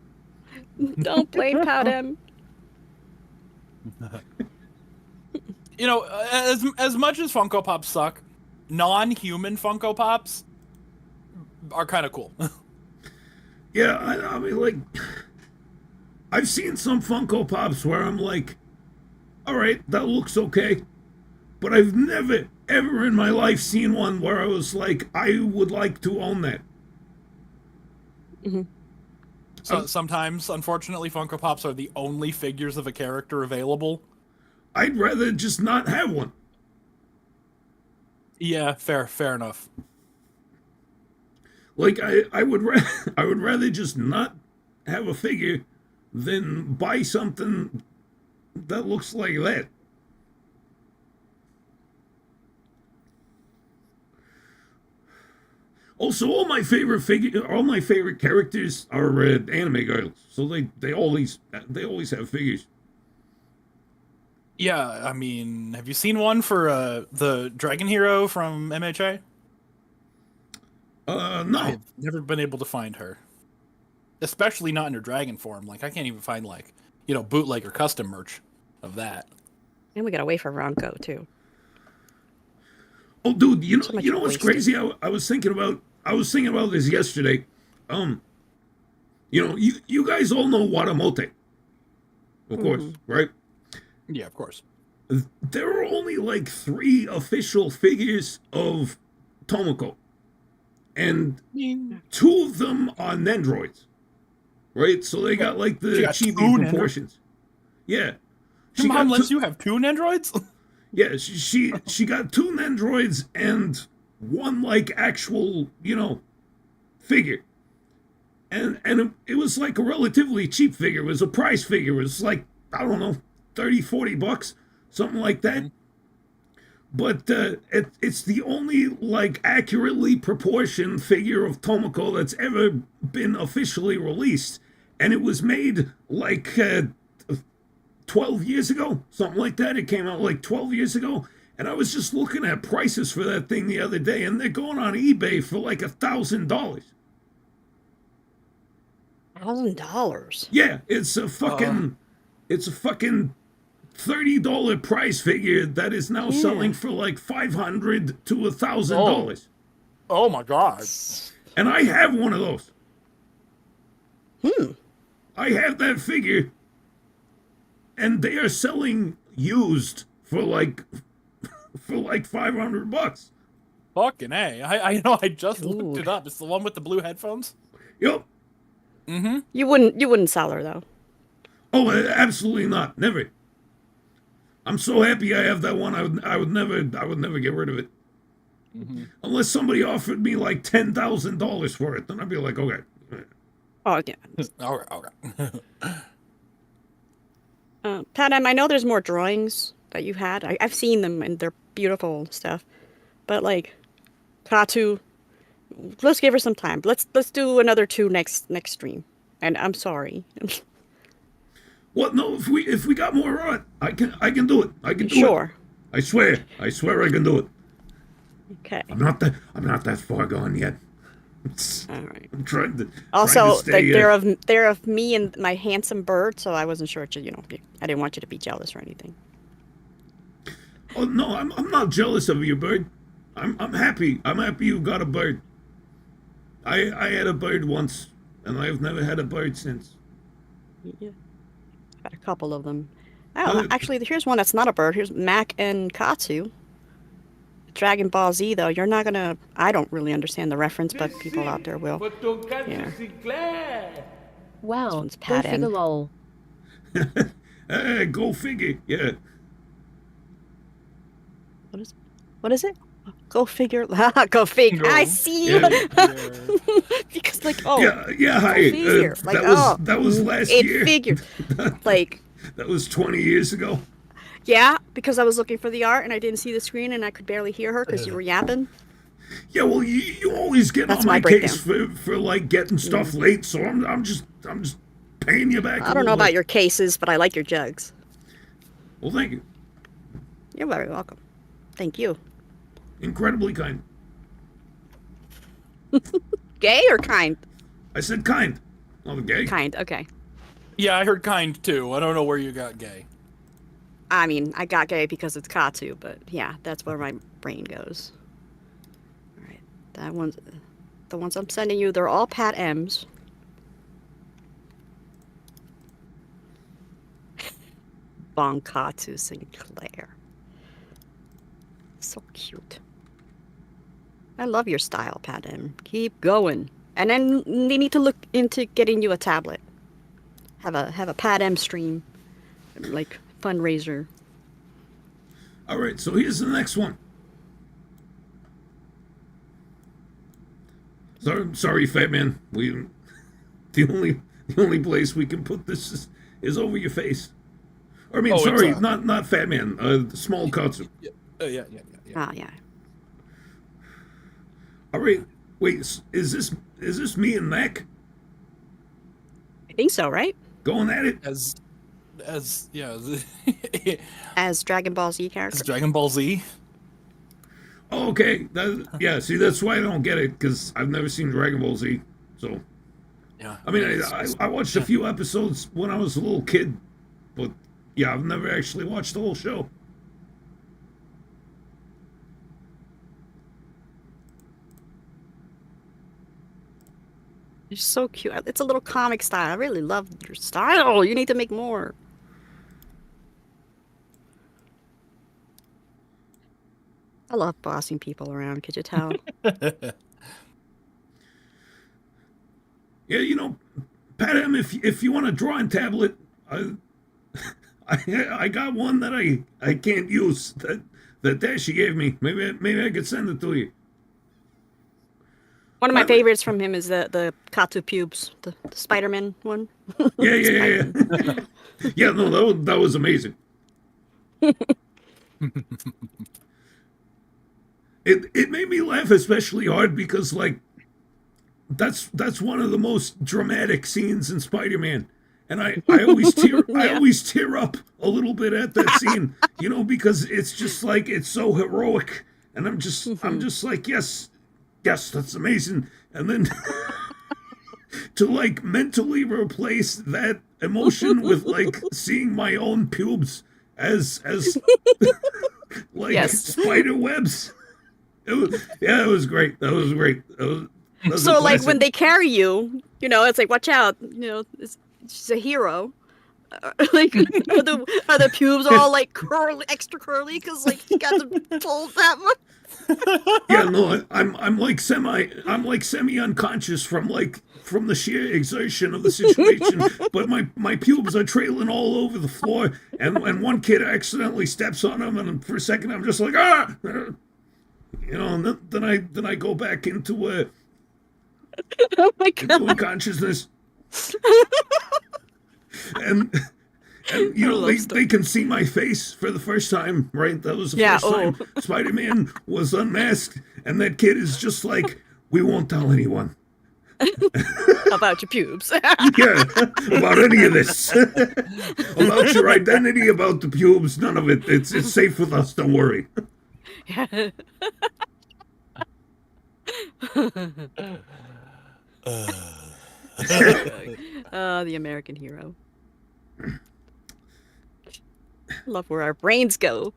Don't blame Pout him. You know, as much as Funko Pops suck, non-human Funko Pops are kind of cool. Yeah, I mean, like, I've seen some Funko Pops where I'm like, all right, that looks okay. But I've never, ever in my life seen one where I was like, I would like to own that. Mm-hmm. So sometimes, unfortunately, Funko Pops are the only figures of a character available. I'd rather just not have one. Yeah, fair enough. Like, I would rather just not have a figure than buy something that looks like that. Also, all my favorite characters are anime girls, so they always have figures. Yeah, I mean, have you seen one for the Dragon Hero from MHA? No. I've never been able to find her. Especially not in her dragon form. Like, I can't even find, like, bootleg or custom merch of that. And we gotta wait for Ronco too. Oh, dude, you So much know what's wasted. crazy? I was thinking about this yesterday. You guys all know Watamote, of course, right? Yeah, of course. There are only like 3 official figures of Tomoko, and 2 of them are Nendroids, right? So they got like the She got 2 chibi proportions. Yeah. Your mom got lets two- you have 2 Nendroids? Yeah, she got 2 Nendroids and 1 like actual, figure. And it was like a relatively cheap figure. It was a prize figure. It was like, I don't know, $30-$40, something like that. But it's the only like accurately proportioned figure of Tomoko that's ever been officially released. And it was made like 12 years ago, something like that. It came out like 12 years ago. And I was just looking at prices for that thing the other day, and they're going on eBay for like $1,000. $1,000. Yeah, it's a fucking $30 price figure that is now selling for like $500 to $1,000. Oh my god. And I have one of those. I have that figure, and they are selling used for like for like $500. Fucking A. I know, I just looked Dude. it up. It's the one with the blue headphones. Yep. You wouldn't sell her though. Oh, absolutely not. Never. I'm so happy I have that one. I would never get rid of it. Unless somebody offered me like $10,000 for it, then I'd be like, okay. Oh yeah. Okay. Pat M, I know there's more drawings that you had. I've seen them and they're beautiful and stuff. But like, Katu, let's give her some time. Let's do another 2 next stream. And I'm sorry. What? No, if we got more on, I can do it. I can do it. Sure. I swear I can do it. Okay. I'm not that far gone yet. All right. I'm trying to. Also, stay, they're of me and my handsome bird, so I wasn't sure. I didn't want you to be jealous or anything. Oh no, I'm not jealous of you, bird. I'm happy. I'm happy you got a bird. I had a bird once, and I've never had a bird since. Yeah. Got a couple of them. Oh, actually, here's one that's not a bird. Here's Mac and Katsu. Dragon Ball Z, though, you're not gonna. I don't really understand the reference, but people out there will. For Tonkatsu Yeah. Sinclair. Wow, one's go Pat figure M. lol. Go figure. Yeah. What is it? Go figure. Go figure. I see you. Because like, oh, Yeah. Hi. figure. Like, that was last it year. figured. Like, That was 20 years ago. yeah, because I was looking for the art and I didn't see the screen and I could barely hear her because you were yapping. Yeah, well, you always get That's on my my case for like getting stuff late, so I'm just paying you back. I don't know about your cases, but I like your jugs. Well, thank you. You're very welcome. Thank you. Incredibly kind. Gay or kind? I said kind. Not gay. Kind. Okay. Yeah, I heard kind too. I don't know where you got gay. I mean, I got gay because it's Katsu, but yeah, that's where my brain goes. All right, the ones I'm sending you, they're all Pat M's. Tonkatsu Sinclair. So cute. I love your style, Pat M. Keep going. And then they need to look into getting you a tablet. Have a Pat M stream, like fundraiser. All right, so here's the next one. Sorry, fat man. The only place we can put this is over your face. Or I mean, sorry, not fat man. Small Katsu. Yeah. Ah, yeah. All right, wait. Is this me and Mac I think so, right? going at it? As As Dragon Ball Z character. as Dragon Ball Z. Oh, okay. Yeah. See, that's why I don't get it because I've never seen Dragon Ball Z. So Yeah. I mean, I watched a few episodes when I was a little kid, but yeah, I've never actually watched the whole show. You're so cute. It's a little comic style. I really love your style. You need to make more. I love bossing people around. Could you tell? Yeah, Pat M, if you want a drawing tablet, I got one that I can't use that Dashie gave me. Maybe I could send it to you. One of my favorites from him is the Katsu pubes, the Spider-Man one. Yeah. Yeah, no, that was amazing. It made me laugh especially hard because like that's one of the most dramatic scenes in Spider-Man. And I always tear up a little bit at that scene, because it's just like it's so heroic. And I'm just like, yes, that's amazing. And then to like mentally replace that emotion with like seeing my own pubes as like spider webs. It was great. That was great. That was So a like when classic. they carry you, it's like watch out. She's a hero. Like, are the pubes all like curly, extra curly? Because like you got them pulled that much. Yeah, no, I'm like semi unconscious from the sheer exertion of the situation. But my pubes are trailing all over the floor, and one kid accidentally steps on them, and for a second I'm just like ah, and then I go back into Oh my into god! unconsciousness, and they can see my face for the first time, right? That was the Yeah, first time Spider-Man was unmasked, and that kid is just like, we won't tell anyone. About your pubes. Yeah, about any of this. About your identity, about the pubes, none of it. It's safe with us, don't worry. The American hero. Love where our brains go.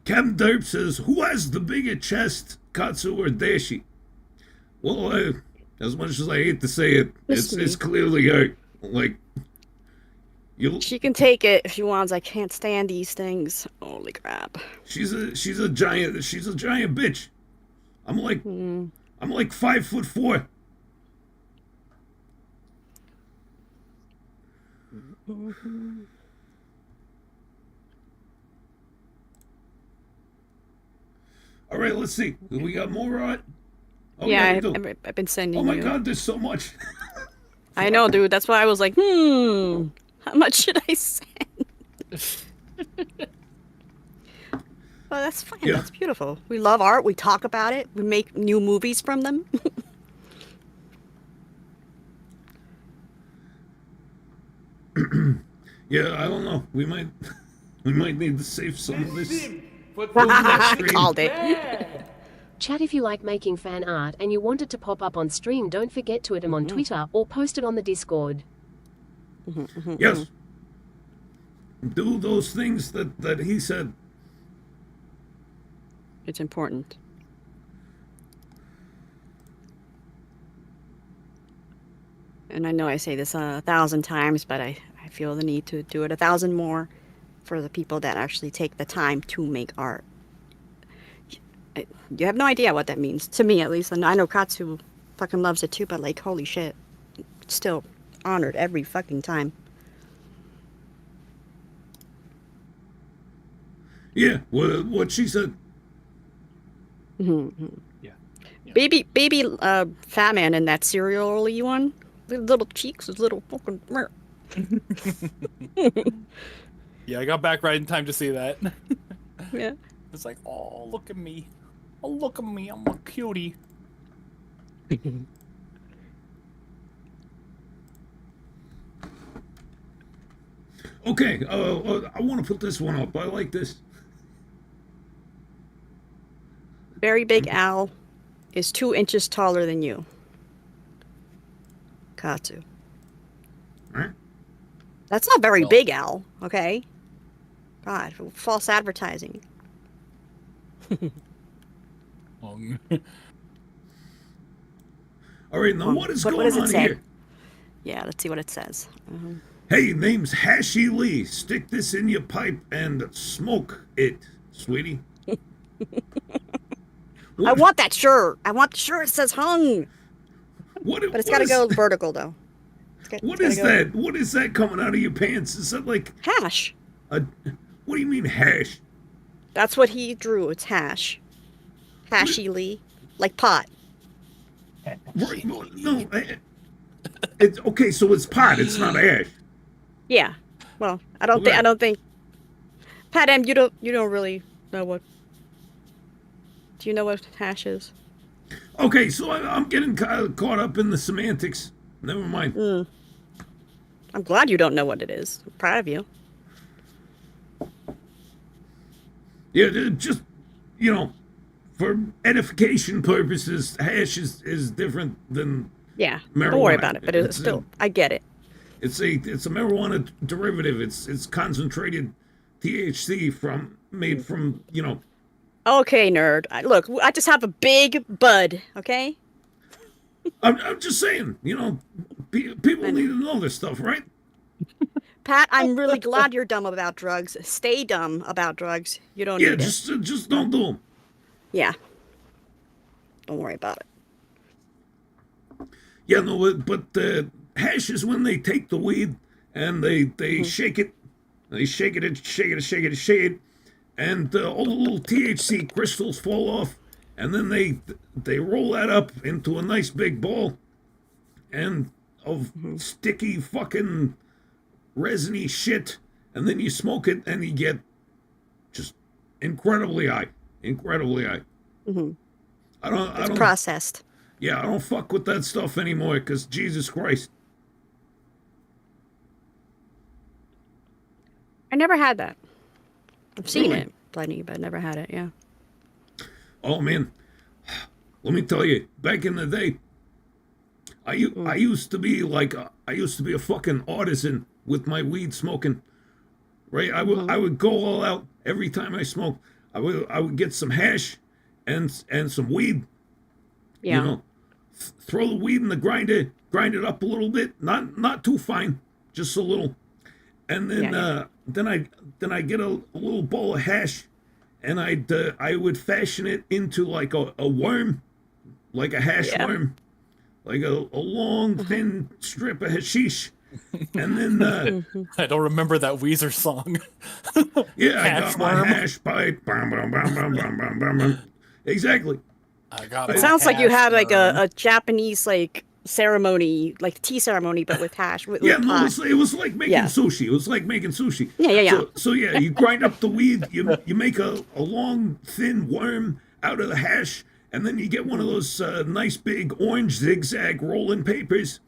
Captain Derp says, who has the bigger chest, Katsu or Dashie? Well, as much as I hate to say it, it's clearly her. Like, she can take it if she wants. I can't stand these things. Holy crap. She's a giant bitch. I'm like 5'4". All right, let's see. We got more on. Oh, yeah, I've been sending. Oh my you. god, there's so much. I know, dude. That's why I was like, how much should I send? Well, that's fine. Yeah. That's beautiful. We love art. We talk about it. We make new movies from them. Yeah, I don't know. We might need to save some of this. Called it. Chat, if you like making fan art and you want it to pop up on stream, don't forget to on Twitter or post it on the Discord. Yes. Do those things that he said. It's important. And I know I say this 1,000 times, but I feel the need to do it 1,000 more for the people that actually take the time to make art. You have no idea what that means, to me at least. And I know Katsu fucking loves it too, but like, holy shit. It's still honored every fucking time. Yeah, what she said. Mm-hmm. Yeah. Baby fat man in that cereal-y one. Little cheeks, his little fucking... Yeah, I got back right in time to see that. Yeah. It's like, oh, look at me. Oh, look at me. I'm a cutie. Okay, I want to put this one up. I like this. Very big owl is 2 inches taller than you. Katsu. Right? That's not very big, Al, okay? God, false advertising. All right, now what is going does it on say? here? Yeah, let's see what it says. Hey, name's Dashie Li. Stick this in your pipe and smoke it, sweetie. I want that shirt. I want the shirt that says hung. But It's got to go vertical, though. What is that? What is that coming out of your pants? Is that like hash? What do you mean hash? That's what he drew. It's hash. Dashie Li, like pot. Right, no, it's okay. So it's pot. It's not ash. Yeah. Well, I don't think. Pat M, you don't really know what. Do you know what hash is? Okay, so I'm getting caught up in the semantics. Never mind. I'm glad you don't know what it is. I'm proud of you. Yeah, just for edification purposes, hash is different than marijuana. Don't worry about it. But it's still, I get it. It's a marijuana derivative. It's concentrated THC made from. Okay, nerd. Look, I just have a big bud. Okay. I'm just saying. People need to know this stuff, right? Pat, I'm really glad you're dumb about drugs. Stay dumb about drugs. You don't Yeah, need it. just don't do them. Yeah. Don't worry about it. Yeah, no, but hash is when they take the weed and they shake it, they shake it and shake it and shake it and shake it, and all the little THC crystals fall off, and then they roll that up into a nice big ball, and of sticky fucking resiny shit, and then you smoke it and you get just incredibly high. I don't Processed. Yeah, I don't fuck with that stuff anymore, because Jesus Christ. I never had that. I've seen Really? it plenty, but never had it, yeah. Oh man, let me tell you, back in the day, I used to be like I used to be a fucking artisan with my weed smoking. Right, I would go all out every time I smoked. I would get some hash and some weed. Yeah. You know, throw the weed in the grinder, grind it up a little bit, not too fine, just a little, and then then I get a little bowl of hash, and I would fashion it into like a worm, like a hash worm, like a long thin strip of hashish, and then I don't remember that Weezer song. yeah, I Hash got my worm. hash pipe, exactly. I got It my sounds like you hash had like worm. a Japanese like ceremony, like tea ceremony, but with hash. With Yeah, no, pot. it was like making Yeah. sushi. It was like making sushi. Yeah. So yeah, you grind up the weed, you make a long, thin worm out of the hash, and then you get one of those nice big orange zigzag rolling papers,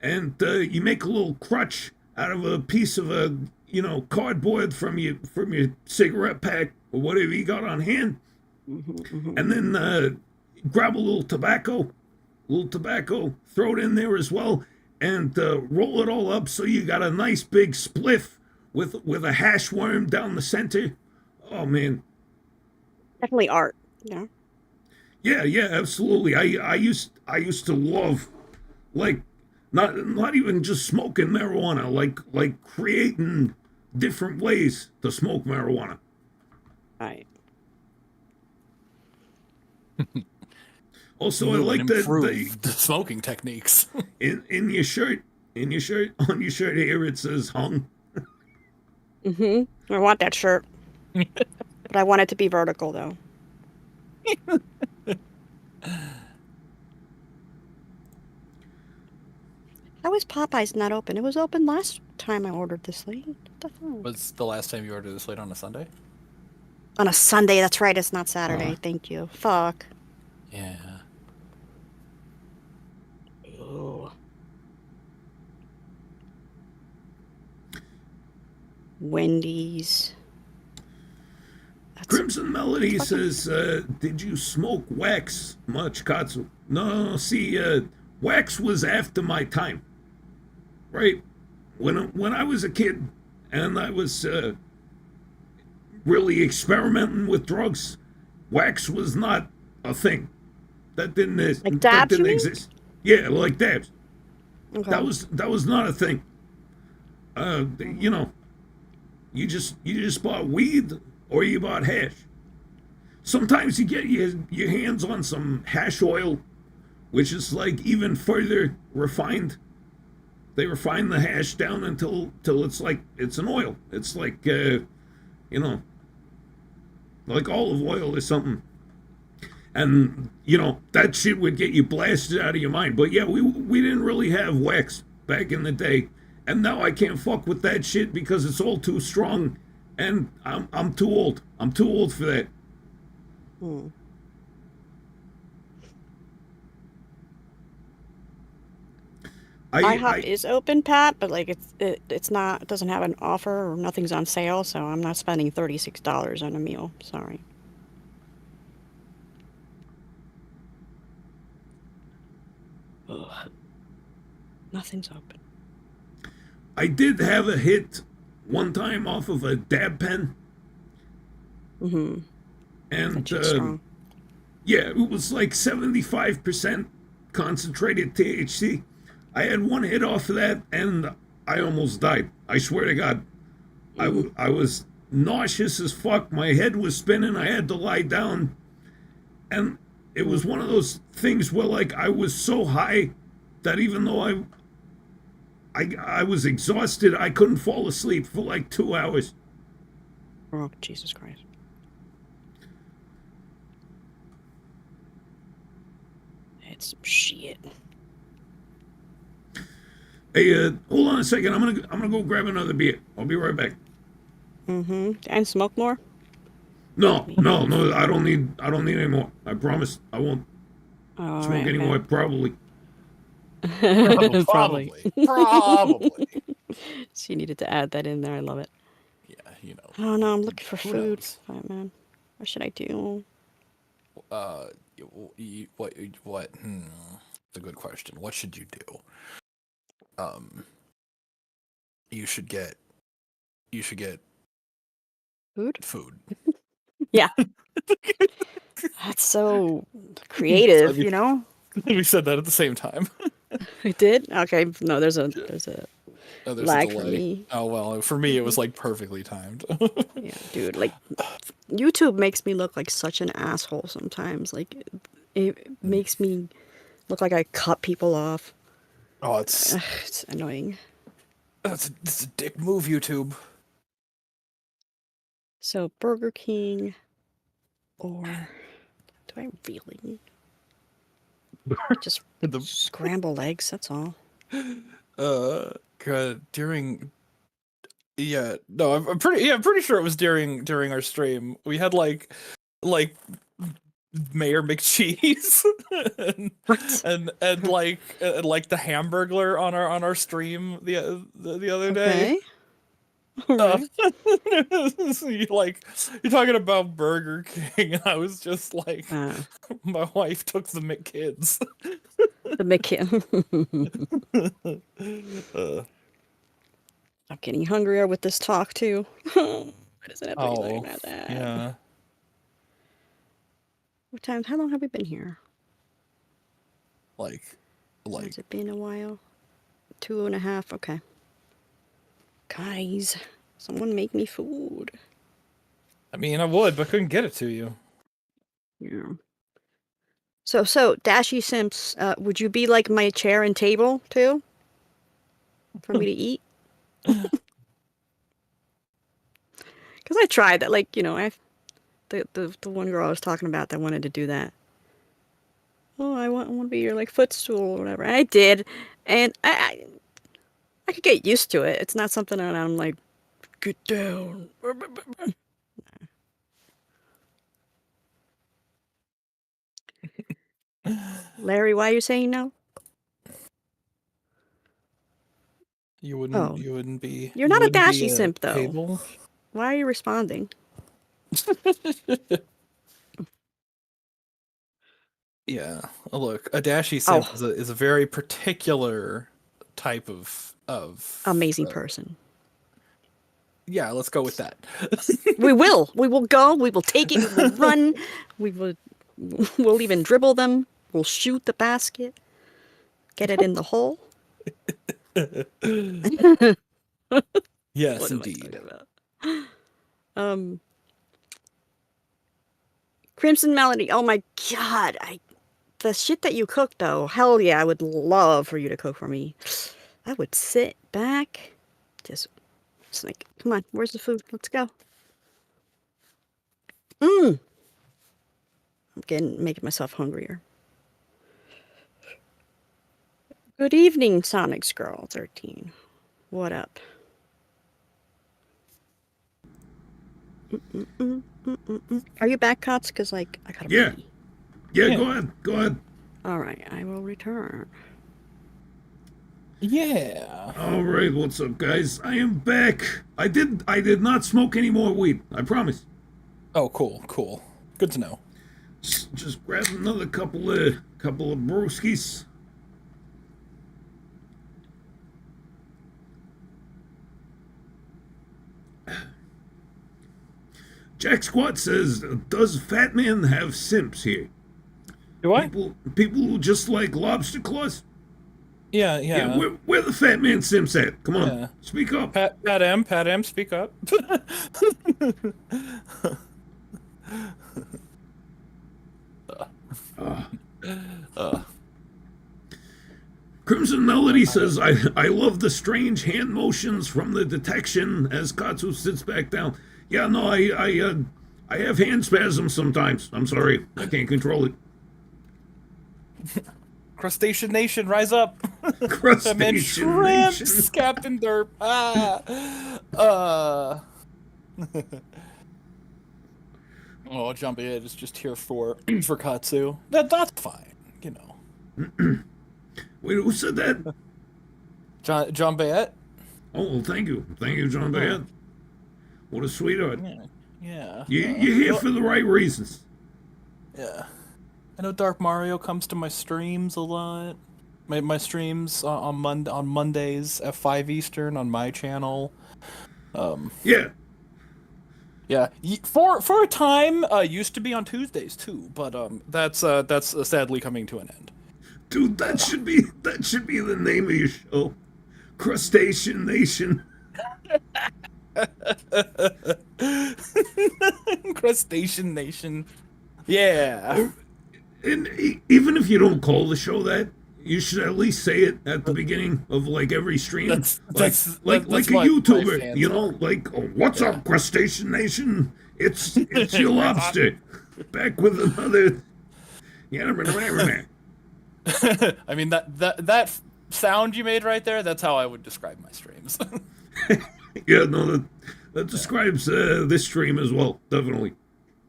and you make a little crutch out of a piece of cardboard from your cigarette pack or whatever you got on hand, and then grab a little tobacco, throw it in there as well, and roll it all up so you got a nice big spliff with a hash worm down the center. Oh man, Definitely art. Yeah. yeah, absolutely. I used to love, like, not even just smoking marijuana, like creating different ways to smoke marijuana. Right. Also, I New like and that improved smoking techniques. in your shirt, on your shirt here it says hung. I want that shirt. But I want it to be vertical though. How is Popeyes not open? It was open last time I ordered this late. What the hell? Was the last time you ordered this late on a Sunday? On a Sunday, that's right, it's not Saturday. Thank you. Fuck. Yeah. Oh. Wendy's. That's Crimson Melody says, did you smoke wax much, Katsu? No, see, wax was after my time. Right? When I was a kid and I was really experimenting with drugs, wax was not a thing. That didn't, Like that dabs, you didn't mean? exist. Yeah, like dabs. okay. That was not a thing. You just bought weed or you bought hash. Sometimes you get your hands on some hash oil, which is like even further refined. They refine the hash down until it's like it's an oil. It's like like olive oil or something. And that shit would get you blasted out of your mind. But yeah, we didn't really have wax back in the day, and now I can't fuck with that shit because it's all too strong, and I'm too old. I'm too old for that. IHOP is open, Pat, but like it's not. It doesn't have an offer or nothing's on sale, so I'm not spending $36 on a meal. Sorry. Ugh. Nothing's open. I did have a hit one time off of a dab pen. That And shit's strong. yeah, it was like 75% concentrated THC. I had one hit off of that, and I almost died. I swear to God. I was nauseous as fuck. My head was spinning. I had to lie down. And it was one of those things where, like, I was so high that even though I was exhausted, I couldn't fall asleep for like 2 hours. Oh, Jesus Christ. It's some shit. Hey, hold on a second. I'm gonna go grab another beer. I'll be right back. And smoke more? No. I don't need any more. I promise. I won't Oh, smoke any more. Probably. Probably. She needed to add that in there. I love it. Yeah, you know. Oh no, I'm looking for Who food. knows? Oh, man. What should I do? What? It's a good question. What should you do? You should get Food? food. Yeah. That's so creative, you know? We said that at the same time. We did? Okay. No, there's a Oh, there's lag a for delay. me. Oh well, for me it was like perfectly timed. Yeah, dude, like YouTube makes me look like such an asshole sometimes. Like it makes me look like I cut people off. Oh, it's It's annoying. it's a dick move, YouTube. So Burger King or do I really just The scrambled eggs, that's all. during I'm pretty sure it was during our stream. We had like Mayor McCheese and like the Hamburglar on our stream the other day. Okay. So you're talking about Burger King, and I was just like, my wife took the McKids. The McKin. I'm getting hungrier with this talk too. Why doesn't it have to be like that? Yeah. What time? How long have we been here? Like Has it been a while? 2.5. Okay. Guys, someone make me food. I mean, I would, but couldn't get it to you. Yeah. So Dashie Simps, would you be like my chair and table too? For me to eat? Because I tried that, like, you know, the one girl I was talking about that wanted to do that. Oh, I want to be your like footstool or whatever. And I did, and I could get used to it. It's not something that I'm like, get down. Larry, why are you saying no? You wouldn't. Oh. You wouldn't be. You're you not a wouldn't be Dashie simp, though. Table? Why are you responding? Yeah. Look, a Dashie simp Oh. is a very particular type of Amazing person. Yeah, let's go with that. We will go. We will take it. We will run. We'll even dribble them. We'll shoot the basket. Get it in the hole. Yes, What am I indeed. talking about? Crimson Melody. Oh my God. The shit that you cook though. Hell yeah, I would love for you to cook for me. I would sit back, just like, come on, where's the food? Let's go. I'm making myself hungrier. Good evening, Sonics Girl 13. What up? Are you back, Cots? Because, like, I gotta pee. Yeah, go ahead. All right, I will return. Yeah. All right, what's up, guys? I am back. I did not smoke any more weed. I promise. Oh, cool. Good to know. Just grab another couple of brewskis. Jack Squat says, "Does Fat Man have simps here? Do I? People who just like lobster claws." Yeah, Yeah, where the fat man Sims at? Come on, Yeah. speak up. Pat M, speak up. Crimson Melody says, I love the strange hand motions from the detection as Katsu sits back down. Yeah, no, I have hand spasms sometimes. I'm sorry, I can't control it. Crustacean Nation, rise up! Crustacean Man, Nation. shrimps, Captain Derp. Oh, Jumpy Ed is just here for Katsu. That's fine, you know. Wait, who said that? John Bayette? Oh, well, thank you, John Bayette. What a sweetheart. Yeah. You're here for the right reasons. Yeah. I know Dark Mario comes to my streams a lot. My streams on Mondays at 5 Eastern on my channel. Yeah. Yeah, for a time, used to be on Tuesdays too, but that's sadly coming to an end. Dude, that should be the name of your show. Crustacean Nation. Crustacean Nation. Yeah. And even if you don't call the show that, you should at least say it at the beginning of like every stream. That's like a my YouTuber, you know, are. like, oh, what's up, Crustacean Nation? It's your lobster back with another. Yeah, I mean that sound you made right there. That's how I would describe my streams. yeah, no, that describes this stream as well, definitely.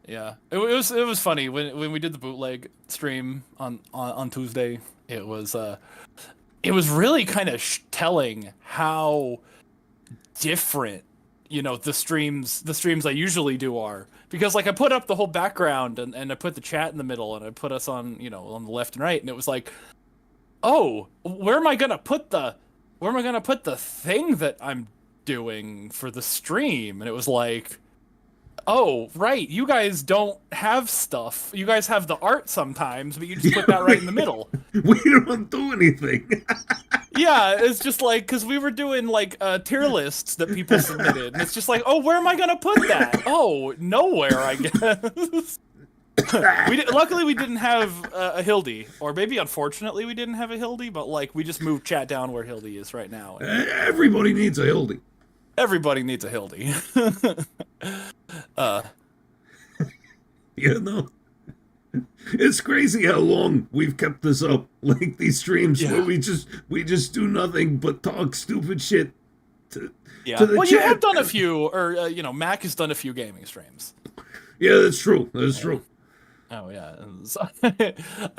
Yeah, it was funny when we did the bootleg stream on Tuesday. It was really kind of telling how different, you know, the streams I usually do are, because like I put up the whole background and I put the chat in the middle and I put us on, you know, on the left and right, and it was like, oh, where am I gonna put the thing that I'm doing for the stream? And it was like, oh, right, you guys don't have stuff. You guys have the art sometimes, but you just put that right in the middle. We don't do anything. Yeah, it's just like, because we were doing like tier lists that people submitted, and it's just like, oh, where am I gonna put that? Oh, nowhere, I guess. Luckily we didn't have a Hildy, or maybe unfortunately we didn't have a Hildy, but like we just moved chat down where Hildy is right now. Everybody needs a Hildy. Everybody needs a Hildy. Yeah, no. It's crazy how long we've kept this up, like these streams where we just do nothing but talk stupid shit to the well, chat. you have done a few, or you know, Mac has done a few gaming streams. Yeah, that's true. That's true. Oh yeah,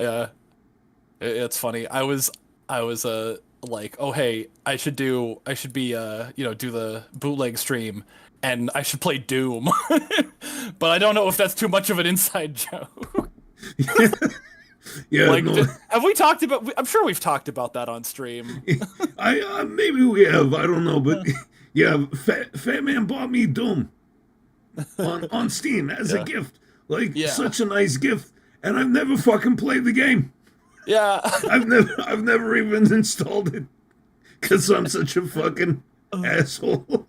yeah. It's funny. I was like, oh hey, I should be you know, do the bootleg stream, and I should play Doom, but I don't know if that's too much of an inside joke. Yeah, like, no. have we talked about? I'm sure we've talked about that on stream. I maybe we have. I don't know, but yeah, Fat Man bought me Doom on Steam as a gift. Like such a nice gift, and I've never fucking played the game. Yeah, I've never even installed it because I'm such a fucking asshole.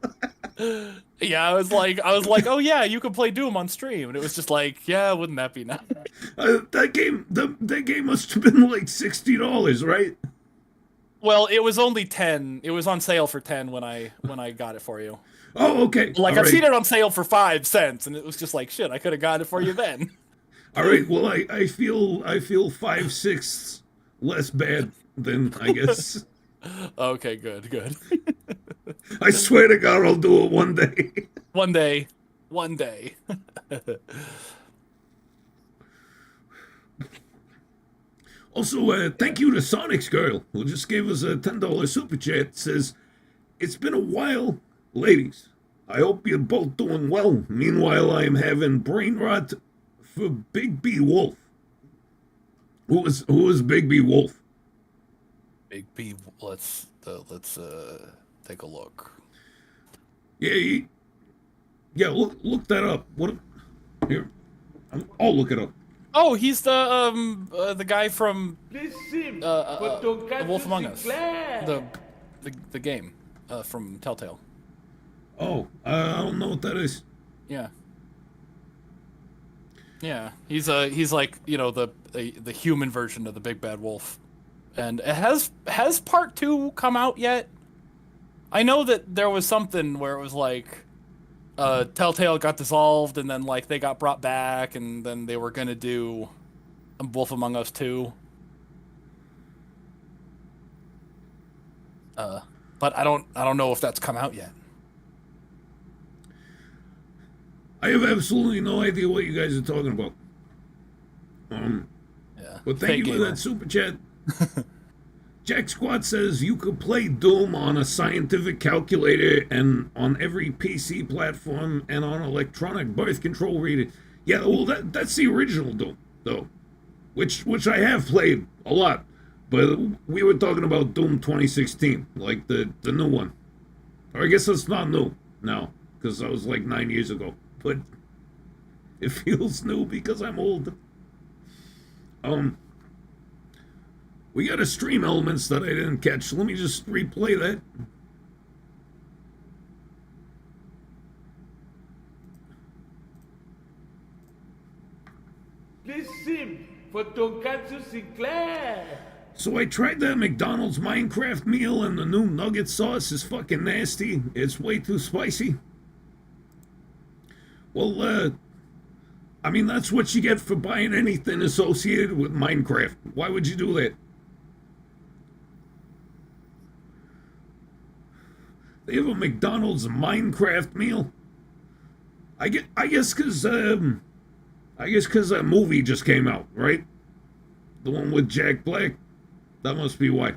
Yeah, I was like, oh yeah, you can play Doom on stream, and it was just like, yeah, wouldn't that be nice? That game must have been like $60, right? Well, it was only 10. It was on sale for 10 when I got it for you. Oh, okay. Like, I've seen it on sale for 5 cents, and it was just like, shit, I could have got it for you then. All right. Well, I feel 5/6 less bad than I guess. Okay, good. I swear to God, I'll do it one day. One day. Also, thank you to Sonic's Girl, who just gave us a $10 super chat. Says, it's been a while, ladies. I hope you're both doing well. Meanwhile, I am having brain rot for Big B Wolf. Who is Big B Wolf? Big B, let's take a look. Yeah, look that up. What? Here, I'll look it up. Oh, he's the guy from Listen for The Tonkatsu Wolf Among Us, Sinclair. the game from Telltale. Oh, I don't know what that is. Yeah. Yeah, he's like, you know, the human version of the big bad wolf. And it has part 2 come out yet? I know that there was something where it was like Telltale got dissolved and then like they got brought back and then they were going to do Wolf Among Us 2. But I don't know if that's come out yet. I have absolutely no idea what you guys are talking about. Yeah. But thank Fake you for gamer. that super chat. Jack Squat says you could play Doom on a scientific calculator and on every PC platform and on electronic birth control reader. Yeah, well, that's the original Doom, though, which I have played a lot. But we were talking about Doom 2016, like the new one. Or I guess it's not new now, because that was like 9 years ago. But it feels new because I'm old. We got a stream elements that I didn't catch. Let me just replay that. Listen for Tonkatsu Sinclair. So I tried that McDonald's Minecraft meal and the new nugget sauce is fucking nasty. It's way too spicy. Well, I mean, that's what you get for buying anything associated with Minecraft. Why would you do that? They have a McDonald's Minecraft meal. I guess because that movie just came out, right? The one with Jack Black. That must be why.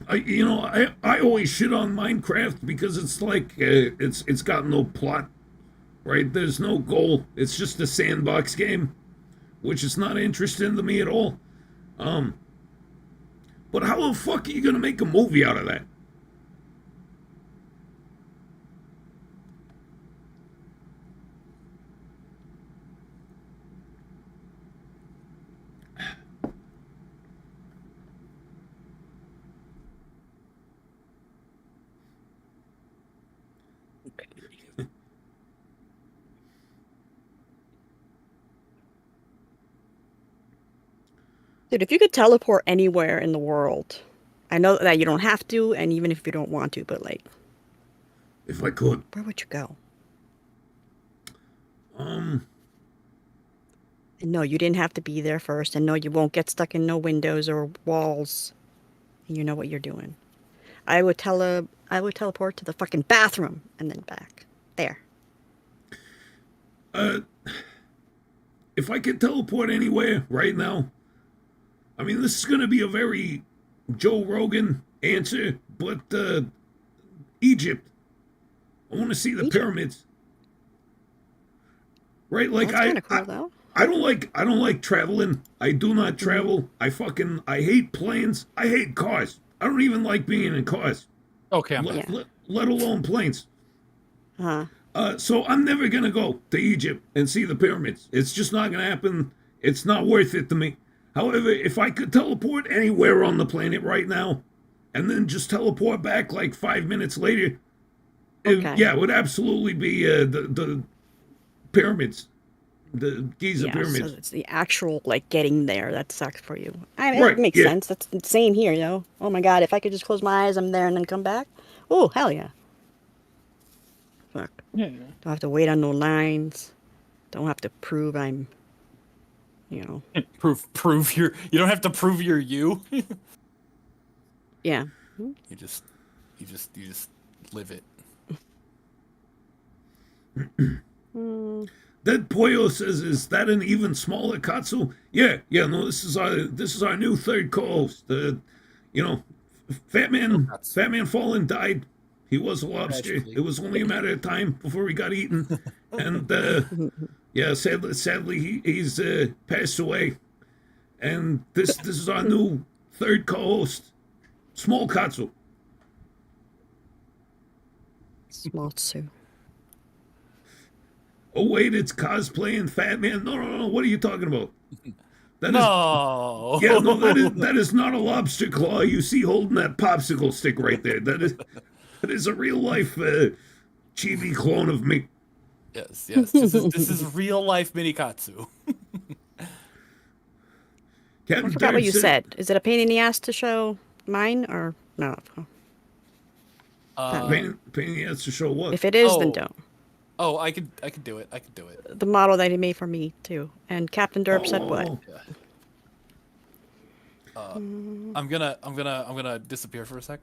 I always shit on Minecraft because it's like it's got no plot, right? There's no goal. It's just a sandbox game, which is not interesting to me at all. But how the fuck are you gonna make a movie out of that? Dude, if you could teleport anywhere in the world, I know that you don't have to, and even if you don't want to, but like, If I could. where would you go? Um, And no, you didn't have to be there first, and no, you won't get stuck in no windows or walls. And you know what you're doing. I would teleport to the fucking bathroom and then back. There. if I could teleport anywhere right now, I mean, this is gonna be a very Joe Rogan answer, but Egypt. I want to see the Egypt? pyramids. Right, like That's kind of cool, though. I don't like traveling. I do not travel. I hate planes. I hate cars. I don't even like being in cars. Okay, I'm Yeah. Let alone planes. Uh-huh. So I'm never gonna go to Egypt and see the pyramids. It's just not gonna happen. It's not worth it to me. However, if I could teleport anywhere on the planet right now, and then just teleport back like 5 minutes later, Okay. it would absolutely be the pyramids, the Giza Yeah, pyramids. so it's the actual, like, getting there that sucks for you. I mean, Right, it makes yeah. sense. That's the same here, yo. Oh my god, if I could just close my eyes, I'm there and then come back. Oh, hell yeah. Fuck. Yeah. Don't have to wait on no lines. Don't have to prove I'm, you know. Prove you don't have to prove you're you. Yeah. You just live it. That Pollo says, "Is that an even smaller Katsu?" Yeah. No, this is our new third co-host. Fat Man Fallen died. He was a lobster. Tragically. It was only a matter of time before he got eaten. And yeah, sadly he's passed away. And this is our new third co-host, Small Katsu. Smoltsu. Oh wait, it's cosplaying Fat Man. No. What are you talking about? That is, No. yeah, no, that is not a lobster claw you see holding that popsicle stick right there. That is a real life chibi clone of me. Yes. This is real life Minikatsu. Captain I forgot what you Dirk said. Is it a pain in the ass to show mine or no? Pain in the ass to show what? If it is, Oh. then don't. Oh, I could do it. The model that he made for me too. And Captain Derp said what? I'm gonna disappear for a sec.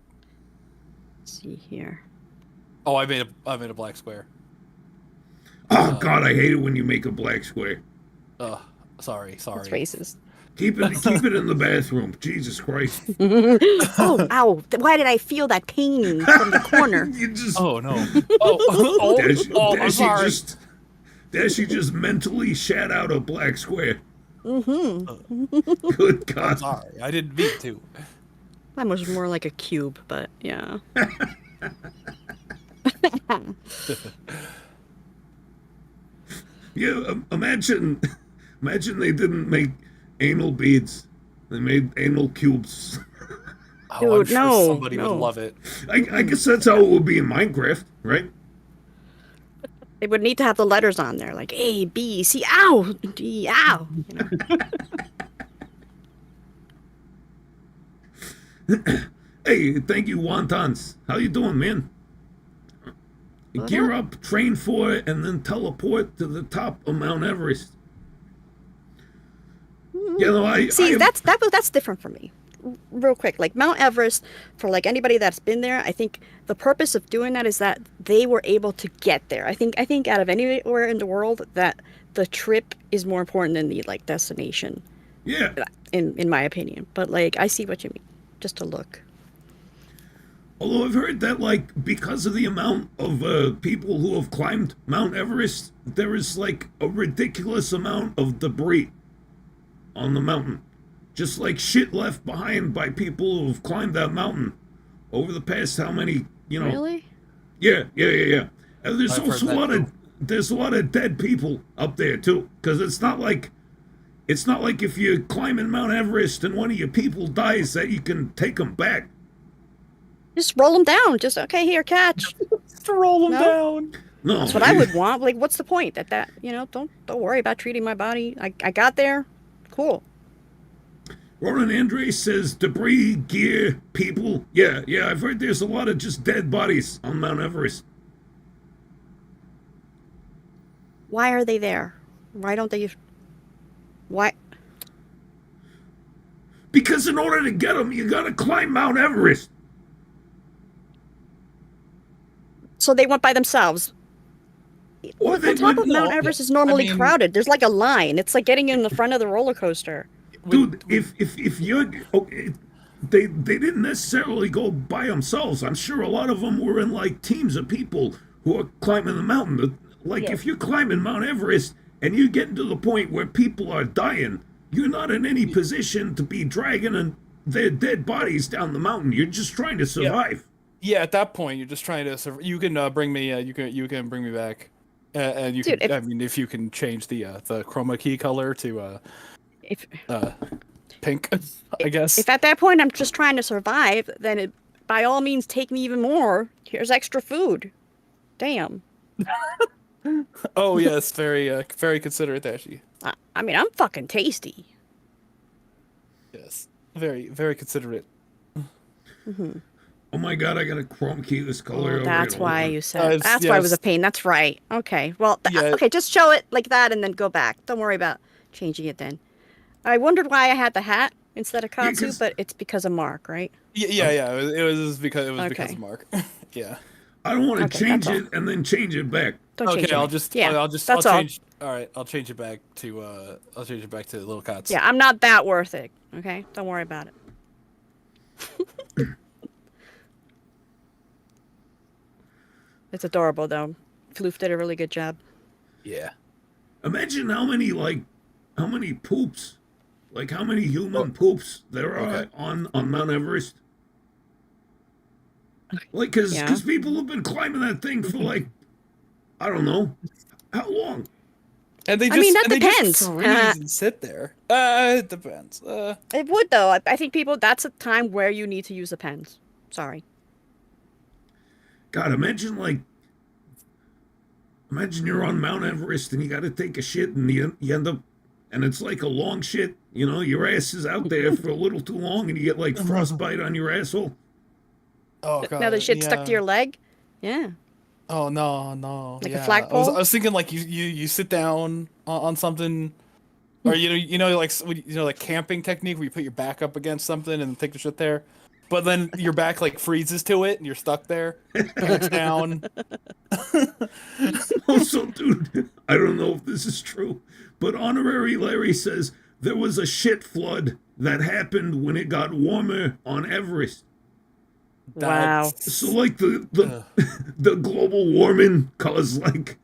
Let's see here. Oh, I made a black square. Oh God, I hate it when you make a black square. Sorry. It's racist. Keep it in the bathroom. Jesus Christ. Oh, ow. Why did I feel that pain from the corner? You just Oh no. Oh, I'm sorry. Dashie just mentally shat out a black square. Good God. I'm sorry. I didn't mean to. Mine was more like a cube, but yeah. Yeah, imagine they didn't make anal beads. They made anal cubes. Oh, I'm Dude, sure no, somebody would no. love it. I guess that's how it would be in Minecraft, right? They would need to have the letters on there, like A, B, C, ow, D, ow. You know? Hey, thank you, Wontons. How you doing, man? Gear up, train for it, and then teleport to the top of Mount Everest. You know, See, that's different for me. Real quick, like Mount Everest, for like anybody that's been there, I think the purpose of doing that is that they were able to get there. I think out of anywhere in the world, that the trip is more important than the like destination. Yeah. In my opinion, but like I see what you mean. Just to look. Although I've heard that, like, because of the amount of people who have climbed Mount Everest, there is like a ridiculous amount of debris on the mountain. Just like shit left behind by people who've climbed that mountain over the past how many, you know. Really? Yeah. And there's I've also heard that there's a lot of dead people up there too, because it's not like if you're climbing Mount Everest and one of your people dies that you can take them back. Just roll them down. Just okay, here, catch. Just roll them No? down. No, That's what I would want. Like, what's the point? That you know, don't worry about treating my body. I got there. Cool. Ronan Andre says debris, gear, people. Yeah, I've heard there's a lot of just dead bodies on Mount Everest. Why are they there? Why don't they? Why? Because in order to get them, you gotta climb Mount Everest. So they went by themselves. Or they The top of went, Mount Everest is normally crowded. There's like a line. It's like getting in the front of the roller coaster. dude. If you're okay, they didn't necessarily go by themselves. I'm sure a lot of them were in like teams of people who are climbing the mountain. Like if you're climbing Mount Everest and you're getting to the point where people are dying, you're not in any position to be dragging their dead bodies down the mountain. You're just trying to survive. Yeah, at that point, you're just trying to. You can bring me. You can bring me back, and you Dude, can. I mean, if you can change the chroma key color to If pink, I guess. if at that point I'm just trying to survive, then by all means take me even more. Here's extra food. Damn. Oh yes, very considerate, Dashie. I mean, I'm fucking tasty. Yes, very considerate. Oh my god, I gotta chroma key this color. over That's it. why Hold on. you said. That's why it was a yes. pain. That's right. Okay. Well, Yeah. okay. Just show it like that and then go back. Don't worry about changing it then. I wondered why I had the hat instead of Katsu, 'cause- but it's because of Mark, right? Yeah. It was because Okay. of Mark. Yeah. I don't want to Okay, change that's it and then change it back. Don't change Okay, it. I'll just that's all. change. All right, I'll change it back to Little Cots. Yeah, I'm not that worth it. Okay, don't worry about it. It's adorable though. Floof did a really good job. Yeah. Imagine how many poops, like how many human poops there are on Mount Everest. Like, because people have been climbing that thing for like, I don't know, how long? And they just, I mean, that and depends. They just freeze and sit there. It depends. It would though. I think people. That's a time where you need to use the pens. Sorry. God, imagine you're on Mount Everest and you got to take a shit and you end up, and it's like a long shit. You know, your ass is out there for a little too long and you get like frostbite on your asshole. Oh god. Now the shit stuck to your leg. Yeah. Oh no. Like a flagpole? I was thinking like you sit down on something, or like camping technique where you put your back up against something and take the shit there, but then your back like freezes to it and you're stuck there. It's down. Also, dude, I don't know if this is true, but Honorary Larry says there was a shit flood that happened when it got warmer on Everest. Wow. So like the global warming caused like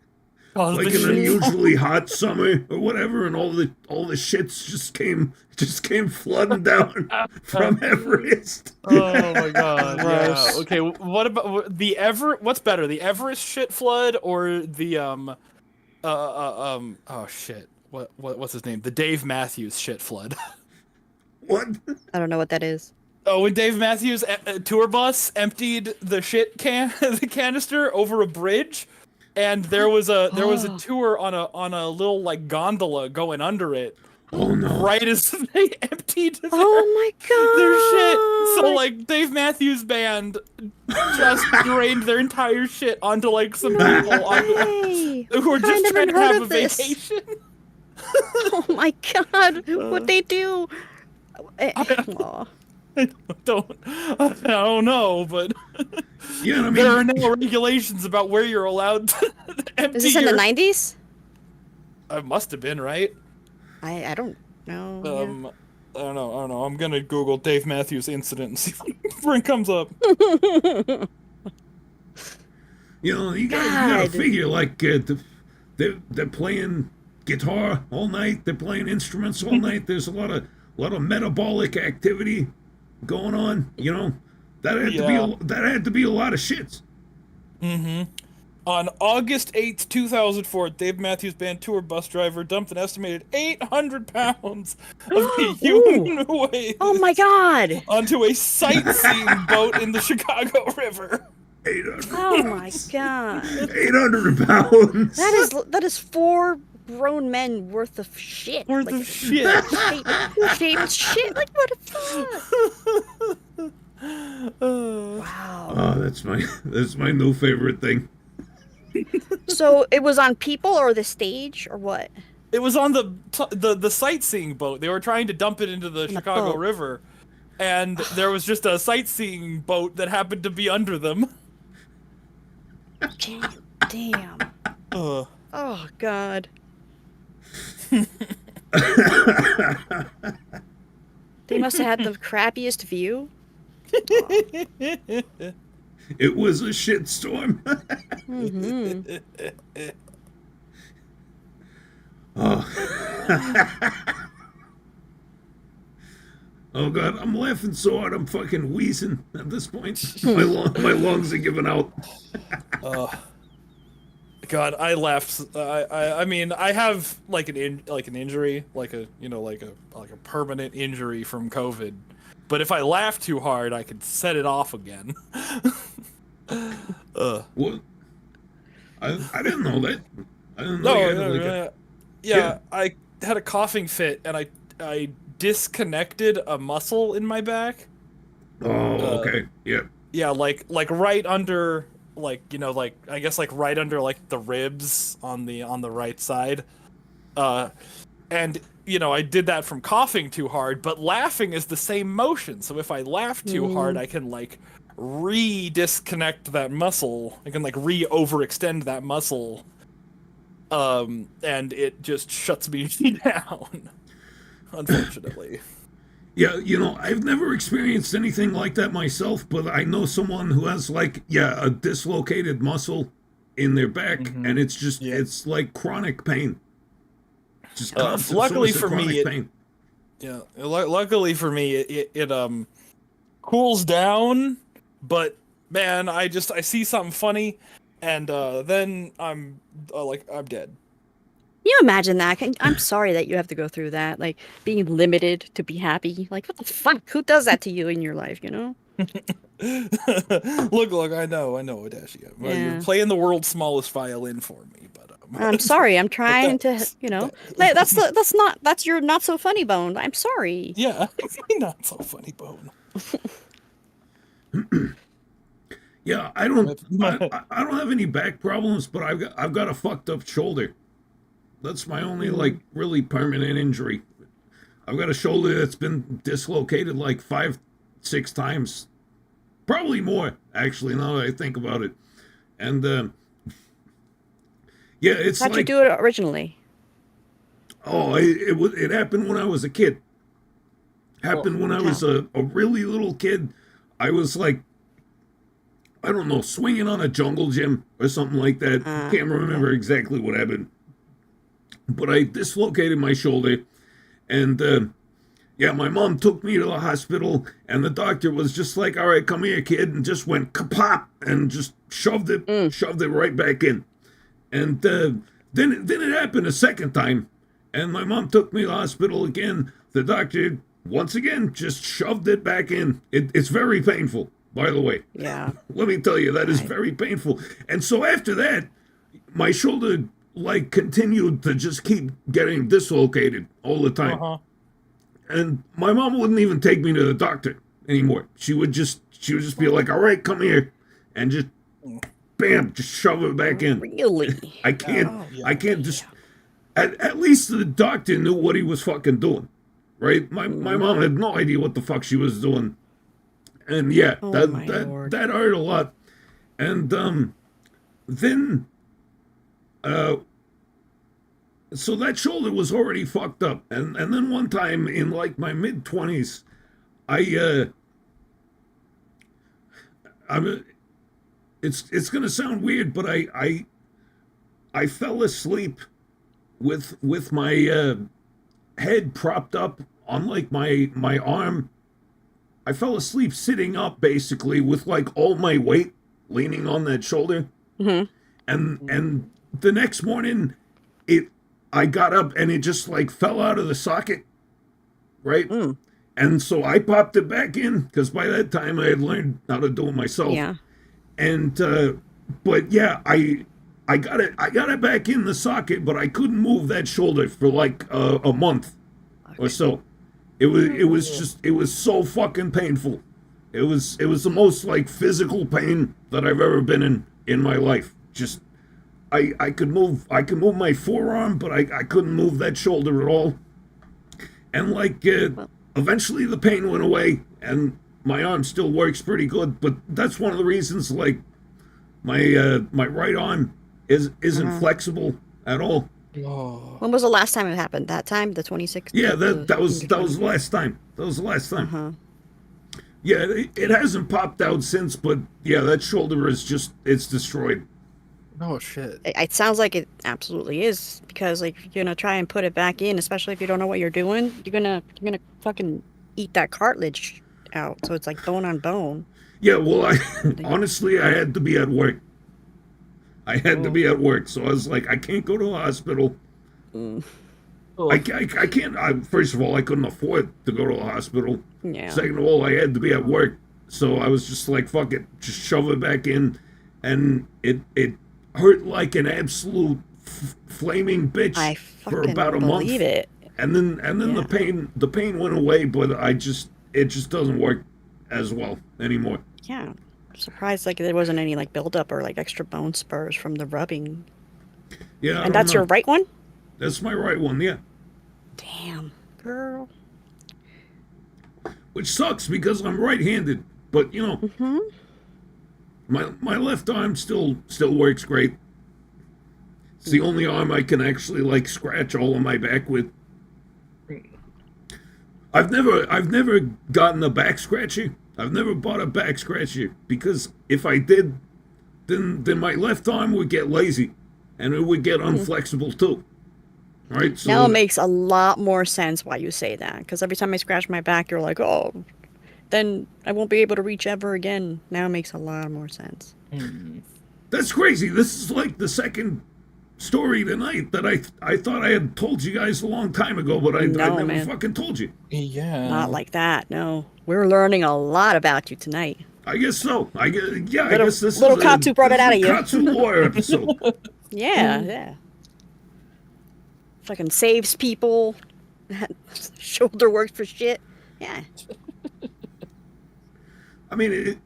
an unusually hot summer or whatever, and all the shits just came flooding down from Everest. Oh my god. Yeah. Okay. What about what's better, the Everest shit flood or the oh shit. What's his name? The Dave Matthews shit flood. What? I don't know what that is. Oh, when Dave Matthews' tour bus emptied the the canister over a bridge, and there was a tour on a little like gondola going under it. Oh no! Right as they emptied their shit, so like Dave Matthews' band just drained their entire shit onto like some people who were just trying to have a vacation. Oh my god! What'd they do? I don't know, but yeah, I mean, there are no regulations about where you're allowed to empty. Is this in the 90s? It must have been, right? I don't know. I don't know. I'm gonna Google Dave Matthews incident and see what comes up. You know, you gotta figure like they're playing guitar all night. They're playing instruments all night. There's a lot of metabolic activity going on. You know, that had to be a lot of shits. Mm-hmm. On August 8th, 2004, Dave Matthews Band tour bus driver dumped an estimated 800 pounds of human waste. Oh my god! Onto a sightseeing boat in the Chicago River. 800 Oh my god! 800 pounds. That is 4 grown men worth of shit. Shaped shit. Like what the fuck? Wow. Oh, that's my new favorite thing. So it was on people or the stage or what? It was on the sightseeing boat. They were trying to dump it into the Chicago River, and there was just a sightseeing boat that happened to be under them. Damn. Oh god. They must have had the crappiest view. It was a shitstorm. Mm-hmm. Oh god, I'm laughing so hard I'm fucking wheezing at this point. My lungs are giving out. God, I laughed. I mean, I have like an injury, like a permanent injury from COVID. But if I laugh too hard, I could set it off again. What? I didn't know that. I didn't know yeah, I had a coughing fit and I disconnected a muscle in my back. Oh, okay. Yeah. Yeah, like right under I guess right under like the ribs on the right side. And I did that from coughing too hard, but laughing is the same motion. So if I laugh too hard, I can like re-disconnect that muscle. I can like re-overextend that muscle. And it just shuts me down. Unfortunately. Yeah, I've never experienced anything like that myself, but I know someone who has a dislocated muscle in their back, and it's just it's like chronic pain. Just constant luckily source of for me, chronic pain. Luckily for me, it cools down. But man, I see something funny, and then I'm dead. Can you imagine that? I'm sorry that you have to go through that, like being limited to be happy. Like, what the fuck? Who does that to you in your life? You know? Look, I know, Dashie. Well, you're playing the world's smallest violin for me, but I'm sorry. I'm trying to, that's your not so funny bone. I'm sorry. Yeah, not so funny bone. Yeah, I don't have any back problems, but I've got a fucked up shoulder. That's my only like really permanent injury. I've got a shoulder that's been dislocated like 5-6 times. Probably more, actually, now that I think about it. And, yeah, it's How'd you do it originally? Oh, it happened when I was a kid. Happened when I was a really little kid. I was like, I don't know, swinging on a jungle gym or something like that. Can't remember exactly what happened. But I dislocated my shoulder. And, yeah, my mom took me to the hospital, and the doctor was just like, all right, come here, kid, and just went kapop and just shoved it right back in. And then it happened a second time, and my mom took me to the hospital again. The doctor, once again, just shoved it back in. It's very painful, by the way. Yeah. Let me tell you, that is very painful. And so after that, my shoulder, like, continued to just keep getting dislocated all the time. Uh-huh. And my mom wouldn't even take me to the doctor anymore. She would just be like, all right, come here. And just, bam, just shove it back in. Really? I can't just, at least the doctor knew what he was fucking doing, right? My mom had no idea what the fuck she was doing. And yeah, that hurt a lot. And then, so that shoulder was already fucked up. And then one time in like my mid-20s, it's gonna sound weird, but I fell asleep with my head propped up on like my arm. I fell asleep sitting up basically with like all my weight leaning on that shoulder. Mm-hmm. And the next morning I got up and it just like fell out of the socket, right? Mm. And so I popped it back in because by that time I had learned how to do it myself. Yeah. And but yeah, I got it back in the socket, but I couldn't move that shoulder for like a month or so. It was so fucking painful. It was the most like physical pain that I've ever been in my life. Just I could move my forearm, but I couldn't move that shoulder at all. And like eventually the pain went away, and my arm still works pretty good. But that's one of the reasons like my right arm isn't flexible at all. Oh. When was the last time it happened? That time, the 26th? Yeah, that was the last time. That was the last time. Uh-huh. Yeah, it hasn't popped out since, but yeah, that shoulder it's destroyed. Oh shit! It sounds like it absolutely is, because like you're gonna try and put it back in, especially if you don't know what you're doing. You're gonna fucking eat that cartilage out, so it's like bone on bone. Yeah, well, honestly, I had to be at work. I had to be at work, so I was like, I can't go to the hospital. Mm. I can't. First of all, I couldn't afford to go to the hospital. Yeah. Second of all, I had to be at work, so I was just like, fuck it, just shove it back in, and it hurt like an absolute flaming bitch for about a month. It. And then the pain went away, but it just doesn't work as well anymore. Yeah. Surprised like there wasn't any like buildup or like extra bone spurs from the rubbing. Yeah. And that's your right one? That's my right one, yeah. Damn, girl. Which sucks because I'm right-handed, but you know, my left arm still works great. It's the only arm I can actually like scratch all of my back with. I've never gotten a back scratcher. I've never bought a back scratcher because if I did, then my left arm would get lazy, and it would get unflexible too. Right? So Now it makes a lot more sense why you say that. Because every time I scratch my back, you're like, oh, then I won't be able to reach ever again. Now it makes a lot more sense. that's crazy. This is like the second story tonight that I thought I had told you guys a long time ago, but I never man. fucking told you. Yeah. Not like that, no. We're learning a lot about you tonight. I guess so. I guess this little is Katsu brought it out of you. Katsu lore episode. Yeah, yeah. Fucking saves people. Shoulder works for shit. Yeah. I mean,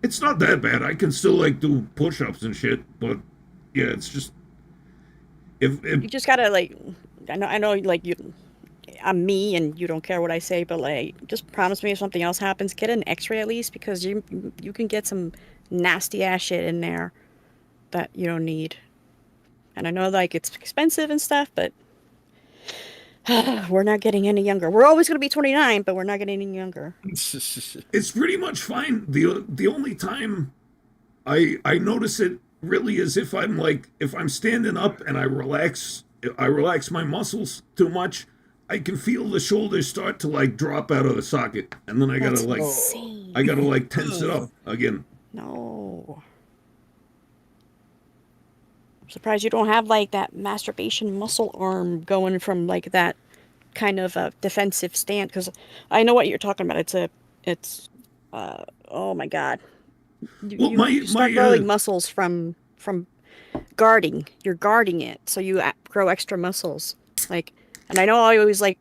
it's not that bad. I can still like do push-ups and shit, but yeah, it's just if You just gotta like, I know, like I'm me and you don't care what I say, but like, just promise me if something else happens, get an X-ray at least, because you can get some nasty ass shit in there that you don't need. And I know like it's expensive and stuff, but we're not getting any younger. We're always gonna be 29, but we're not getting any younger. it's pretty much fine. The only time I notice it really is if I'm standing up and I relax my muscles too much, I can feel the shoulders start to like drop out of the socket, and then I gotta tense it up again. No. I'm surprised you don't have like that masturbation muscle arm going from like that kind of a defensive stand, because I know what you're talking about. Oh my god. You start growing muscles from guarding. You're guarding it, so you grow extra muscles. Like, and I know I always like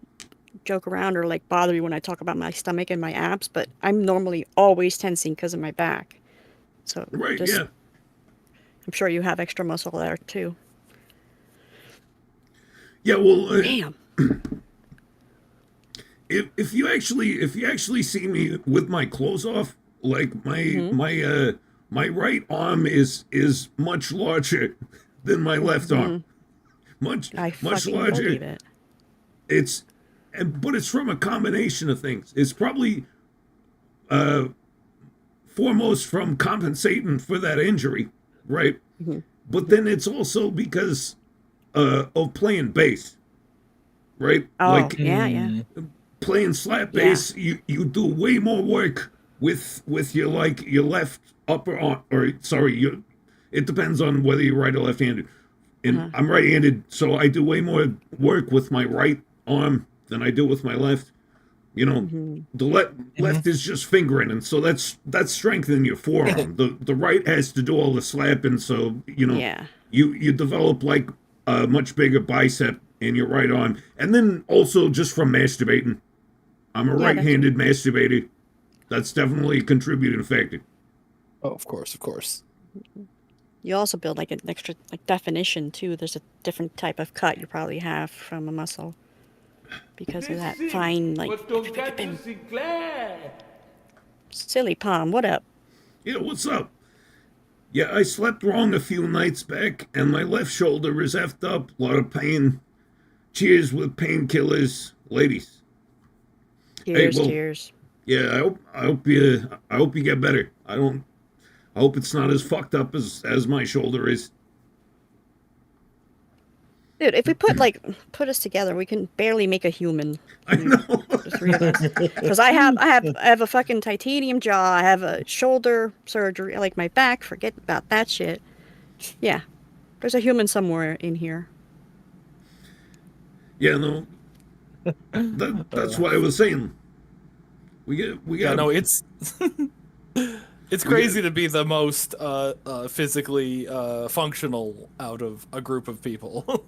joke around or like bother you when I talk about my stomach and my abs, but I'm normally always tensing because of my back. So Right, just, yeah. I'm sure you have extra muscle there too. Yeah, well, Damn. if you actually see me with my clothes off, like my right arm is much larger than my left arm. Much larger. Believe it. But it's from a combination of things. It's probably foremost from compensating for that injury, right? But then it's also because of playing bass, right? Oh, yeah. Playing slap bass, you do way more work with your left upper arm, it depends on whether you're right or left-handed. And I'm right-handed, so I do way more work with my right arm than I do with my left. The left is just fingering, and so that's strengthening your forearm. The right has to do all the slapping, so you develop like a much bigger bicep in your right arm, and then also just from masturbating. I'm a right-handed masturbator. That's definitely a contributing factor. Oh, of course. You also build like an extra like definition too. There's a different type of cut you probably have from a muscle because of that fine like. Tonkatsu Sinclair. Silly Palm, what up? Yeah, what's up? Yeah, I slept wrong a few nights back, and my left shoulder is effed up. A lot of pain. Cheers with painkillers, ladies. Cheers. Yeah, I hope you get better. I hope it's not as fucked up as my shoulder is. Dude, if we put us together, we can barely make a human. I know. The three of us. Because I have a fucking titanium jaw. I have a shoulder surgery, like my back. Forget about that shit. Yeah, there's a human somewhere in here. Yeah, no. That's what I was saying. We got. Yeah, no, it's it's crazy to be the most physically functional out of a group of people.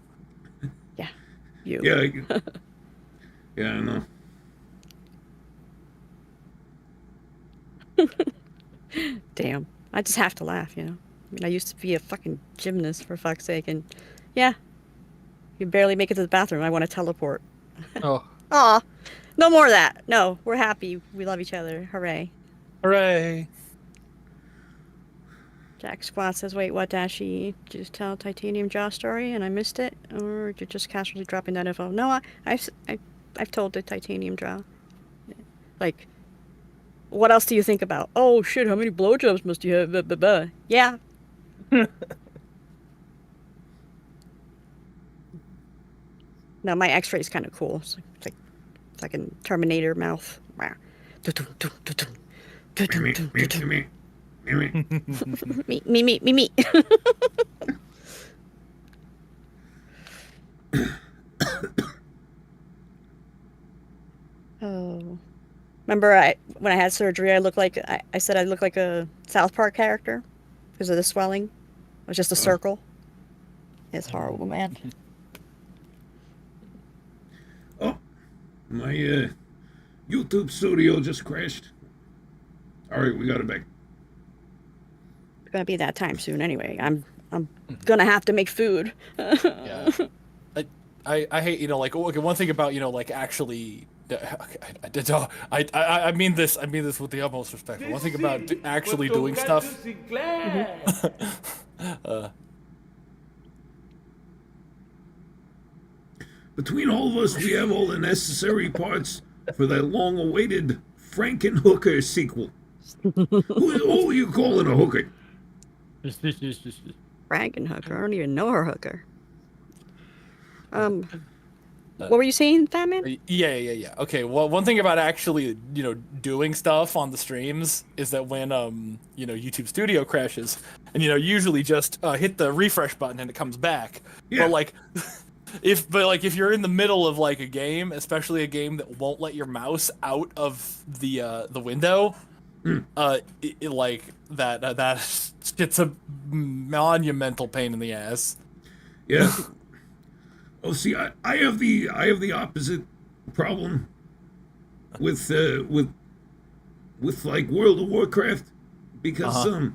Yeah, you. Yeah. Yeah, I know. Damn, I just have to laugh, I mean, I used to be a fucking gymnast, for fuck's sake, and yeah, you barely make it to the bathroom. I want to teleport. Oh, Aw, no more of that. No, we're happy. We love each other. Hooray. hooray! Jack Squat says, wait, what, Dashie? Did you just tell a titanium jaw story and I missed it? Or did you just casually dropping that info? No, I've told the titanium jaw. Like, what else do you think about? Oh, shit, how many blowjobs must you have? Blah, blah, blah. Yeah, No, my X-ray is kind of cool. It's like fucking Terminator mouth. Me. Oh, remember when I had surgery, I said I looked like a South Park character because of the swelling. It was just a circle. It's horrible, man. Oh, my YouTube studio just crashed. All right, we got it back. It's gonna be that time soon anyway. I'm gonna have to make food. Yeah. I hate, you know, like, okay, one thing about, you know, like, actually, I mean this with the utmost respect. One thing about actually doing stuff. Between all of us, we have all the necessary parts for that long-awaited Frankenhooker sequel. Who are you calling a hooker? Frankenhooker. I don't even know her hooker. What were you saying, Batman? Yeah. Okay, well, one thing about actually, you know, doing stuff on the streams is that when, you know, YouTube Studio crashes, and, you know, usually just hit the refresh button and it comes back. Yeah. But, like, if you're in the middle of, like, a game, especially a game that won't let your mouse out of the window, like, that it's a monumental pain in the ass. Yeah. Oh, see, I have the opposite problem with like World of Warcraft because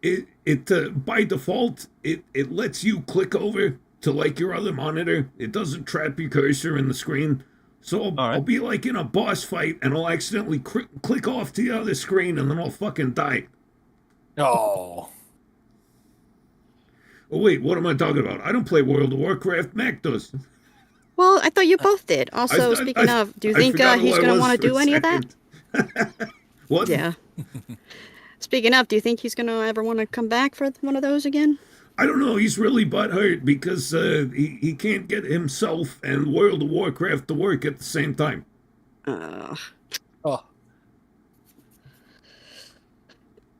it by default it lets you click over to like your other monitor. It doesn't trap your cursor in the screen. So I'll be like in a boss fight and I'll accidentally click off to the other screen and then I'll fucking die. Oh. Oh, wait, what am I talking about? I don't play World of Warcraft. Mac does. Well, I thought you both did. Also, speaking of, do you think he's going to want to do any of that? What? Yeah. Speaking of, do you think he's going to ever want to come back for one of those again? I don't know. He's really butthurt because he can't get himself and World of Warcraft to work at the same time. Oh.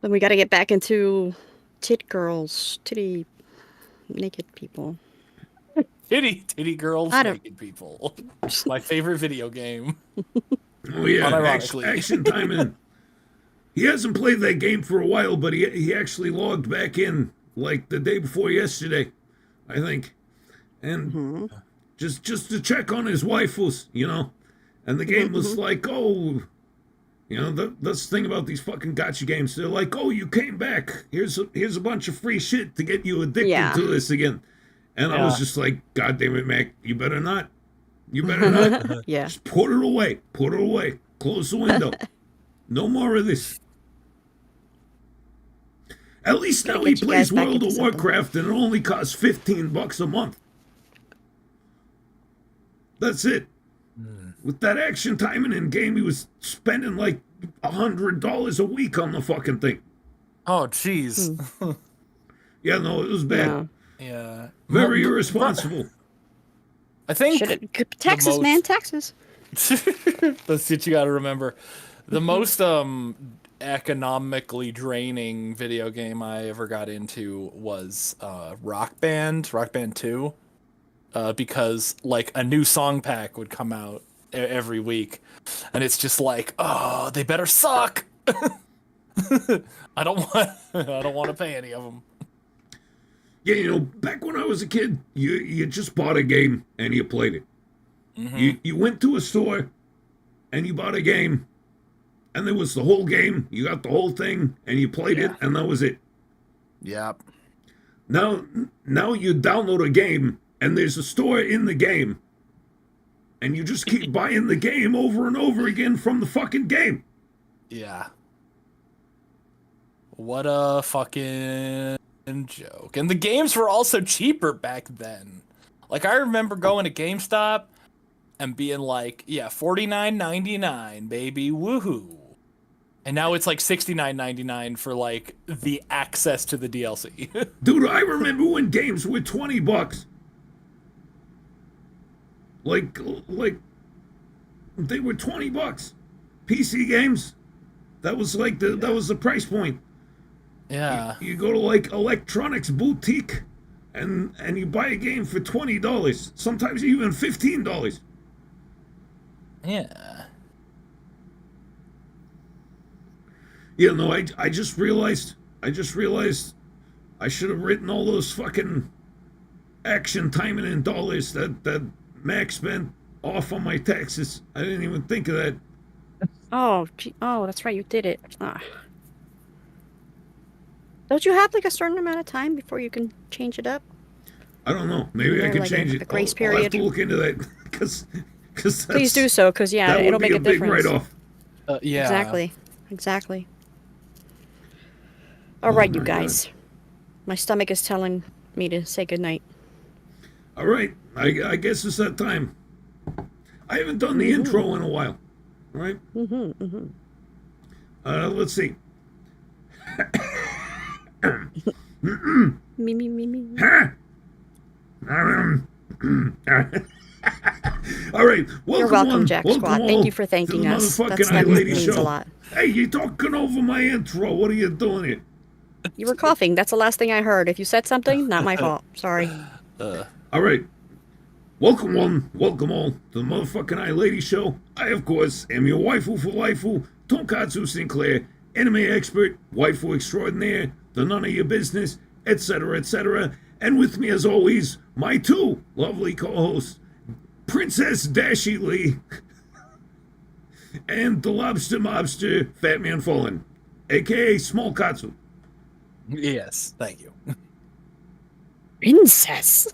Then we got to get back into titty naked people. Titty girls, naked people. My favorite video game. Oh yeah, Unironically. action time in. He hasn't played that game for a while, but he actually logged back in like the day before yesterday, I think, and just to check on his waifus, you know. And the game was like, oh, you know, that's the thing about these fucking gacha games. They're like, oh, you came back. Here's a bunch of free shit to get you addicted to this again. And I was just like, God damn it, Mac, you better not. You better not. Yeah. Just put it away. Put it away. Close the window. No more of this. At least now he plays World of Warcraft and it only costs $15 a month. That's it. With that action timing in game, he was spending like $100 a week on the fucking thing. Oh, jeez. Yeah, no, it was bad. Yeah. Very irresponsible. I think Texas, man, Texas. That's what you got to remember. The most economically draining video game I ever got into was Rock Band 2, because like a new song pack would come out every week, and it's just like, oh, they better suck. I don't want to pay any of them. Yeah, you know, back when I was a kid, you just bought a game and you played it. You went to a store and you bought a game, and there was the whole game. You got the whole thing and you played it, and that was it. Yep. Now you download a game and there's a store in the game, and you just keep buying the game over and over again from the fucking game. Yeah. What a fucking joke. And the games were also cheaper back then. Like, I remember going to GameStop and being like, yeah, $49.99, baby, woohoo. And now it's like $69.99 for like the access to the DLC. Dude, I remember when games were $20. Like they were $20. PC games, that was like that was the price point. Yeah. You go to like electronics boutique, and you buy a game for $20. Sometimes even $15. Yeah. Yeah, no, I just realized I should have written all those fucking action timing in dollars that Max spent off on my taxes. I didn't even think of that. Oh, gee, oh, that's right, you did it. Ah. Don't you have like a certain amount of time before you can change it up? I don't know. Maybe I there, could like, change a it. grace I'll have period? to look into that because Please do so, because yeah, that it'll would be make a a big difference. write-off. Yeah. Exactly. All right, you guys. My stomach is telling me to say goodnight. All right, I guess it's that time. I haven't done the intro in a while. All right. Let's see. Me. All right, You're welcome, Jack Squad. Thank you for to the thanking us. motherfucking That iLadies means show. a lot. Hey, you're talking over my intro. What are you doing here? You were coughing. That's the last thing I heard. If you said something, not my fault. Sorry. All right. Welcome one, welcome all to the motherfucking iLadies show. I, of course, am your waifu for waifu, Tonkatsu Sinclair, anime expert, waifu extraordinaire, the none of your business, etc., etc. And with me, as always, my two lovely co-hosts, Princess Dashie Li and the Lobster Mobster, Fat Man Fallen, aka Small Katsu. Yes. Thank you. Princess.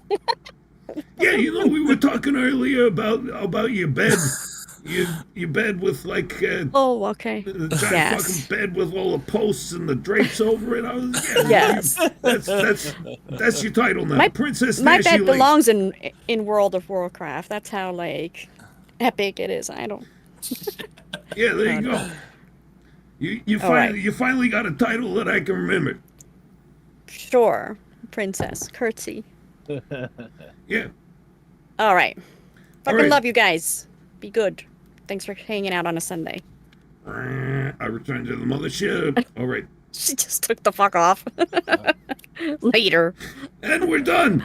Yeah, you know, we were talking earlier about your bed. Your bed with like Oh, okay. the giant Yes. fucking bed with all the posts and the drapes over it. I was Yes. that's your title now, My- Princess My Dashie bed Li. belongs in World of Warcraft. That's how like epic it is. I don't. Yeah, there you go. You All right. finally got a title that I can remember. Sure, Princess. Curtsy. Yeah. All right. Fucking right. love you guys. Be good. Thanks for hanging out on a Sunday. I return to the mothership. All right. She just took the fuck off. Later. And we're done.